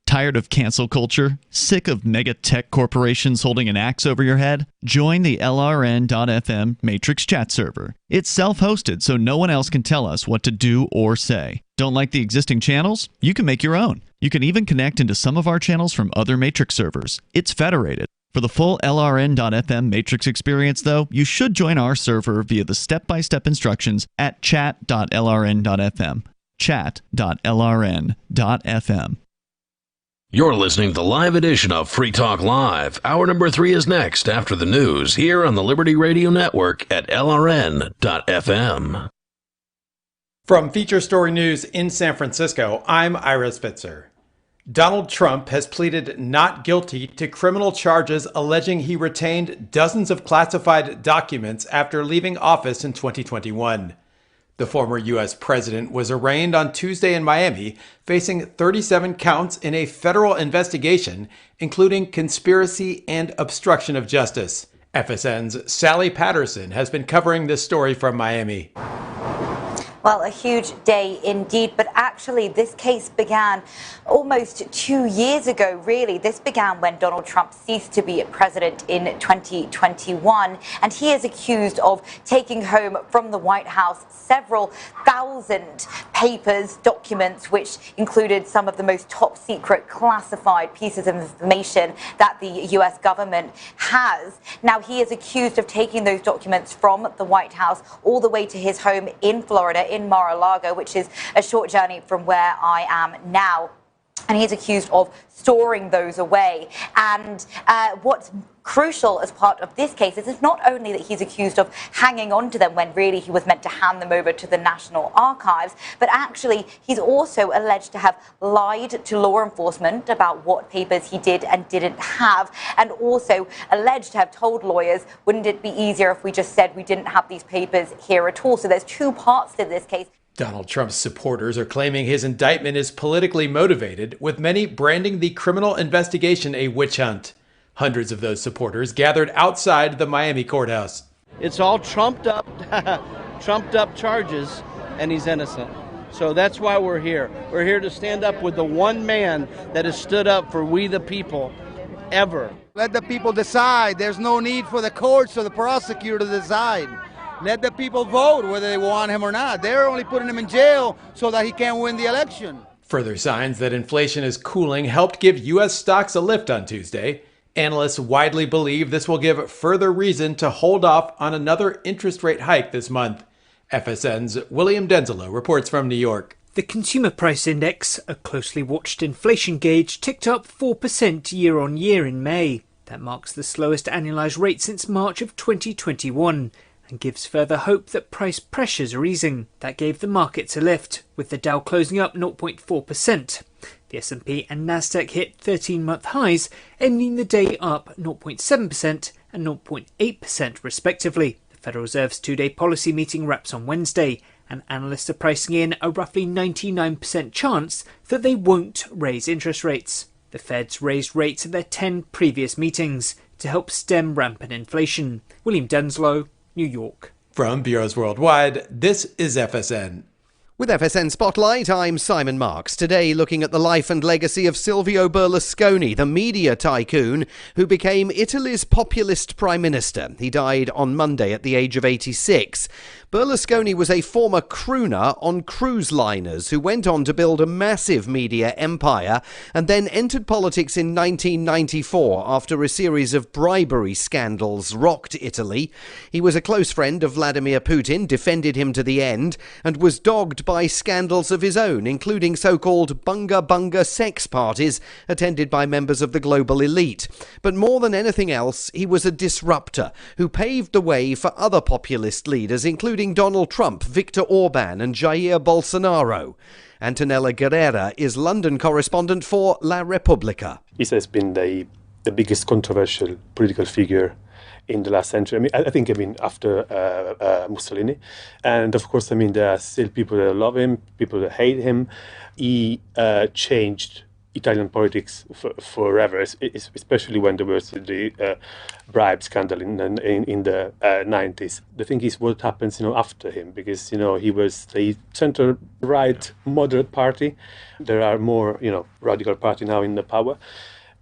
Tired of cancel culture? Sick of mega tech corporations holding an axe over your head? Join the LRN.FM Matrix chat server. It's self-hosted, so no one else can tell us what to do or say. Don't like the existing channels? You can make your own. You can even connect into some of our channels from other Matrix servers. It's federated. For the full LRN.FM Matrix experience, though, you should join our server via the step-by-step instructions at chat.lrn.fm. Chat.lrn.fm. You're listening to the live edition of Free Talk Live. Hour number 3 is next after the news here on the Liberty Radio Network at LRN.FM. From Feature Story News in San Francisco, I'm Ira Spitzer. Donald Trump has pleaded not guilty to criminal charges alleging he retained dozens of classified documents after leaving office in 2021. The former U.S. president was arraigned on Tuesday in Miami, facing 37 counts in a federal investigation, including conspiracy and obstruction of justice. FSN's Sally Patterson has been covering this story from Miami. Well, a huge day indeed, but actually this case began almost 2 years ago, really. This began when Donald Trump ceased to be president in 2021, and he is accused of taking home from the White House several thousand papers, documents, which included some of the most top secret classified pieces of information that the U.S. government has. Now, he is accused of taking those documents from the White House all the way to his home in Florida, in Mar-a-Lago, which is a short journey from where I am now. And he's accused of storing those away. And what's crucial as part of this case is it's not only that he's accused of hanging on to them when really he was meant to hand them over to the National Archives, but actually he's also alleged to have lied to law enforcement about what papers he did and didn't have, and also alleged to have told lawyers, wouldn't it be easier if we just said we didn't have these papers here at all? So there's two parts to this case. Donald Trump's supporters are claiming his indictment is politically motivated, with many branding the criminal investigation a witch hunt. Hundreds of those supporters gathered outside the Miami courthouse. It's all trumped up charges, and he's innocent. So that's why we're here. We're here to stand up with the one man that has stood up for we the people ever. Let the people decide. There's no need for the courts or the prosecutor to decide. Let the people vote whether they want him or not. They're only putting him in jail so that he can't win the election. Further signs that inflation is cooling helped give U.S. stocks a lift on Tuesday. Analysts widely believe this will give further reason to hold off on another interest rate hike this month. FSN's William Denzelo reports from New York. The Consumer Price Index, a closely watched inflation gauge, ticked up 4% year on year in May. That marks the slowest annualized rate since March of 2021. And gives further hope that price pressures are easing. That gave the markets a lift, with the Dow closing up 0.4%. The S&P and Nasdaq hit 13-month highs, ending the day up 0.7% and 0.8% respectively. The Federal Reserve's two-day policy meeting wraps on Wednesday, and analysts are pricing in a roughly 99% chance that they won't raise interest rates. The Fed's raised rates at their 10 previous meetings to help stem rampant inflation. William Denslow, New York. From Bureaus Worldwide, this is FSN. With FSN Spotlight, I'm Simon Marks. Today, looking at the life and legacy of Silvio Berlusconi, the media tycoon who became Italy's populist prime minister. He died on Monday at the age of 86. Berlusconi was a former crooner on cruise liners who went on to build a massive media empire and then entered politics in 1994 after a series of bribery scandals rocked Italy. He was a close friend of Vladimir Putin, defended him to the end, and was dogged by by scandals of his own, including so-called bunga sex parties attended by members of the global elite. But more than anything else, he was a disruptor who paved the way for other populist leaders, including Donald Trump, Viktor Orban and Jair Bolsonaro. Antonella Guerrera is London correspondent for La Repubblica. He has been the biggest controversial political figure in the last century. I think after Mussolini. And of course, there are still people that love him, people that hate him. He changed Italian politics forever, especially when there was the bribe scandal in the 90s. The thing is what happens after him, because he was the center-right moderate party. There are more radical party now in the power.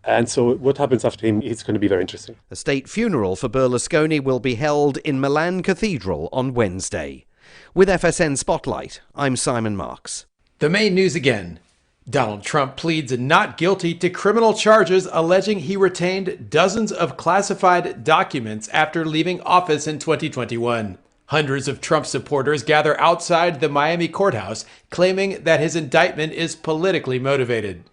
And so what happens after him is going to be very interesting. The state funeral for Berlusconi will be held in Milan Cathedral on Wednesday. With FSN Spotlight, I'm Simon Marks. The main news again. Donald Trump pleads not guilty to criminal charges alleging he retained dozens of classified documents after leaving office in 2021. Hundreds of Trump supporters gather outside the Miami courthouse, claiming that his indictment is politically motivated.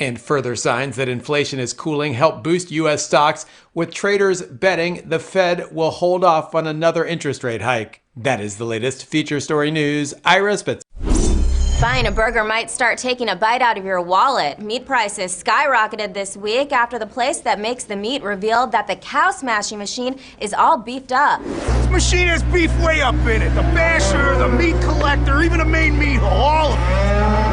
And further signs that inflation is cooling help boost U.S. stocks, with traders betting the Fed will hold off on another interest rate hike. That is the latest Feature Story News. Ira Spitz. Buying a burger might start taking a bite out of your wallet. Meat prices skyrocketed this week after the place that makes the meat revealed that the cow smashing machine is all beefed up. This machine has beef way up in it. The basher, the meat collector, even the main meat hole, all of it.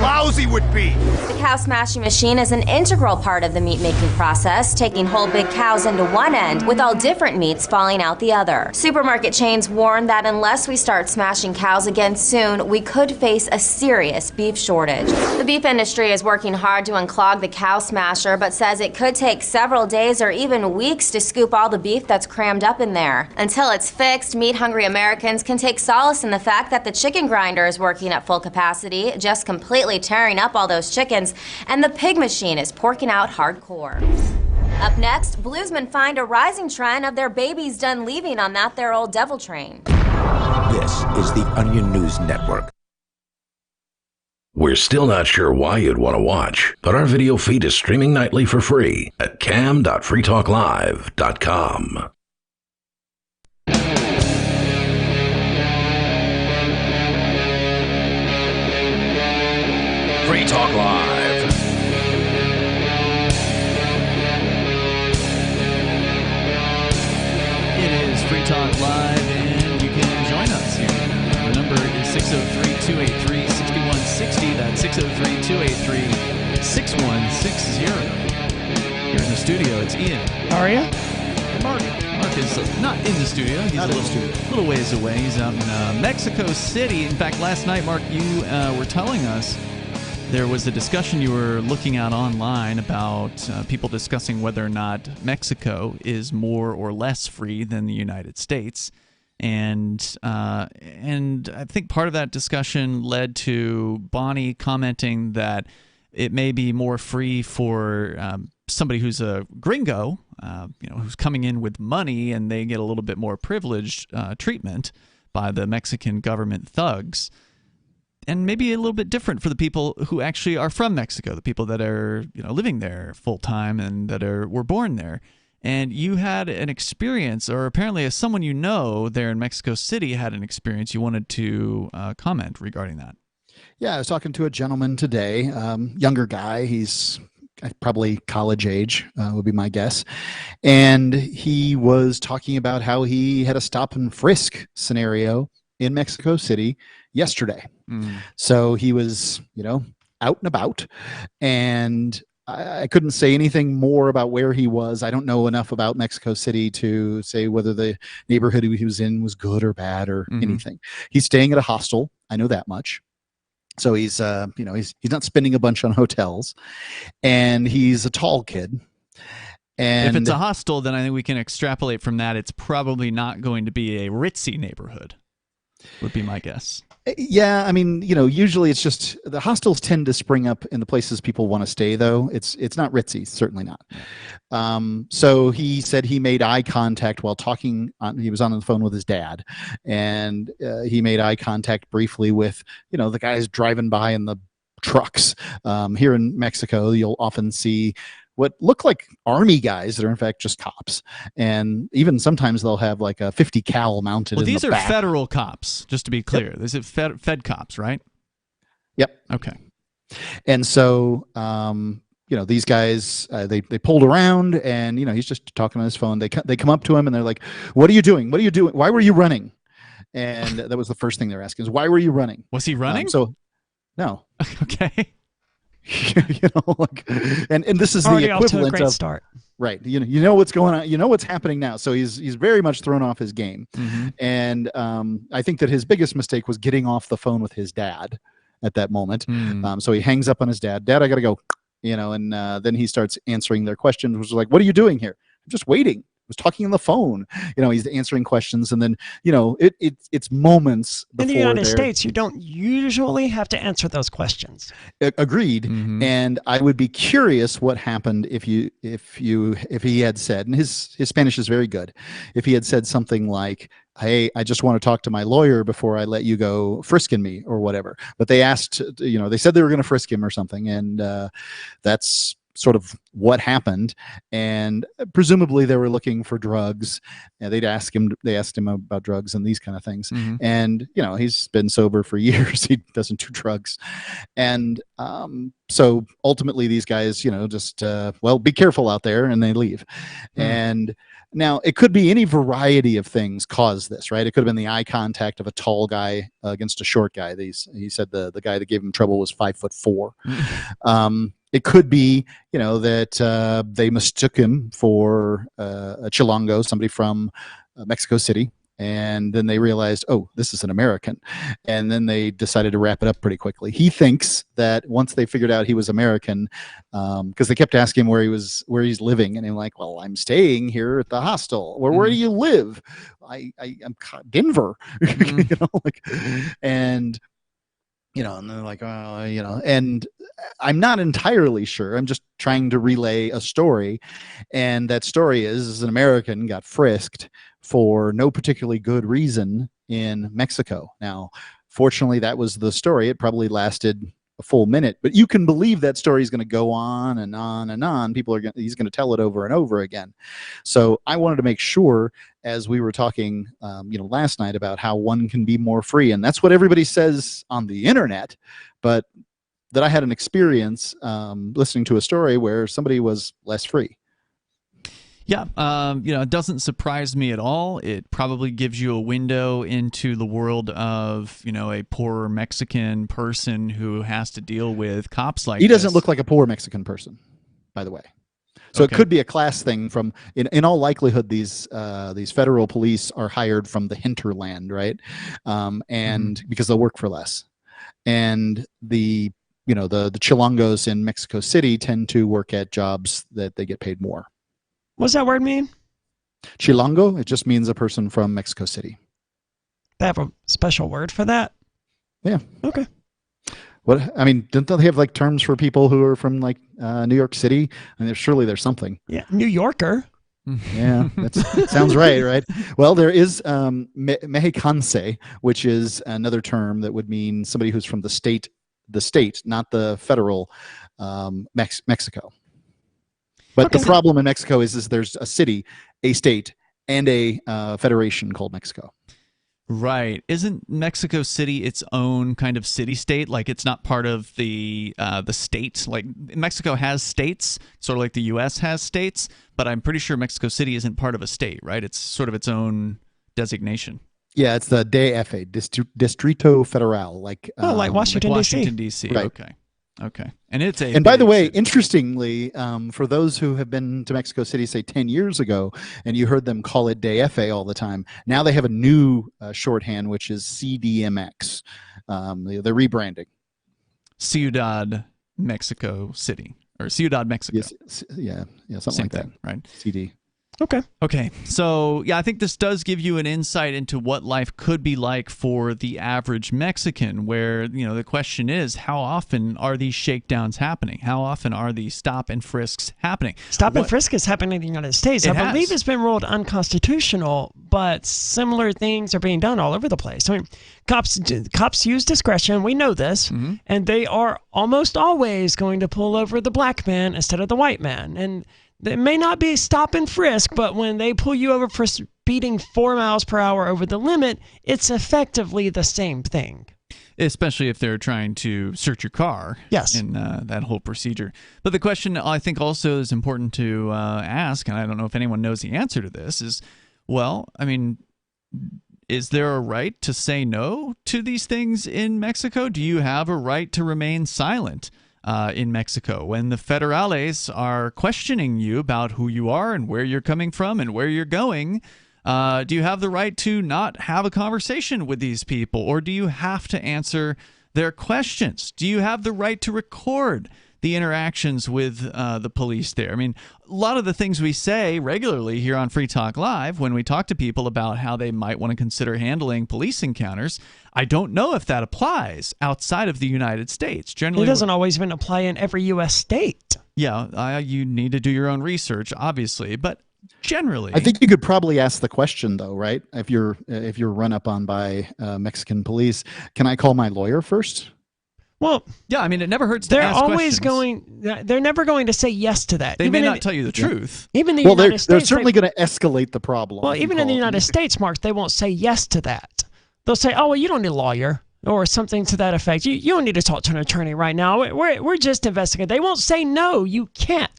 Lousy with beef. The cow smashing machine is an integral part of the meat making process, taking whole big cows into one end, with all different meats falling out the other. Supermarket chains warn that unless we start smashing cows again soon, we could face a serious beef shortage. The beef industry is working hard to unclog the cow smasher, but says it could take several days or even weeks to scoop all the beef that's crammed up in there. Until it's fixed, meat-hungry Americans can take solace in the fact that the chicken grinder is working at full capacity, just completely tearing up all those chickens, and the pig machine is porking out hardcore. Up next, bluesmen find a rising trend of their babies done leaving on that their old devil train. This is the Onion News Network. We're still not sure why you'd want to watch, but our video feed is streaming nightly for free at cam.freetalklive.com. Free Talk Live. It is Free Talk Live, and you can join us here. The number is 603-283-6160. That's 603-283-6160. Here in the studio, it's Ian. How are you? And Mark. Mark is not in the studio. He's a little ways away. He's out in Mexico City. In fact, last night, Mark, you were telling us there was a discussion you were looking at online about people discussing whether or not Mexico is more or less free than the United States. And I think part of that discussion led to Bonnie commenting that it may be more free for somebody who's a gringo, who's coming in with money, and they get a little bit more privileged treatment by the Mexican government thugs. And maybe a little bit different for the people who actually are from Mexico, the people that are living there full time and that were born there. And you had an experience, or apparently as someone there in Mexico City had an experience. You wanted to comment regarding that. Yeah, I was talking to a gentleman today, younger guy. He's probably college age, would be my guess. And he was talking about how he had a stop and frisk scenario in Mexico City yesterday. So he was, out and about, and I couldn't say anything more about where he was. I don't know enough about Mexico City to say whether the neighborhood he was in was good or bad or anything. He's staying at a hostel. I know that much. So he's, he's not spending a bunch on hotels, and he's a tall kid. And if it's a hostel, then I think we can extrapolate from that. It's probably not going to be a ritzy neighborhood. would be my guess. Yeah, I mean, usually it's just the hostels tend to spring up in the places people want to stay, though. It's not ritzy, certainly not. So he said he made eye contact while talking. He was on the phone with his dad, and he made eye contact briefly with, the guys driving by in the trucks. Here in Mexico, you'll often see what look like army guys that are in fact just cops, and even sometimes they'll have like a 50 cal mounted. Well, in these the are back. federal cops, just to be clear. This is Fed cops, right? Yep. Okay. And so, these guys they pulled around, and he's just talking on his phone. They come up to him and they're like, "What are you doing? What are you doing? Why were you running?" And that was the first thing they're asking is, "Why were you running?" Was he running? No. Okay. And this is already the off to a equivalent great of start. Right. You know what's going on. You know what's happening now. So he's very much thrown off his game. Mm-hmm. And I think that his biggest mistake was getting off the phone with his dad at that moment. So he hangs up on his dad. Dad, I got to go. And then he starts answering their questions, which is like, "What are you doing here?" "I'm just waiting. I was talking on the phone." He's answering questions, and then it's moments before in the United States, you don't usually have to answer those questions. Agreed. Mm-hmm. And I would be curious what happened if he had said, and his Spanish is very good, if he had said something like, "Hey, I just want to talk to my lawyer before I let you go frisking me," or whatever. But they asked, they said they were going to frisk him or something, and that's sort of what happened. And presumably they were looking for drugs, and they asked him about drugs and these kind of things. Mm-hmm. And he's been sober for years. He doesn't do drugs. And so ultimately these guys just be careful out there, and they leave. And now it could be any variety of things caused this, right? It could have been the eye contact of a tall guy against a short guy. He said the guy that gave him trouble was 5'4". It could be, that they mistook him for a Chilango, somebody from Mexico City, and then they realized, oh, this is an American, and then they decided to wrap it up pretty quickly. He thinks that once they figured out he was American, because they kept asking him where he's living, and he's like, "Well, I'm staying here at the hostel." "Well, where do you live?" I'm Denver, and. And they're like, "Oh, and I'm not entirely sure. I'm just trying to relay a story. And that story is an American got frisked for no particularly good reason in Mexico. Now, fortunately, that was the story. It probably lasted a full minute, but you can believe that story is going to go on and on and on. He's going to tell it over and over again. So I wanted to make sure, as we were talking, last night, about how one can be more free, and that's what everybody says on the internet, but that I had an experience listening to a story where somebody was less free. Yeah, it doesn't surprise me at all. It probably gives you a window into the world of, a poor Mexican person who has to deal with cops like He doesn't this. look like a poor Mexican person, by the way. So Okay. It could be a class thing. In all likelihood, these federal police are hired from the hinterland, right? And because they'll work for less. And the Chilangos in Mexico City tend to work at jobs that they get paid more. What's that word mean? Chilango, it just means a person from Mexico City. They have a special word for that? Yeah. Okay. Don't they have like terms for people who are from like New York City? Surely there's something. Yeah, New Yorker. Yeah, that sounds right? Well, there is mexicanse, which is another term that would mean somebody who's from the state, not the federal Mexico. But the problem in Mexico is there's a city, a state, and a federation called Mexico. Right. Isn't Mexico City its own kind of city-state? Like it's not part of the state? Like Mexico has states, sort of like the U.S. has states, but I'm pretty sure Mexico City isn't part of a state, right? It's sort of its own designation. Yeah, it's the DF, Distrito Federal. Like Washington, D.C. Washington, D.C. Right. Okay. And by the way, interestingly, for those who have been to Mexico City, say 10 years ago, and you heard them call it DF all the time, now they have a new shorthand, which is CDMX. They're rebranding. Ciudad Mexico City, or Ciudad Mexico. Yes, yeah, something Same like thing, that. right? CD. Okay. So, yeah, I think this does give you an insight into what life could be like for the average Mexican, where, the question is, how often are these shakedowns happening? How often are these stop and frisks happening? Stop and frisk is happening in the United States. I believe it's been ruled unconstitutional, but similar things are being done all over the place. I mean, cops use discretion. We know this, and they are almost always going to pull over the black man instead of the white man. And it may not be stop and frisk, but when they pull you over for speeding 4 miles per hour over the limit, it's effectively the same thing. Especially if they're trying to search your car. Yes. In that whole procedure. But the question I think also is important to ask, and I don't know if anyone knows the answer to this, is, well, I mean, is there a right to say no to these things in Mexico? Do you have a right to remain silent in Mexico when the federales are questioning you about who you are and where you're coming from and where you're going? Do you have the right to not have a conversation with these people, or do you have to answer their questions? Do you have the right to record the interactions with the police there? I mean, a lot of the things we say regularly here on Free Talk Live when we talk to people about how they might want to consider handling police encounters, I don't know if that applies outside of the United States. Generally, it doesn't always even apply in every U.S. state. Yeah, you need to do your own research, obviously, but generally, I think you could probably ask the question, though, right? If you're run up on by Mexican police, can I call my lawyer first? Well, yeah, I mean, it never hurts to ask questions. They're never going to say yes to that. They may not tell you the truth. Even the United States, they're certainly going to escalate the problem. Well, even in the United States, Mark, they won't say yes to that. They'll say, "Oh, well, you don't need a lawyer," or something to that effect. You don't need to talk to an attorney right now. We're just investigating. They won't say no. You can't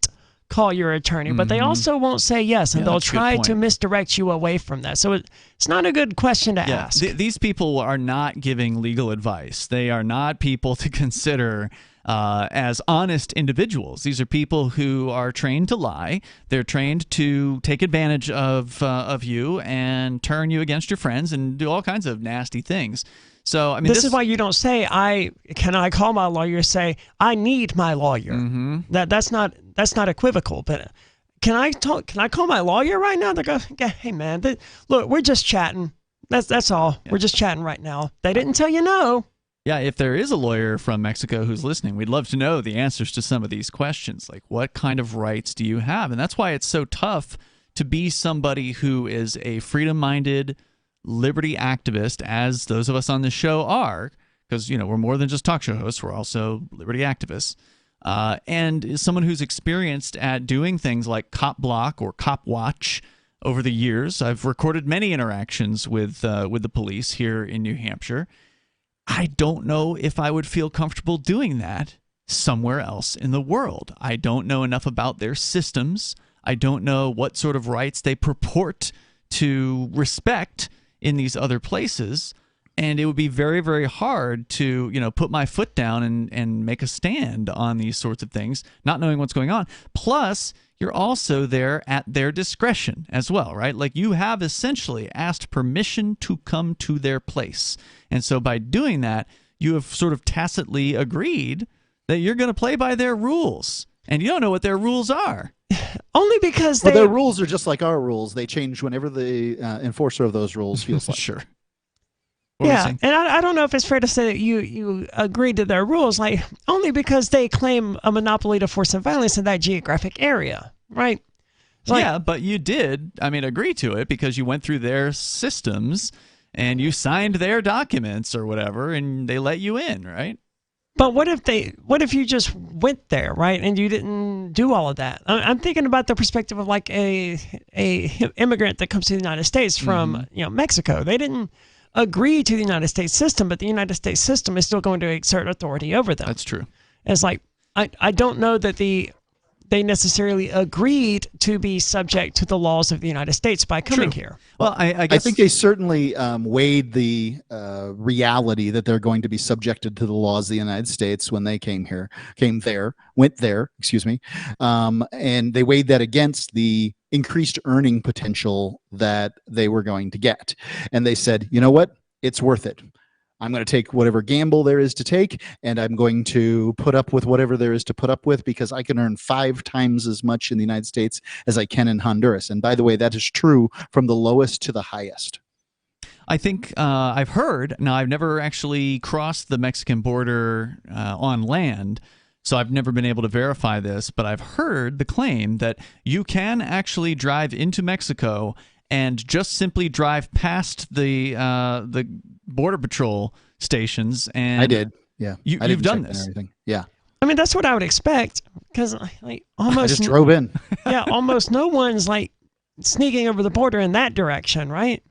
call your attorney, but they also won't say yes, and they'll try to misdirect you away from that. So it's not a good question to ask. These people are not giving legal advice. They are not people to consider as honest individuals. These are people who are trained to lie. They're trained to take advantage of you and turn you against your friends and do all kinds of nasty things. So, I mean, this is why you don't say, can I call my lawyer? Say, I need my lawyer. That's not equivocal. But can I call my lawyer right now? They go, hey man, look, we're just chatting. That's all. Yeah. We're just chatting right now. They didn't tell you no. Yeah, if there is a lawyer from Mexico who's listening, we'd love to know the answers to some of these questions. Like, what kind of rights do you have? And that's why it's so tough to be somebody who is a freedom-minded liberty activist, as those of us on this show are, because we're more than just talk show hosts, we're also liberty activists, and is someone who's experienced at doing things like Cop Block or Cop Watch over the years. I've recorded many interactions with the police here in New Hampshire. I don't know if I would feel comfortable doing that somewhere else in the world. I don't know enough about their systems. I don't know what sort of rights they purport to respect in these other places, and it would be very, very hard to put my foot down and make a stand on these sorts of things, not knowing what's going on. Plus, you're also there at their discretion as well, right? Like, you have essentially asked permission to come to their place, and so by doing that, you have sort of tacitly agreed that you're going to play by their rules, and you don't know what their rules are. Only because their rules are just like our rules. They change whenever the enforcer of those rules feels like. Sure. Yeah, and I don't know if it's fair to say that you agreed to their rules, like, only because they claim a monopoly to force and violence in that geographic area, right? Yeah, but you did, agree to it because you went through their systems and you signed their documents or whatever, and they let you in, right? But what if you just went there, right, and you didn't do all of that? I'm thinking about the perspective of like a immigrant that comes to the United States from Mexico. They didn't agree to the United States system, but the United States system is still going to exert authority over them. That's true. It's like I don't know that they necessarily agreed to be subject to the laws of the United States by coming here. Well, I guess I think they certainly weighed the reality that they're going to be subjected to the laws of the United States when they went there, and they weighed that against the increased earning potential that they were going to get. And they said, you know what? It's worth it. I'm going to take whatever gamble there is to take, and I'm going to put up with whatever there is to put up with because I can earn 5 times as much in the United States as I can in Honduras. And by the way, that is true from the lowest to the highest. I think I've heard, now I've never actually crossed the Mexican border on land, so I've never been able to verify this, but I've heard the claim that you can actually drive into Mexico and just simply drive past the Border Patrol stations. And I did, yeah. You've done this. Yeah. I mean, that's what I would expect because like almost I just drove in. Yeah, almost no one's like sneaking over the border in that direction, right?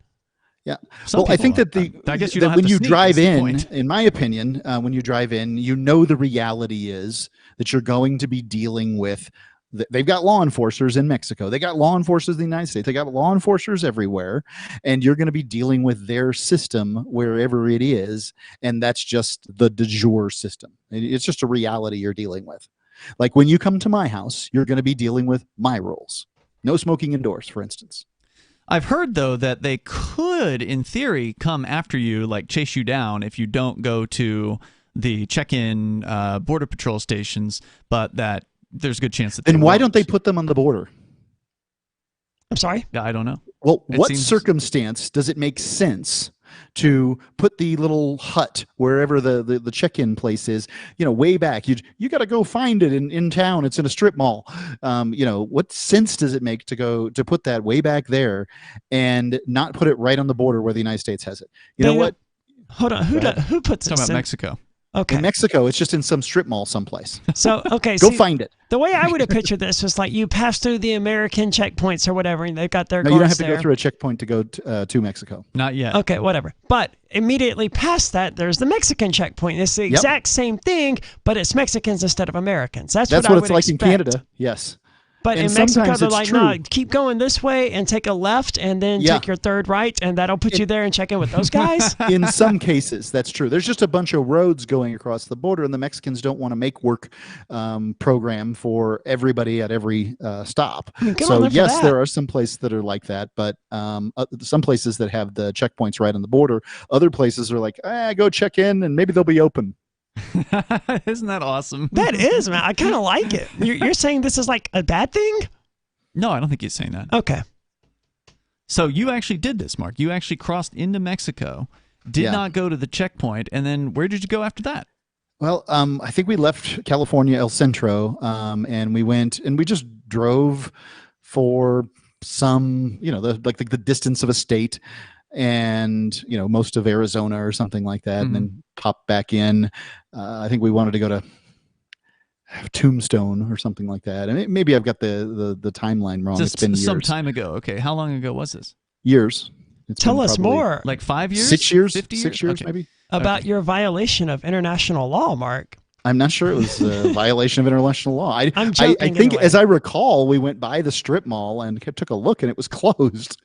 Yeah. Well, I think that I guess you don't have when to you sneak, drive that's the point. in my opinion, when you drive in, you know the reality is that you're going to be dealing with. They've got law enforcers in Mexico. They got law enforcers in the United States. They got law enforcers everywhere, and you're going to be dealing with their system wherever it is, and that's just the de jure system. It's just a reality you're dealing with. Like when you come to my house, you're going to be dealing with my rules. No smoking indoors, for instance. I've heard, though, that they could, in theory, come after you, like chase you down if you don't go to the check-in Border Patrol stations, but that there's a good chance that then why don't they put them on the border? I'm sorry? Yeah, I don't know. Well, what circumstance does it make sense to put the little hut wherever the check-in place is, way back? You got to go find it in town. It's in a strip mall. What sense does it make to put that way back there and not put it right on the border where the United States has it? You know what? Hold on. Who puts Talking this about in? Mexico. Okay. In Mexico, it's just in some strip mall someplace. So, okay. Go find it. The way I would have pictured this was like you pass through the American checkpoints or whatever, and they've got their No, guards you don't have to there. go through a checkpoint to go to Mexico. Not yet. Okay, whatever. But immediately past that, there's the Mexican checkpoint. It's the exact same thing, but it's Mexicans instead of Americans. That's what I would it's like expect. in Canada. Yes. But And in Mexico, sometimes they're it's like, true. no, keep going this way and take a left and then take your third right, and that'll put you there and check in with those guys. In some cases, that's true. There's just a bunch of roads going across the border, and the Mexicans don't want to make work program for everybody at every stop. So, yes, there are some places that are like that, but some places that have the checkpoints right on the border. Other places are like, go check in, and maybe they'll be open. Isn't that awesome? That is, man. I kind of like it. You're saying this is like a bad thing? No, I don't think he's saying that. Okay. So you actually did this, Mark. You actually crossed into Mexico, did not go to the checkpoint, and then where did you go after that? Well, I think we left California, El Centro, and we went and we just drove for some, the distance of a state, and most of Arizona or something like that, and then popped back in. I think we wanted to go to Tombstone or something like that, and maybe I've got the timeline wrong. It's been years. Some time ago. Okay, how long ago was this? Years. Tell us more. Like 5 years? 6 years? 50 years? 6 years, Okay. maybe. About your violation of international law, Mark. I'm not sure it was a violation of international law. I'm I joking think, anyway. as I recall, we went by the strip mall and took a look, and it was closed.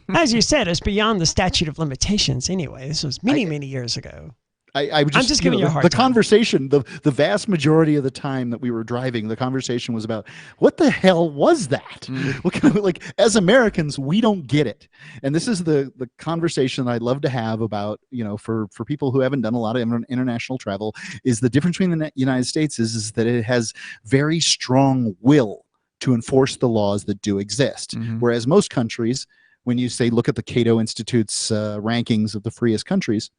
As you said, it's beyond the statute of limitations anyway. This was many years ago. I'm just giving you a hard the time. conversation, the vast majority of the time that we were driving, the conversation was about what the hell was that? What kind of, as Americans, we don't get it. And this is the conversation that I'd love to have about, for people who haven't done a lot of international travel, is the difference between the United States is that it has very strong will to enforce the laws that do exist. Whereas most countries, when you say, look at the Cato Institute's rankings of the freest countries,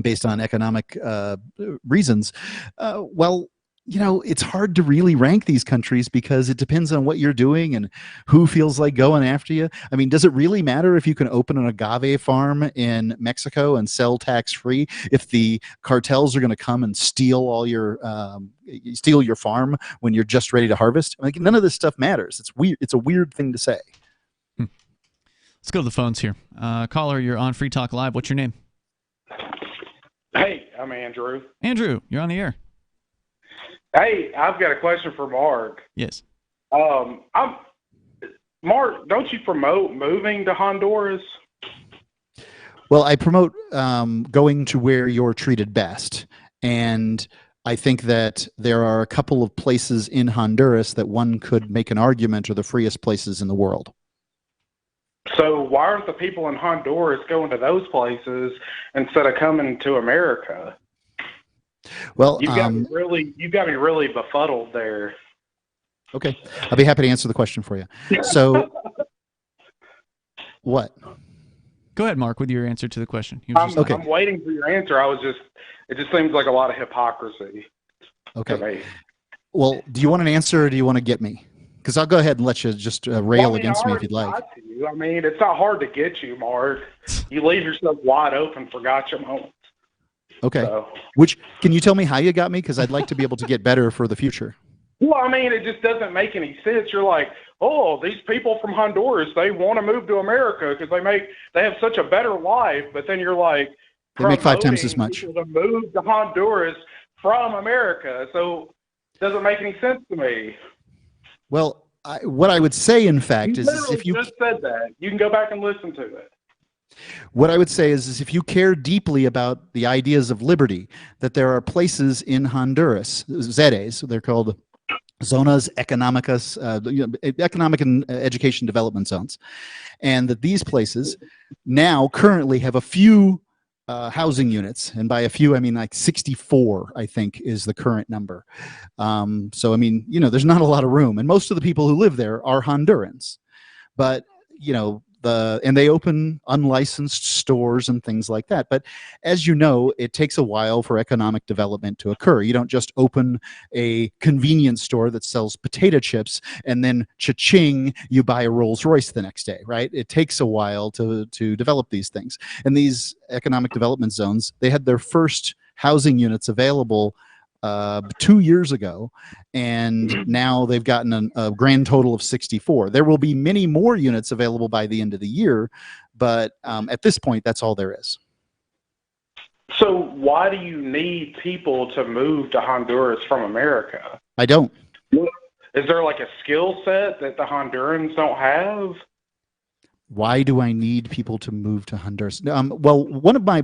based on economic reasons, it's hard to really rank these countries because it depends on what you're doing and who feels like going after you. I mean, does it really matter if you can open an agave farm in Mexico and sell tax-free if the cartels are going to come and steal all your farm when you're just ready to harvest? None of this stuff matters. It's weird. It's a weird thing to say. Let's go to the phones here. Caller, you're on Free Talk Live. What's your name? Hey, I'm Andrew. Andrew, you're on the air. Hey, I've got a question for Mark. Yes. Mark, don't you promote moving to Honduras? Well, I promote going to where you're treated best. And I think that there are a couple of places in Honduras that one could make an argument are the freest places in the world. So why aren't the people in Honduras going to those places instead of coming to America? Well, you've got me really befuddled there. Okay, I'll be happy to answer the question for you. So, what? Go ahead, Mark, with your answer to the question. I'm waiting for your answer. It just seems like a lot of hypocrisy. Okay. Well, do you want an answer or do you want to get me? Because I'll go ahead and let you just rail against me if you'd like. I mean, it's not hard to get you, Mark. You leave yourself wide open for gotcha moments. Okay. So. Can you tell me how you got me? Because I'd like to be able to get better for the future. Well, I mean, it just doesn't make any sense. You're like, oh, these people from Honduras, they want to move to America because they have such a better life. But then you're like, they make 5 times as much. To move to Honduras from America, so it doesn't make any sense to me. Well, what I would say, in fact, is if you just said that, you can go back and listen to it. What I would say is if you care deeply about the ideas of liberty, that there are places in Honduras, ZEDEs, they're called Zonas Económicas, Economic and Education Development Zones, and that these places now currently have a few housing units, and by a few I mean like 64, I think, is the current number. So I mean, there's not a lot of room, and most of the people who live there are Hondurans, but and they open unlicensed stores and things like that. But as you know, it takes a while for economic development to occur. You don't just open a convenience store that sells potato chips and then cha-ching, you buy a Rolls Royce the next day, right? It takes a while to develop these things. And these economic development zones, they had their first housing units available 2 years ago, and now they've gotten a grand total of 64. There will be many more units available by the end of the year, but at this point, that's all there is. So why do you need people to move to Honduras from America? I don't. Is there like a skill set that the Hondurans don't have? Why do I need people to move to Honduras? Well, one of my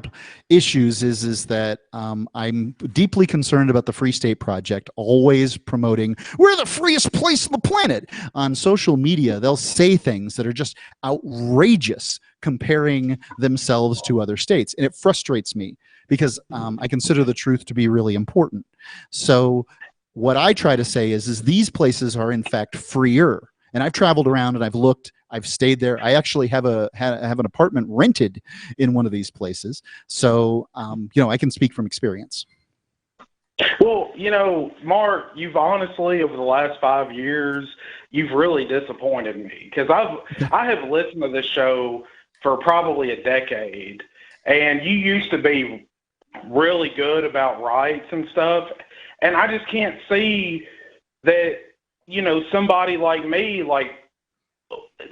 issues is that I'm deeply concerned about the Free State Project always promoting, we're the freest place on the planet. On social media, they'll say things that are just outrageous, comparing themselves to other states. And it frustrates me because I consider the truth to be really important. So what I try to say is these places are in fact freer. And I've traveled around and I've looked, I've stayed there. I actually have an apartment rented in one of these places. So, I can speak from experience. Well, Mark, you've honestly, over the last 5 years, you've really disappointed me because I have listened to this show for probably a decade, and you used to be really good about rights and stuff, and I just can't see that, somebody like me,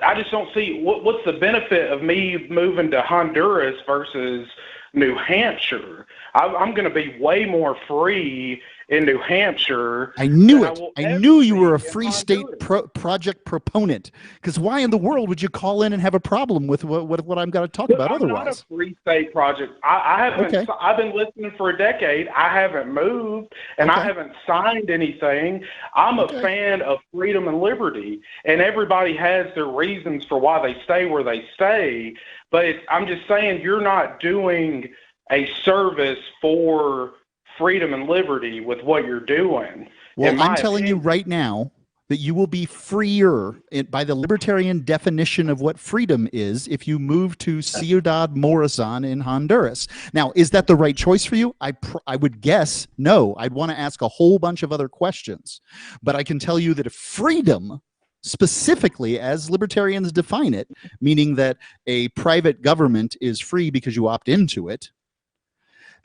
I just don't see what's the benefit of me moving to Honduras versus New Hampshire. I'm going to be way more free in New Hampshire. I knew it. I knew you were a Free State Project proponent. Because why in the world would you call in and have a problem with what I'm going to talk about otherwise? I'm not a Free State Project. I haven't. Okay. I've been listening for a decade. I haven't moved, and I haven't signed anything. I'm a fan of freedom and liberty, and everybody has their reasons for why they stay where they stay. But I'm just saying you're not doing a service for freedom and liberty with what you're doing. Well, I'm telling you right now that you will be freer by the libertarian definition of what freedom is if you move to Ciudad Morazan in Honduras. Now, is that the right choice for you? I would guess no. I'd want to ask a whole bunch of other questions. But I can tell you that if freedom, specifically as libertarians define it, meaning that a private government is free because you opt into it,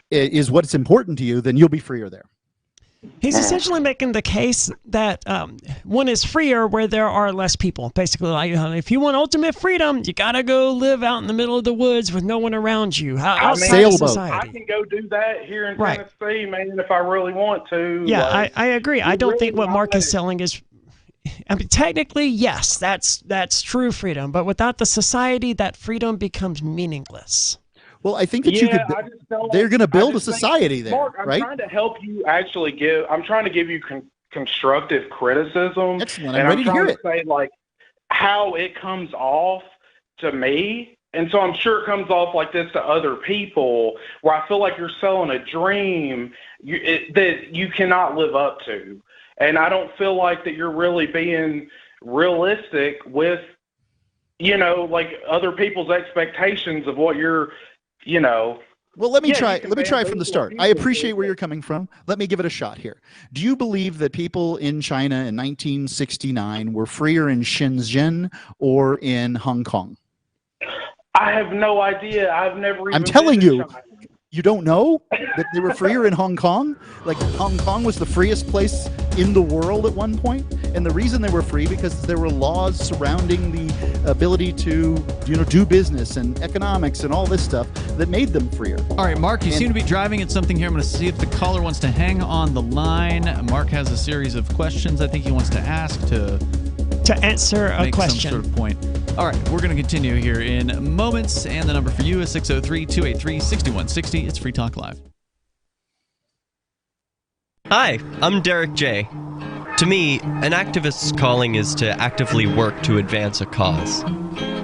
is what's important to you, then you'll be freer there. He's essentially making the case that one is freer where there are less people. Basically, if you want ultimate freedom, you got to go live out in the middle of the woods with no one around you. Outside of society. I can go do that here in Tennessee, man, if I really want to. Yeah, I agree. I don't think what Mark is selling is... I mean, technically, yes, that's true freedom. But without the society, that freedom becomes meaningless. Well, I think that they're going to build a society there, Mark, I'm right? trying to help you I'm trying to give you constructive criticism. Excellent. I'm ready to hear it. Say, how it comes off to me. And so I'm sure it comes off like this to other people, where I feel like you're selling a dream that you cannot live up to. And I don't feel like that you're really being realistic with, like other people's expectations of what you're, Well, let me try from the start. I appreciate where you're coming from. Let me give it a shot here. Do you believe that people in China in 1969 were freer in Shenzhen or in Hong Kong? I have no idea. I've never even I'm telling been to you, China. you don't know that they were freer in Hong Kong? Like, Hong Kong was the freest place in the world at one point, and the reason they were free because there were laws surrounding the ability to, do business and economics and all this stuff that made them freer. All right, Mark, you seem to be driving at something here. I'm going to see if the caller wants to hang on the line. Mark has a series of questions I think he wants to ask to answer a question. Some sort of point. All right, we're going to continue here in moments, and the number for you is 603-283-6160. It's Free Talk Live. Hi, I'm Derek J. To me, an activist's calling is to actively work to advance a cause.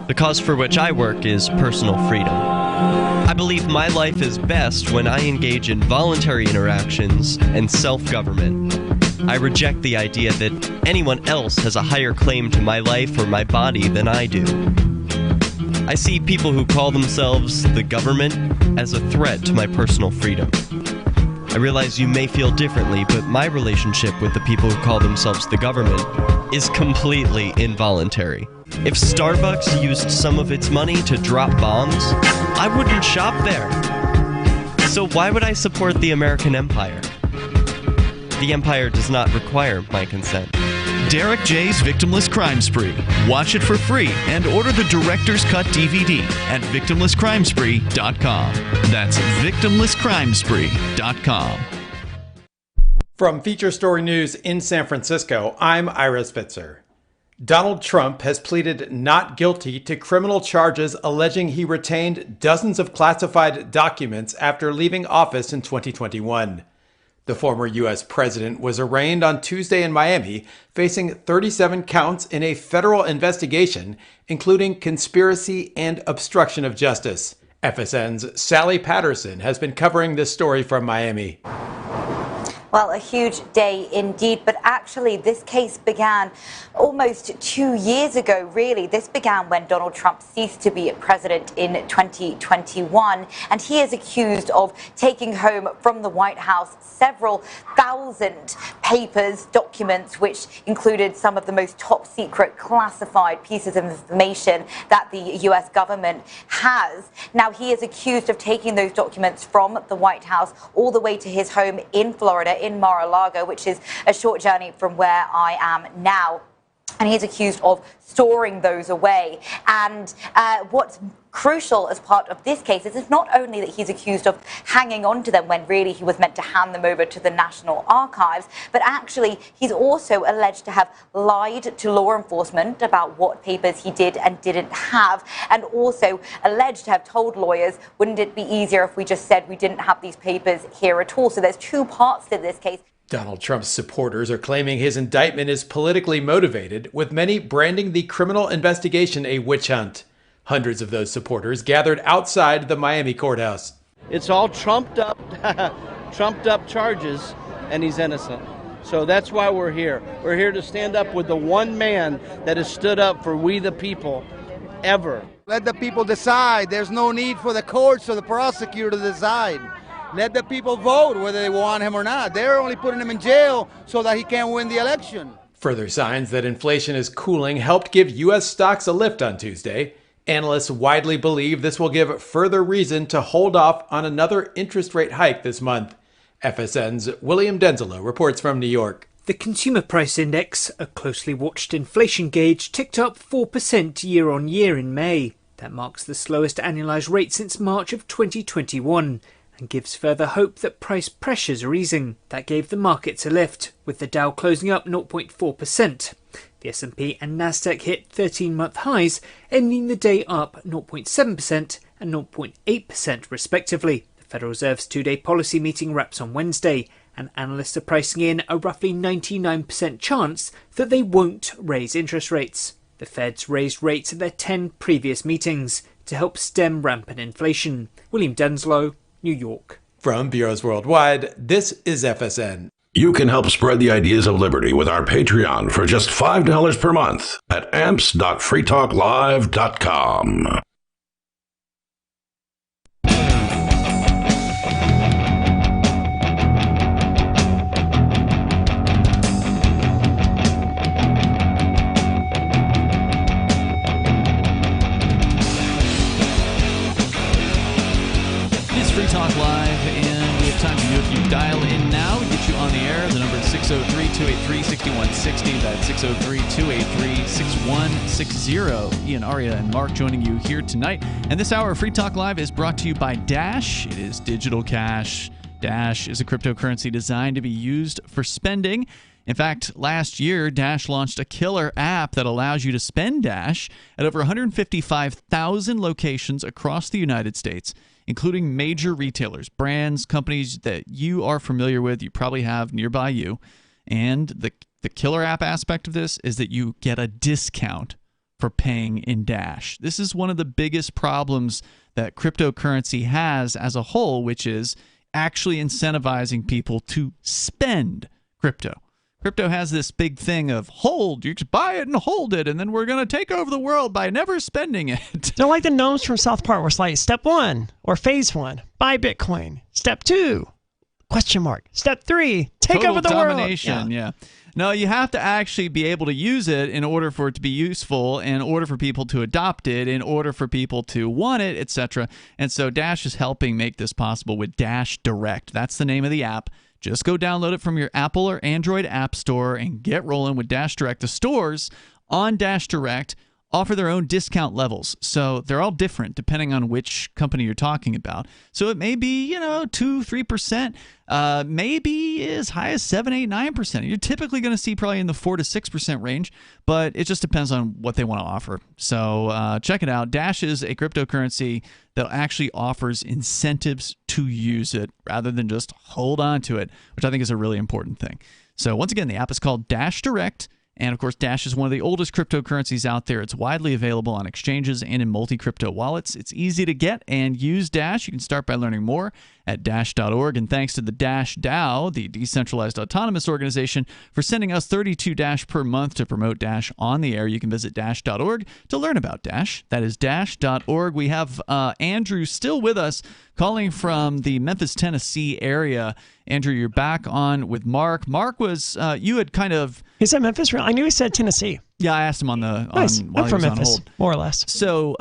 The cause for which I work is personal freedom. I believe my life is best when I engage in voluntary interactions and self-government. I reject the idea that anyone else has a higher claim to my life or my body than I do. I see people who call themselves the government as a threat to my personal freedom. I realize you may feel differently, but my relationship with the people who call themselves the government is completely involuntary. If Starbucks used some of its money to drop bombs, I wouldn't shop there. So why would I support the American empire? The empire does not require my consent. Derek J's Victimless Crime Spree. Watch it for free and order the Director's Cut DVD at victimlesscrimespree.com. That's victimlesscrimespree.com. From Feature Story News in San Francisco, I'm Ira Spitzer. Donald Trump has pleaded not guilty to criminal charges alleging he retained dozens of classified documents after leaving office in 2021. The former U.S. president was arraigned on Tuesday in Miami, facing 37 counts in a federal investigation, including conspiracy and obstruction of justice. FSN's Sally Patterson has been covering this story from Miami. Well, a huge day indeed, but actually this case began almost 2 years ago, really. This began when Donald Trump ceased to be president in 2021, and he is accused of taking home from the White House several thousand papers, documents, which included some of the most top secret classified pieces of information that the U.S. government has. Now, he is accused of taking those documents from the White House all the way to his home in Florida, in Mar-a-Lago, which is a short journey from where I am now. And he's accused of storing those away. And what's crucial as part of this case is it's not only that he's accused of hanging on to them when really he was meant to hand them over to the National Archives, but actually he's also alleged to have lied to law enforcement about what papers he did and didn't have, and also alleged to have told lawyers, wouldn't it be easier if we just said we didn't have these papers here at all? So there's two parts to this case. Donald Trump's supporters are claiming his indictment is politically motivated, with many branding the criminal investigation a witch hunt. Hundreds of those supporters gathered outside the Miami courthouse. It's all trumped up charges, and he's innocent. So that's why we're here. We're here to stand up with the one man that has stood up for we the people ever. Let the people decide. There's no need for the courts or the prosecutor to decide. Let the people vote whether they want him or not. They're only putting him in jail so that he can't win the election. Further signs that inflation is cooling helped give U.S. stocks a lift on Tuesday. Analysts widely believe this will give further reason to hold off on another interest rate hike this month. FSN's William Denzelo reports from New York. The Consumer Price Index, a closely watched inflation gauge, ticked up 4% year on year in May. That marks the slowest annualized rate since March of 2021. And gives further hope that price pressures are easing. That gave the markets a lift, with the Dow closing up 0.4%. The S&P and Nasdaq hit 13-month highs, ending the day up 0.7% and 0.8% respectively. The Federal Reserve's two-day policy meeting wraps on Wednesday, and analysts are pricing in a roughly 99% chance that they won't raise interest rates. The Fed's raised rates at their 10 previous meetings to help stem rampant inflation. William Denslow, New York. From Bureaus Worldwide, this is FSN. You can help spread the ideas of liberty with our Patreon for just $5 per month at amps.freetalklive.com. It's Free Talk Live, and we have time for you. If you dial in now, we get you on the air. The number is 603-283-6160. That's 603-283-6160. Ian, Aria, and Mark joining you here tonight. And this hour of Free Talk Live is brought to you by Dash. It is digital cash. Dash is a cryptocurrency designed to be used for spending. In fact, last year, Dash launched a killer app that allows you to spend Dash at over 155,000 locations across the United States, including major retailers, brands, companies that you are familiar with, you probably have nearby you. And the killer app aspect of this is that you get a discount for paying in Dash. This is one of the biggest problems that cryptocurrency has as a whole, which is actually incentivizing people to spend crypto. Crypto has this big thing of hold. You just buy it and hold it, and then we're going to take over the world by never spending it. They're like the gnomes from South Park, where it's like step 1 or phase 1, buy Bitcoin. Step 2, question mark. Step 3, take Total over the domination, world. Yeah. No, you have to actually be able to use it in order for it to be useful, in order for people to adopt it, in order for people to want it, etc. And so Dash is helping make this possible with Dash Direct. That's the name of the app. Just go download it from your Apple or Android app store and get rolling with Dash Direct. The stores on Dash Direct offer their own discount levels. So they're all different depending on which company you're talking about. So it may be, 2-3%, maybe as high as 7-9%. You're typically going to see probably in the 4 to 6% range, but it just depends on what they want to offer. So check it out. Dash is a cryptocurrency that actually offers incentives to use it rather than just hold on to it, which I think is a really important thing. So once again, the app is called Dash Direct. And, of course, Dash is one of the oldest cryptocurrencies out there. It's widely available on exchanges and in multi-crypto wallets. It's easy to get and use Dash. You can start by learning more at Dash.org. And thanks to the Dash DAO, the Decentralized Autonomous Organization, for sending us 32 Dash per month to promote Dash on the air. You can visit Dash.org to learn about Dash. That is Dash.org. We have Andrew still with us, calling from the Memphis, Tennessee area. Andrew, you're back on with Mark. Mark was, you had kind of... He said Memphis? I knew he said Tennessee. Yeah, I asked him on the... Nice. while I'm he from was Memphis, on hold. more or less. So,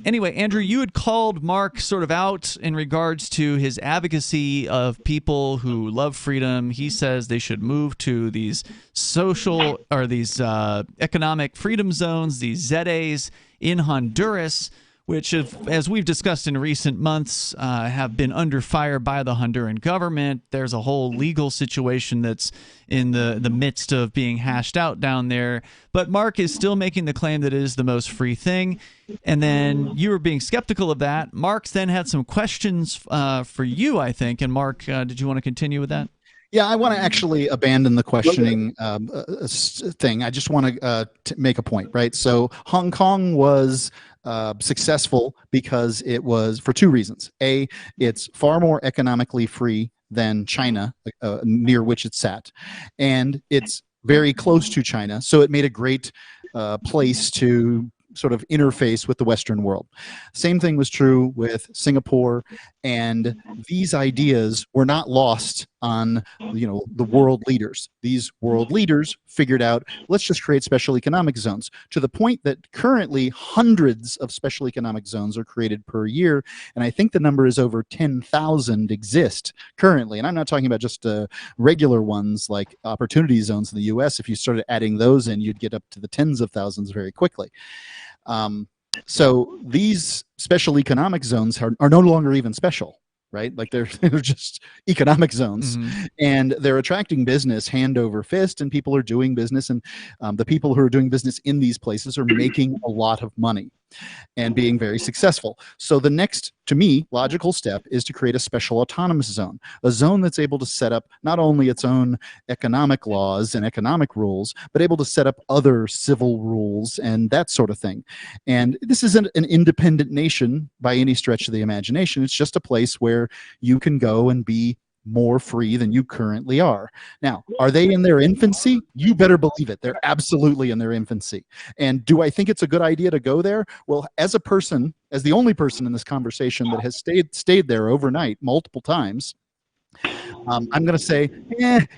anyway, Andrew, you had called Mark sort of out in regards to his advocacy of people who love freedom. He says they should move to these social or these economic freedom zones, these ZAs in Honduras, which, as we've discussed in recent months, have been under fire by the Honduran government. There's a whole legal situation that's in the midst of being hashed out down there. But Mark is still making the claim that it is the most free thing. And then you were being skeptical of that. Mark's then had some questions for you, I think. And Mark, did you want to continue with that? Yeah, I want to actually abandon the questioning thing. I just want to make a point, right? So Hong Kong was successful because it was for two reasons. A, it's far more economically free than China, near which it sat. And it's very close to China, so it made a great place to sort of interface with the Western world. Same thing was true with Singapore, and these ideas were not lost on the world leaders. These world leaders figured out, let's just create special economic zones, to the point that currently hundreds of special economic zones are created per year, and I think the number is over 10,000 exist currently. And I'm not talking about just regular ones like opportunity zones in the US. If you started adding those in, you'd get up to the tens of thousands very quickly. So these special economic zones are no longer even special, right? Like they're just economic zones, and they're attracting business hand over fist, and people are doing business, and the people who are doing business in these places are making a lot of money. and being very successful. So the next, to me, logical step is to create a special autonomous zone, a zone that's able to set up not only its own economic laws and economic rules, but able to set up other civil rules and that sort of thing. And this isn't an independent nation by any stretch of the imagination. It's just a place where you can go and be more free than you currently are. Now, are they in their infancy? You better believe it. They're absolutely in their infancy. And do I think it's a good idea to go there? Well, as a person, as the only person in this conversation that has stayed there overnight multiple times, I'm going to say,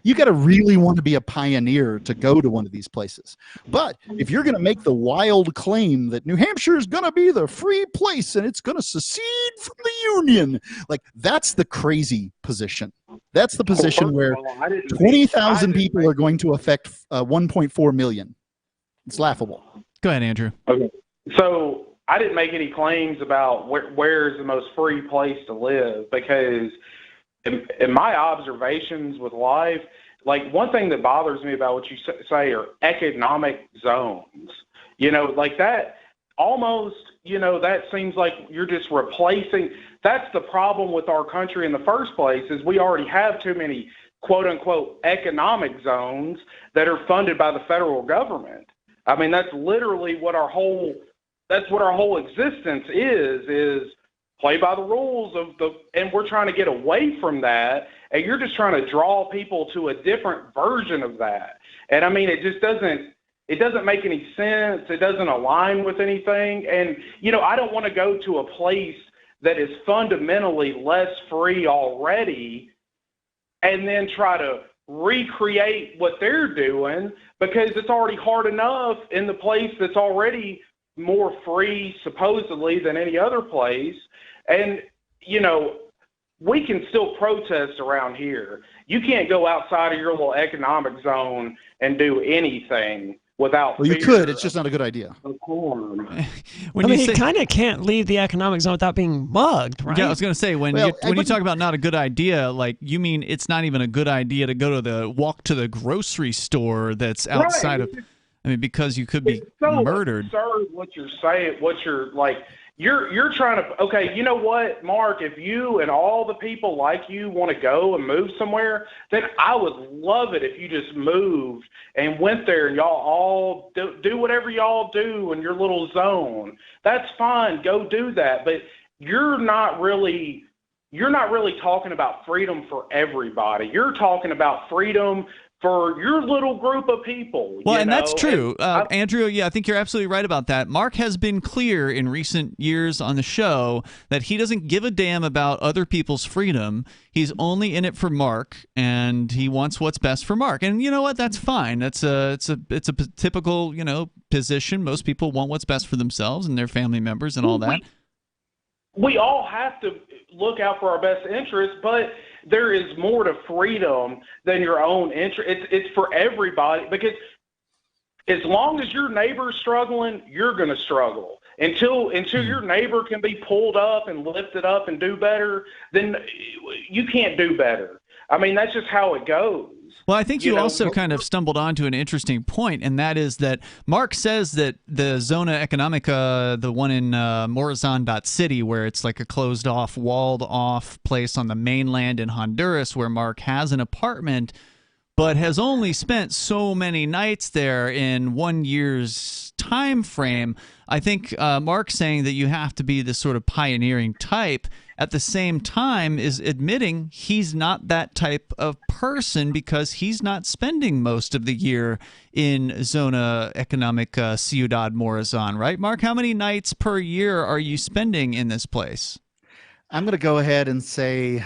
you got to really want to be a pioneer to go to one of these places. But if you're going to make the wild claim that New Hampshire is going to be the free place and it's going to secede from the Union, like that's the crazy position. That's the position where 20,000 people are going to affect 1.4 million. It's laughable. Go ahead, Andrew. Okay. So I didn't make any claims about where is the most free place to live, because in my observations with life, like one thing that bothers me about what you say are economic zones. Like that almost, that seems like you're just replacing. That's the problem with our country in the first place, is we already have too many quote unquote economic zones that are funded by the federal government. I mean, that's literally what our whole existence is play by the rules and we're trying to get away from that, and you're just trying to draw people to a different version of that. And I mean, it doesn't make any sense. It doesn't align with anything. And, I don't want to go to a place that is fundamentally less free already and then try to recreate what they're doing, because it's already hard enough in the place that's already more free, supposedly, than any other place. And, we can still protest around here. You can't go outside of your little economic zone and do anything without Well, you could. It's just not a good idea. You kind of can't leave the economic zone without being mugged, right? Yeah, I was going to say, when you talk about not a good idea, like, you mean it's not even a good idea to walk to the grocery store that's outside of... I mean, because you could be murdered. It's so absurd what you're saying, you're trying to, okay, you know what, Mark, if you and all the people like you want to go and move somewhere, then I would love it if you just moved and went there and y'all all do whatever y'all do in your little zone. That's fine. Go do that. But you're not really talking about freedom for everybody. You're talking about freedom for your little group of people. Well, and that's true. Andrew, yeah, I think you're absolutely right about that. Mark has been clear in recent years on the show that he doesn't give a damn about other people's freedom. He's only in it for Mark, and he wants what's best for Mark. And you know what? That's fine. It's a typical, position. Most people want what's best for themselves and their family members and all that. We all have to look out for our best interests, but there is more to freedom than your own interest. It's for everybody, because as long as your neighbor's struggling, you're going to struggle. Until your neighbor can be pulled up and lifted up and do better, then you can't do better. I mean, that's just how it goes. Well, I think you also kind of stumbled onto an interesting point, and that is that Mark says that the Zona Economica, the one in Morazan.city, where it's like a closed-off, walled-off place on the mainland in Honduras where Mark has an apartment, but has only spent so many nights there in 1 year's time frame. I think Mark saying that you have to be this sort of pioneering type at the same time is admitting he's not that type of person, because he's not spending most of the year in Zona Economica Ciudad Morazan, right? Mark, how many nights per year are you spending in this place? I'm going to go ahead and say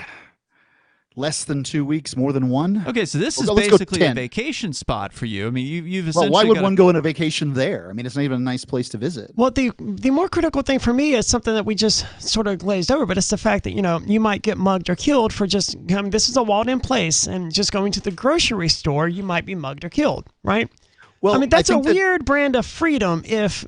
less than 2 weeks, more than one. Okay, so this is basically a vacation spot for you. I mean, you've essentially why would one go on a vacation there? I mean, it's not even a nice place to visit. Well, the more critical thing for me is something that we just sort of glazed over, but it's the fact that, you might get mugged or killed for just, this is a walled-in place, and just going to the grocery store, you might be mugged or killed, right? Well, I mean, that's a weird brand of freedom if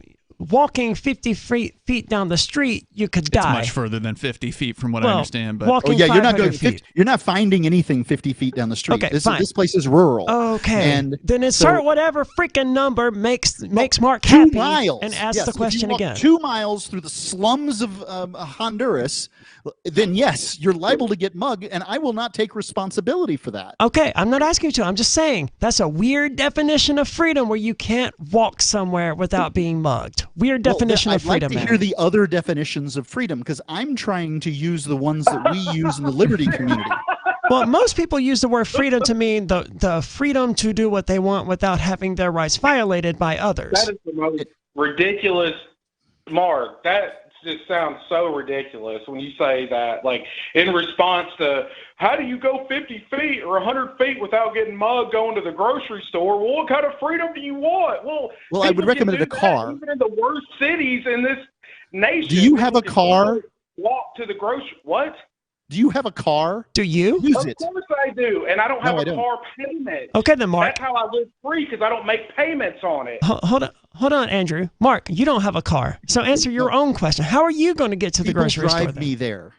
walking 50 feet down the street, you could die. It's much further than 50 feet from what I understand. But walking you're not 500 feet. You're not finding anything 50 feet down the street. Okay, this fine. This place is rural. Okay. And then insert so- whatever freaking number makes Mark 2 happy miles. and ask Yes, the if you question walk again. 2 miles through the slums of Honduras, then yes, you're liable to get mugged, and I will not take responsibility for that. Okay, I'm not asking you to. I'm just saying that's a weird definition of freedom where you can't walk somewhere without being mugged. Weird definition of freedom. I'd like to hear the other definitions of freedom because I'm trying to use the ones that we use in the liberty community. Well, most people use the word freedom to mean the freedom to do what they want without having their rights violated by others. That is the most ridiculous, Mark. That just sounds so ridiculous when you say that, like, in response to, how do you go 50 feet or 100 feet without getting mugged going to the grocery store? Well, what kind of freedom do you want? Well, I would recommend a car. Even in the worst cities in this nation. Do you have a car? Walk to the grocery. What? Do you have a car? Do you? Use it. Of course I do, and I don't have No, I a don't. car payment. Okay, then, Mark. That's how I live free because I don't make payments on it. Hold on, Andrew. Mark, you don't have a car, so answer your own question. How are you going to get to the People grocery store? drive me there.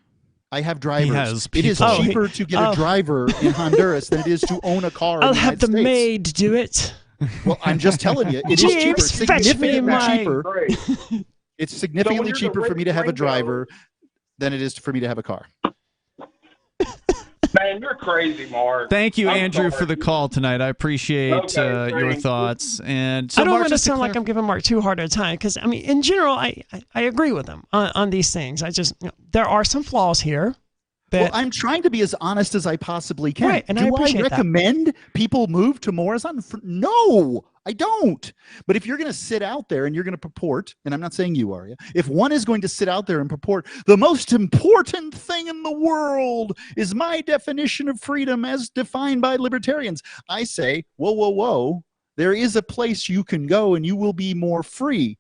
I have drivers. has It is people. cheaper to get a driver in Honduras than it is to own a car. I'll in the have the United States. maid do it. Well, I'm just telling you, it is cheaper, Jeeves, fetch me significantly my- cheaper. It's significantly you're the cheaper for me to have a Ringo- driver than it is for me to have a car. Man, you're crazy, Mark. Thank you, I'm Andrew, sorry. for the call tonight. I appreciate Okay, your thanks. thoughts. And so, I don't Mark, want to just sound like I'm giving Mark too hard a time because, I mean, in general, I agree with him on these things. I just, there are some flaws here. Well, I'm trying to be as honest as I possibly can. Right, and I Do appreciate that. recommend people move to Morazan? No, I don't. But if you're going to sit out there and you're going to purport, and I'm not saying you are, if one is going to sit out there and purport, the most important thing in the world is my definition of freedom as defined by libertarians, I say, whoa, whoa, whoa. There is a place you can go and you will be more free.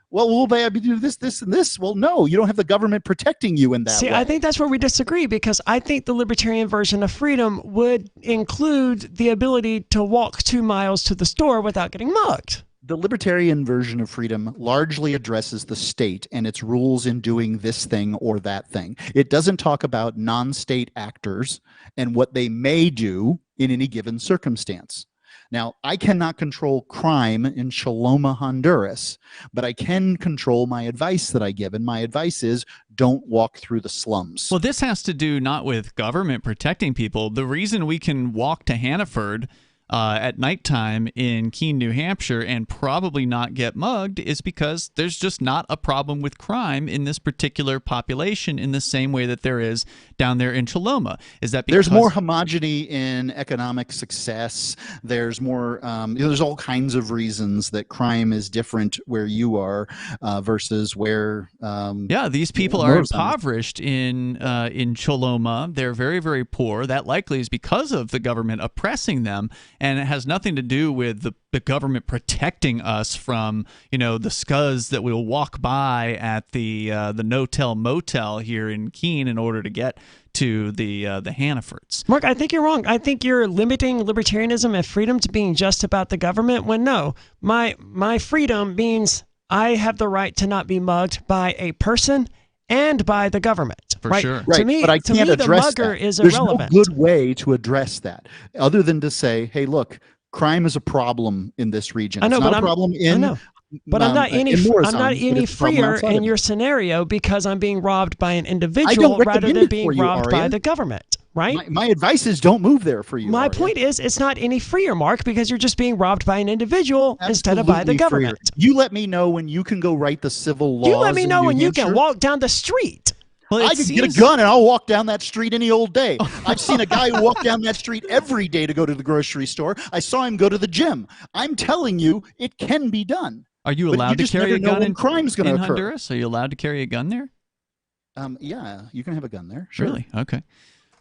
Well, will they do this, this, and this? Well, no, you don't have the government protecting you in that See, way. I think that's where we disagree because I think the libertarian version of freedom would include the ability to walk 2 miles to the store without getting mugged. The libertarian version of freedom largely addresses the state and its rules in doing this thing or that thing. It doesn't talk about non-state actors and what they may do in any given circumstance. Now, I cannot control crime in Choloma, Honduras, but I can control my advice that I give. And my advice is don't walk through the slums. Well, this has to do not with government protecting people. The reason we can walk to Hannaford at nighttime in Keene, New Hampshire, and probably not get mugged is because there's just not a problem with crime in this particular population in the same way that there is down there in Choloma. Is that because there's more homogeneity in economic success? There's more. There's all kinds of reasons that crime is different where you are versus where. Yeah, these people are impoverished in Choloma. They're very, very poor. That likely is because of the government oppressing them. And it has nothing to do with the government protecting us from, the scuzz that we'll walk by at the no-tell motel here in Keene in order to get to the Hannafords. Mark, I think you're wrong. I think you're limiting libertarianism and freedom to being just about the government when no, my freedom means I have the right to not be mugged by a person and by the government. For right? sure. To me, but I can't address the mugger that. is There's irrelevant. no good way to address that other than to say, hey, look, crime is a problem in this region. I know, it's but not a problem in. I know. But I'm not any freer in your scenario because I'm being robbed by an individual rather than being robbed by the government, right? My advice is don't move there for you. My point is it's not any freer, Mark, because you're just being robbed by an individual instead of by the Absolutely government. freer. You let me know when you can go write the civil laws. You let me in know New when you can Hampshire. walk down the street. I could get a gun and I'll walk down that street any old day. I've seen a guy who walked down that street every day to go to the grocery store. I saw him go to the gym. I'm telling you, it can be done. Are you But allowed to just carry never a know gun when crime's going to in occur. Honduras? Are you allowed to carry a gun there? Yeah, you can have a gun there. Sure. Really? Okay.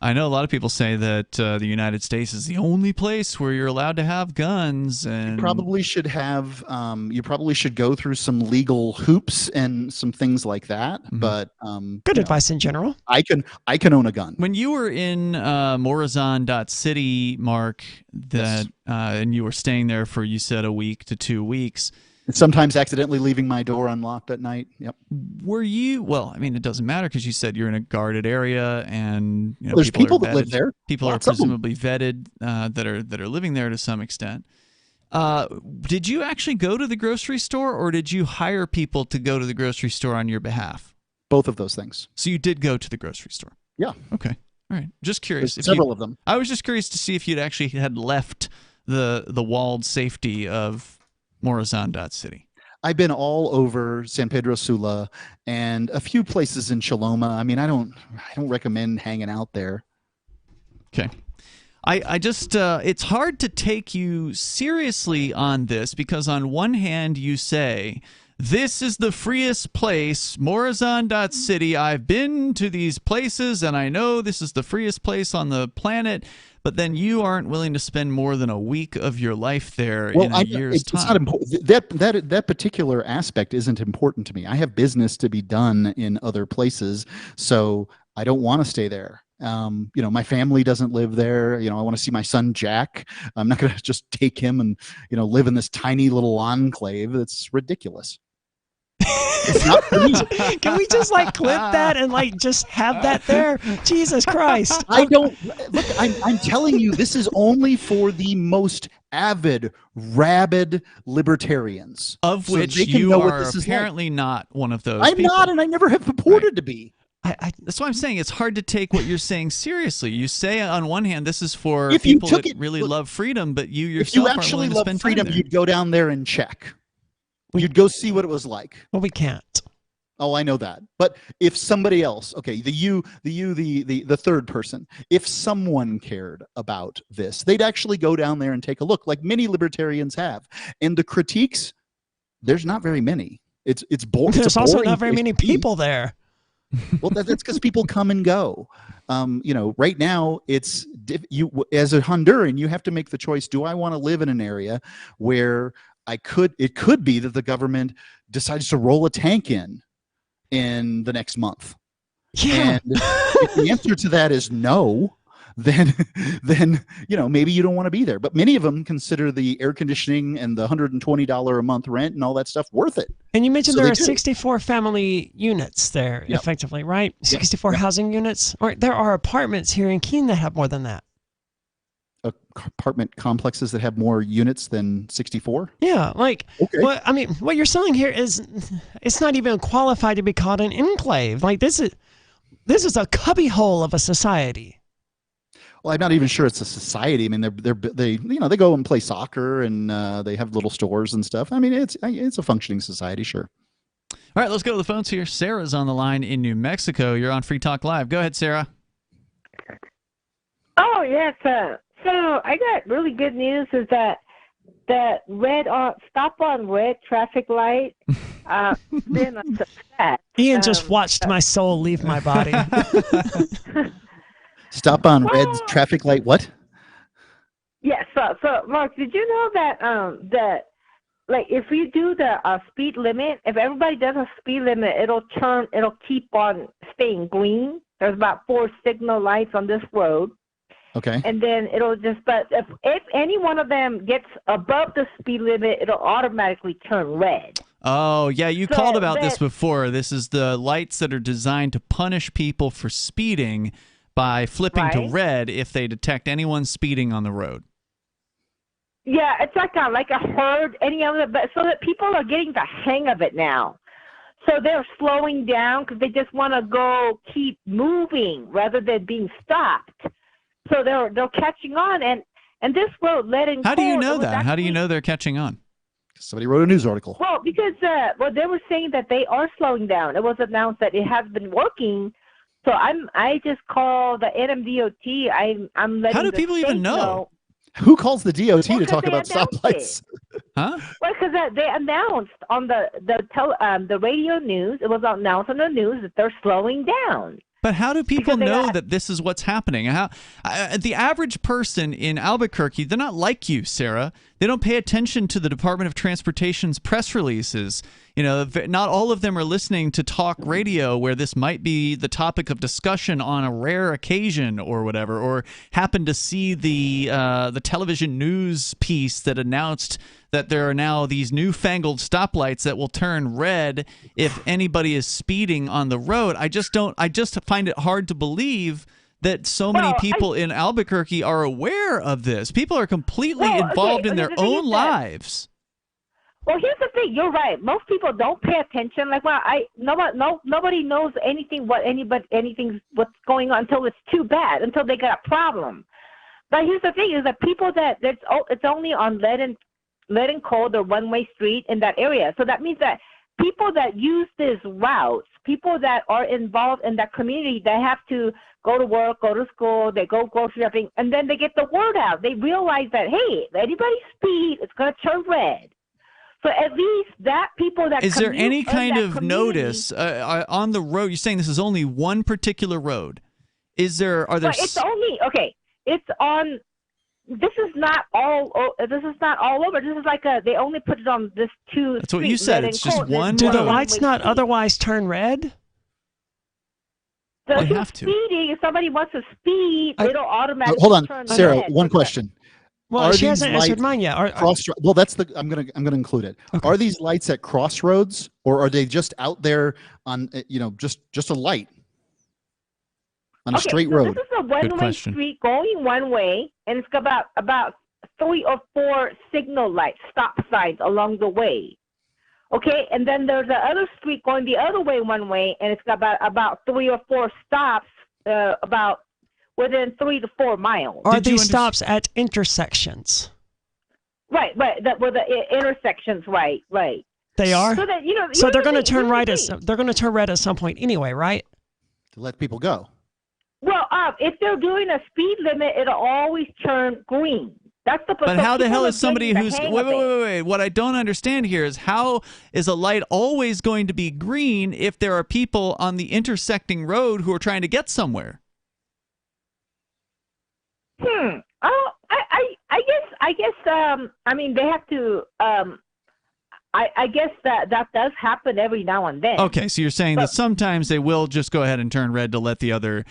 I know a lot of people say that the United States is the only place where you're allowed to have guns, and You probably should have. You probably should go through some legal hoops and some things like that. But good advice in general. I can own a gun. When you were in Morazan.city, Mark, and you were staying there for, you said, a week to 2 weeks, Sometimes accidentally leaving my door unlocked at night. Yep. Were you? Well, I mean, it doesn't matter because you said you're in a guarded area, and there's people that live there. People are presumably vetted that are living there to some extent. Did you actually go to the grocery store, or did you hire people to go to the grocery store on your behalf? Both of those things. So you did go to the grocery store. Yeah. Okay. All right. Just curious. There's several of them. I was just curious to see if you'd actually had left the walled safety of Morazan.city. I've been all over San Pedro Sula and a few places in Choloma. I mean, I don't recommend hanging out there. Okay. I just it's hard to take you seriously on this because on one hand you say this is the freest place, Morazan.city. I've been to these places and I know this is the freest place on the planet, but then you aren't willing to spend more than a week of your life there in a year's time. It's not important. That particular aspect isn't important to me. I have business to be done in other places, so I don't want to stay there. My family doesn't live there. I want to see my son Jack. I'm not going to just take him and live in this tiny little enclave. That's ridiculous. It's not for me. Can we just clip that and just have that there? Jesus Christ! I don't look. I'm telling you, this is only for the most avid, rabid libertarians, of which you are apparently not one of those. I'm not, and I never have purported to be. That's why I'm saying it's hard to take what you're saying seriously. You say on one hand this is for people that really love freedom, but you yourself aren't willing to spend freedom, time there. You'd go down there and check. You'd go see what it was like. Well, we can't. Oh, I know that. But if somebody else, okay, the third person, if someone cared about this, they'd actually go down there and take a look, like many libertarians have. And the critiques, there's not very many. It's boring. There's also not very many people there. Well, that's because people come and go. Right now it's you as a Honduran, you have to make the choice. Do I want to live in an area where it could be that the government decides to roll a tank in the next month? Yeah. And if the answer to that is no, then maybe you don't want to be there. But many of them consider the air conditioning and the $120 a month rent and all that stuff worth it. And you mentioned there are 64 family units there, effectively, right? 64 housing units. Or there are apartments here in Keene that have more than that. Apartment complexes that have more units than 64? Yeah, okay. What you're selling here it's not even qualified to be called an enclave. This is a cubbyhole of a society. Well, I'm not even sure it's a society. I mean, they go and play soccer and they have little stores and stuff. I mean, it's a functioning society, sure. All right, let's go to the phones here. Sarah's on the line in New Mexico. You're on Free Talk Live. Go ahead, Sarah. Oh yes. So I got really good news. Is that red stop on red traffic light been a success. Ian just watched my soul leave my body. Stop on red traffic light. What? Yes. So Mark, did you know that if you do the speed limit, if everybody does a speed limit, it'll keep on staying green. There's about 4 signal lights on this road. Okay. And then but if any one of them gets above the speed limit, it'll automatically turn red. Oh, yeah, you called about this before. This is the lights that are designed to punish people for speeding by flipping to red if they detect anyone speeding on the road. Yeah, it's like a herd, but so that people are getting the hang of it now. So they're slowing down because they just want to keep moving rather than being stopped. So they're catching on, and this road led in. How do you know that? How do you know they're catching on? Somebody wrote a news article. Well, because they were saying that they are slowing down. It was announced that it has been working. So I just call the NMDOT. I'm letting. How do people even know? Who calls the DOT to talk about stoplights? Huh? Well, because they announced on the radio news. It was announced on the news that they're slowing down. But how do people know that this is what's happening? The average person in Albuquerque, they're not like you, Sarah. They don't pay attention to the Department of Transportation's press releases. Not all of them are listening to talk radio where this might be the topic of discussion on a rare occasion or whatever, or happen to see the television news piece that announced that there are now these newfangled stoplights that will turn red if anybody is speeding on the road. I just find it hard to believe that so many people in Albuquerque are aware of this. People are completely involved in their own lives. Well, here's the thing. You're right. Most people don't pay attention. Nobody knows anything what's going on until it's too bad, until they got a problem. But here's the thing: is that people it's only on lead and cold or one-way street in that area. So that means that people that use these routes, people that are involved in that community, they have to go to work, go to school, they go grocery shopping, and then they get the word out. They realize that, hey, if anybody speed, it's going to turn red. So at least that people that is there any kind of notice on the road? You're saying this is only one particular road. It's only it's on. This is not all over. This is like they only put it on this two. That's what you said. It's just one. Do the lights not otherwise turn red? So if somebody wants to speed, it'll automatically hold on, turn Sarah. red. One question. Well, she hasn't answered mine yet. I'm gonna include it. Okay. Are these lights at crossroads, or are they just out there on just a light on a straight road? This is a one-way street going one way, and it's got about 3 or 4 signal lights, stop signs along the way. Okay, and then there's the other street going the other way one way, and it's got about 3 or 4 stops about within 3 to 4 miles. Are these stops at intersections? Right. That were the intersections. Right. They are. So that So they're going to turn red. They're going to turn red at some point anyway, right? To let people go. Well, if they're doing a speed limit, it'll always turn green. But how the hell is somebody who's wait? What I don't understand here is how is a light always going to be green if there are people on the intersecting road who are trying to get somewhere? I guess. I mean, they have to. I guess that does happen every now and then. Okay, so you're saying that sometimes they will just go ahead and turn red to let the other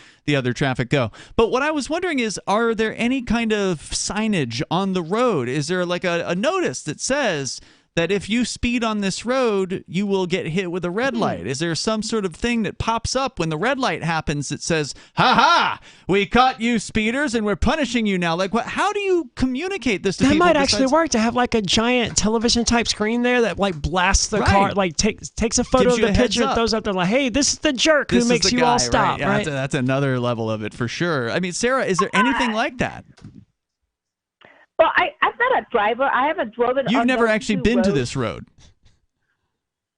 traffic go. But what I was wondering is, are there any kind of signage on the road? Is there like a notice that says that if you speed on this road, you will get hit with a red light? Is there some sort of thing that pops up when the red light happens that says, "Ha ha, we caught you speeders and we're punishing you now"? Like, what? How do you communicate this to people? That might actually work, to have like a giant television type screen there that like blasts the car, like takes a photo of the picture, throws up there like, "Hey, this is the jerk who makes you all stop." Right? Yeah, that's another level of it for sure. I mean, Sarah, is there anything like that? Well, I'm not a driver. I haven't driven. You've never actually been to this road.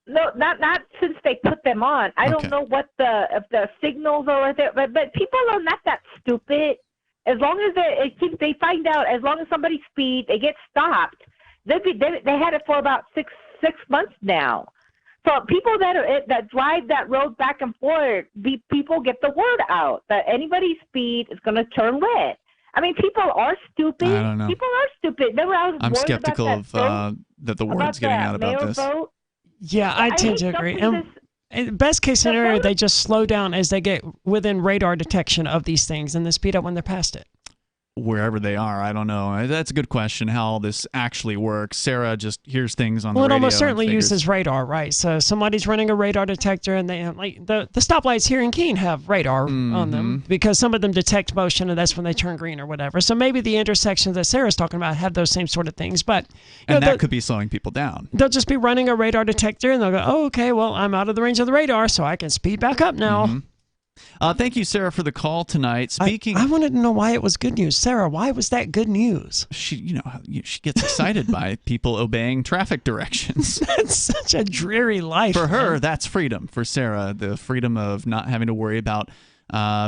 No, not since they put them on. I don't know if the signals are right there, but people are not that stupid. As long as they find out, as long as somebody speeds, they get stopped. They had it for about six months now. So people that drive that road back and forth, people get the word out that anybody speed is going to turn red. I mean, people are stupid. I don't know. People are stupid. Remember, I'm skeptical of that the word's getting out about this. Vote? Yeah, I tend to agree. And best case scenario, they just slow down as they get within radar detection of these things, and then speed up when they're past it. Wherever they are, I don't know. That's a good question, how this actually works. Sarah just hears things on the radio. Well, it almost certainly uses radar, right? So somebody's running a radar detector, and they like the stoplights here in Keene have radar on them because some of them detect motion, and that's when they turn green or whatever. So maybe the intersections that Sarah's talking about have those same sort of things, but that could be slowing people down. They'll just be running a radar detector, and they'll go, "Oh, okay, well, I'm out of the range of the radar, so I can speed back up now." Thank you, Sarah, for the call tonight. Speaking, I wanted to know why it was good news. Sarah, why was that good news? She gets excited by people obeying traffic directions. That's such a dreary life. For her, that's freedom. For Sarah, the freedom of not having to worry about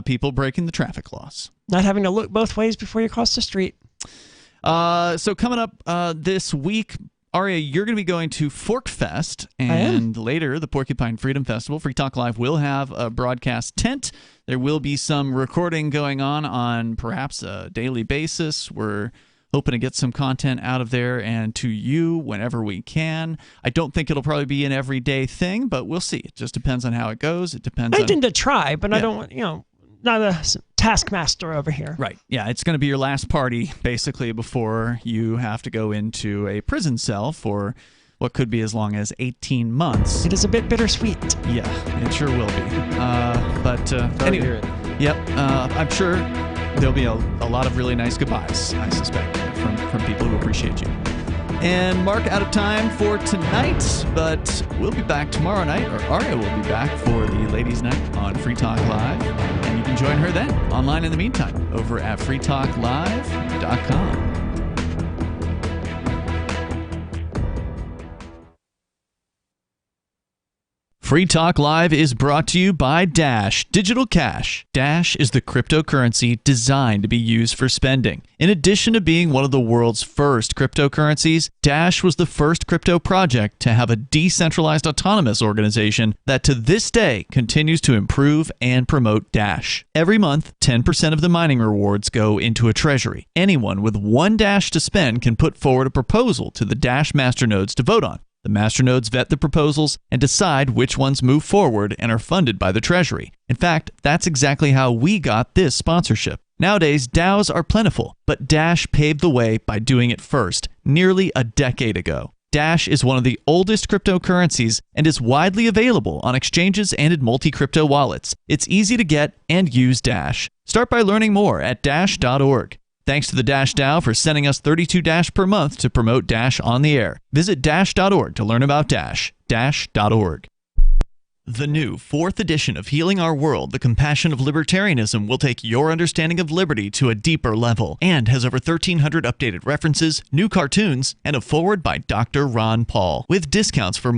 people breaking the traffic laws. Not having to look both ways before you cross the street. So coming up this week, Aria, you're going to be going to Fork Fest, and later the Porcupine Freedom Festival. Free Talk Live will have a broadcast tent. There will be some recording going on perhaps a daily basis. We're hoping to get some content out of there and to you whenever we can. I don't think it'll probably be an everyday thing, but we'll see. It just depends on how it goes. It depends I on... tend to try, but I don't want, not a taskmaster over here. Right. Yeah, it's going to be your last party, basically, before you have to go into a prison cell for what could be as long as 18 months. It is a bit bittersweet. Yeah, it sure will be. But anyway, yep, I'm sure there'll be a lot of really nice goodbyes, I suspect, from people who appreciate you. And Mark, out of time for tonight, but we'll be back tomorrow night, or Aria will be back for the Ladies' Night on Free Talk Live, and you can join her then, online in the meantime, over at freetalklive.com. Free Talk Live is brought to you by Dash Digital Cash. Dash is the cryptocurrency designed to be used for spending. In addition to being one of the world's first cryptocurrencies, Dash was the first crypto project to have a decentralized autonomous organization that to this day continues to improve and promote Dash. Every month, 10% of the mining rewards go into a treasury. Anyone with one Dash to spend can put forward a proposal to the Dash masternodes to vote on. The masternodes vet the proposals and decide which ones move forward and are funded by the Treasury. In fact, that's exactly how we got this sponsorship. Nowadays, DAOs are plentiful, but Dash paved the way by doing it first, nearly a decade ago. Dash is one of the oldest cryptocurrencies and is widely available on exchanges and in multi-crypto wallets. It's easy to get and use Dash. Start by learning more at dash.org. Thanks to the Dash DAO for sending us 32 Dash per month to promote Dash on the air. Visit dash.org to learn about Dash. Dash.org. The new 4th edition of Healing Our World, The Compassion of Libertarianism will take your understanding of liberty to a deeper level and has over 1,300 updated references, new cartoons, and a foreword by Dr. Ron Paul, with discounts for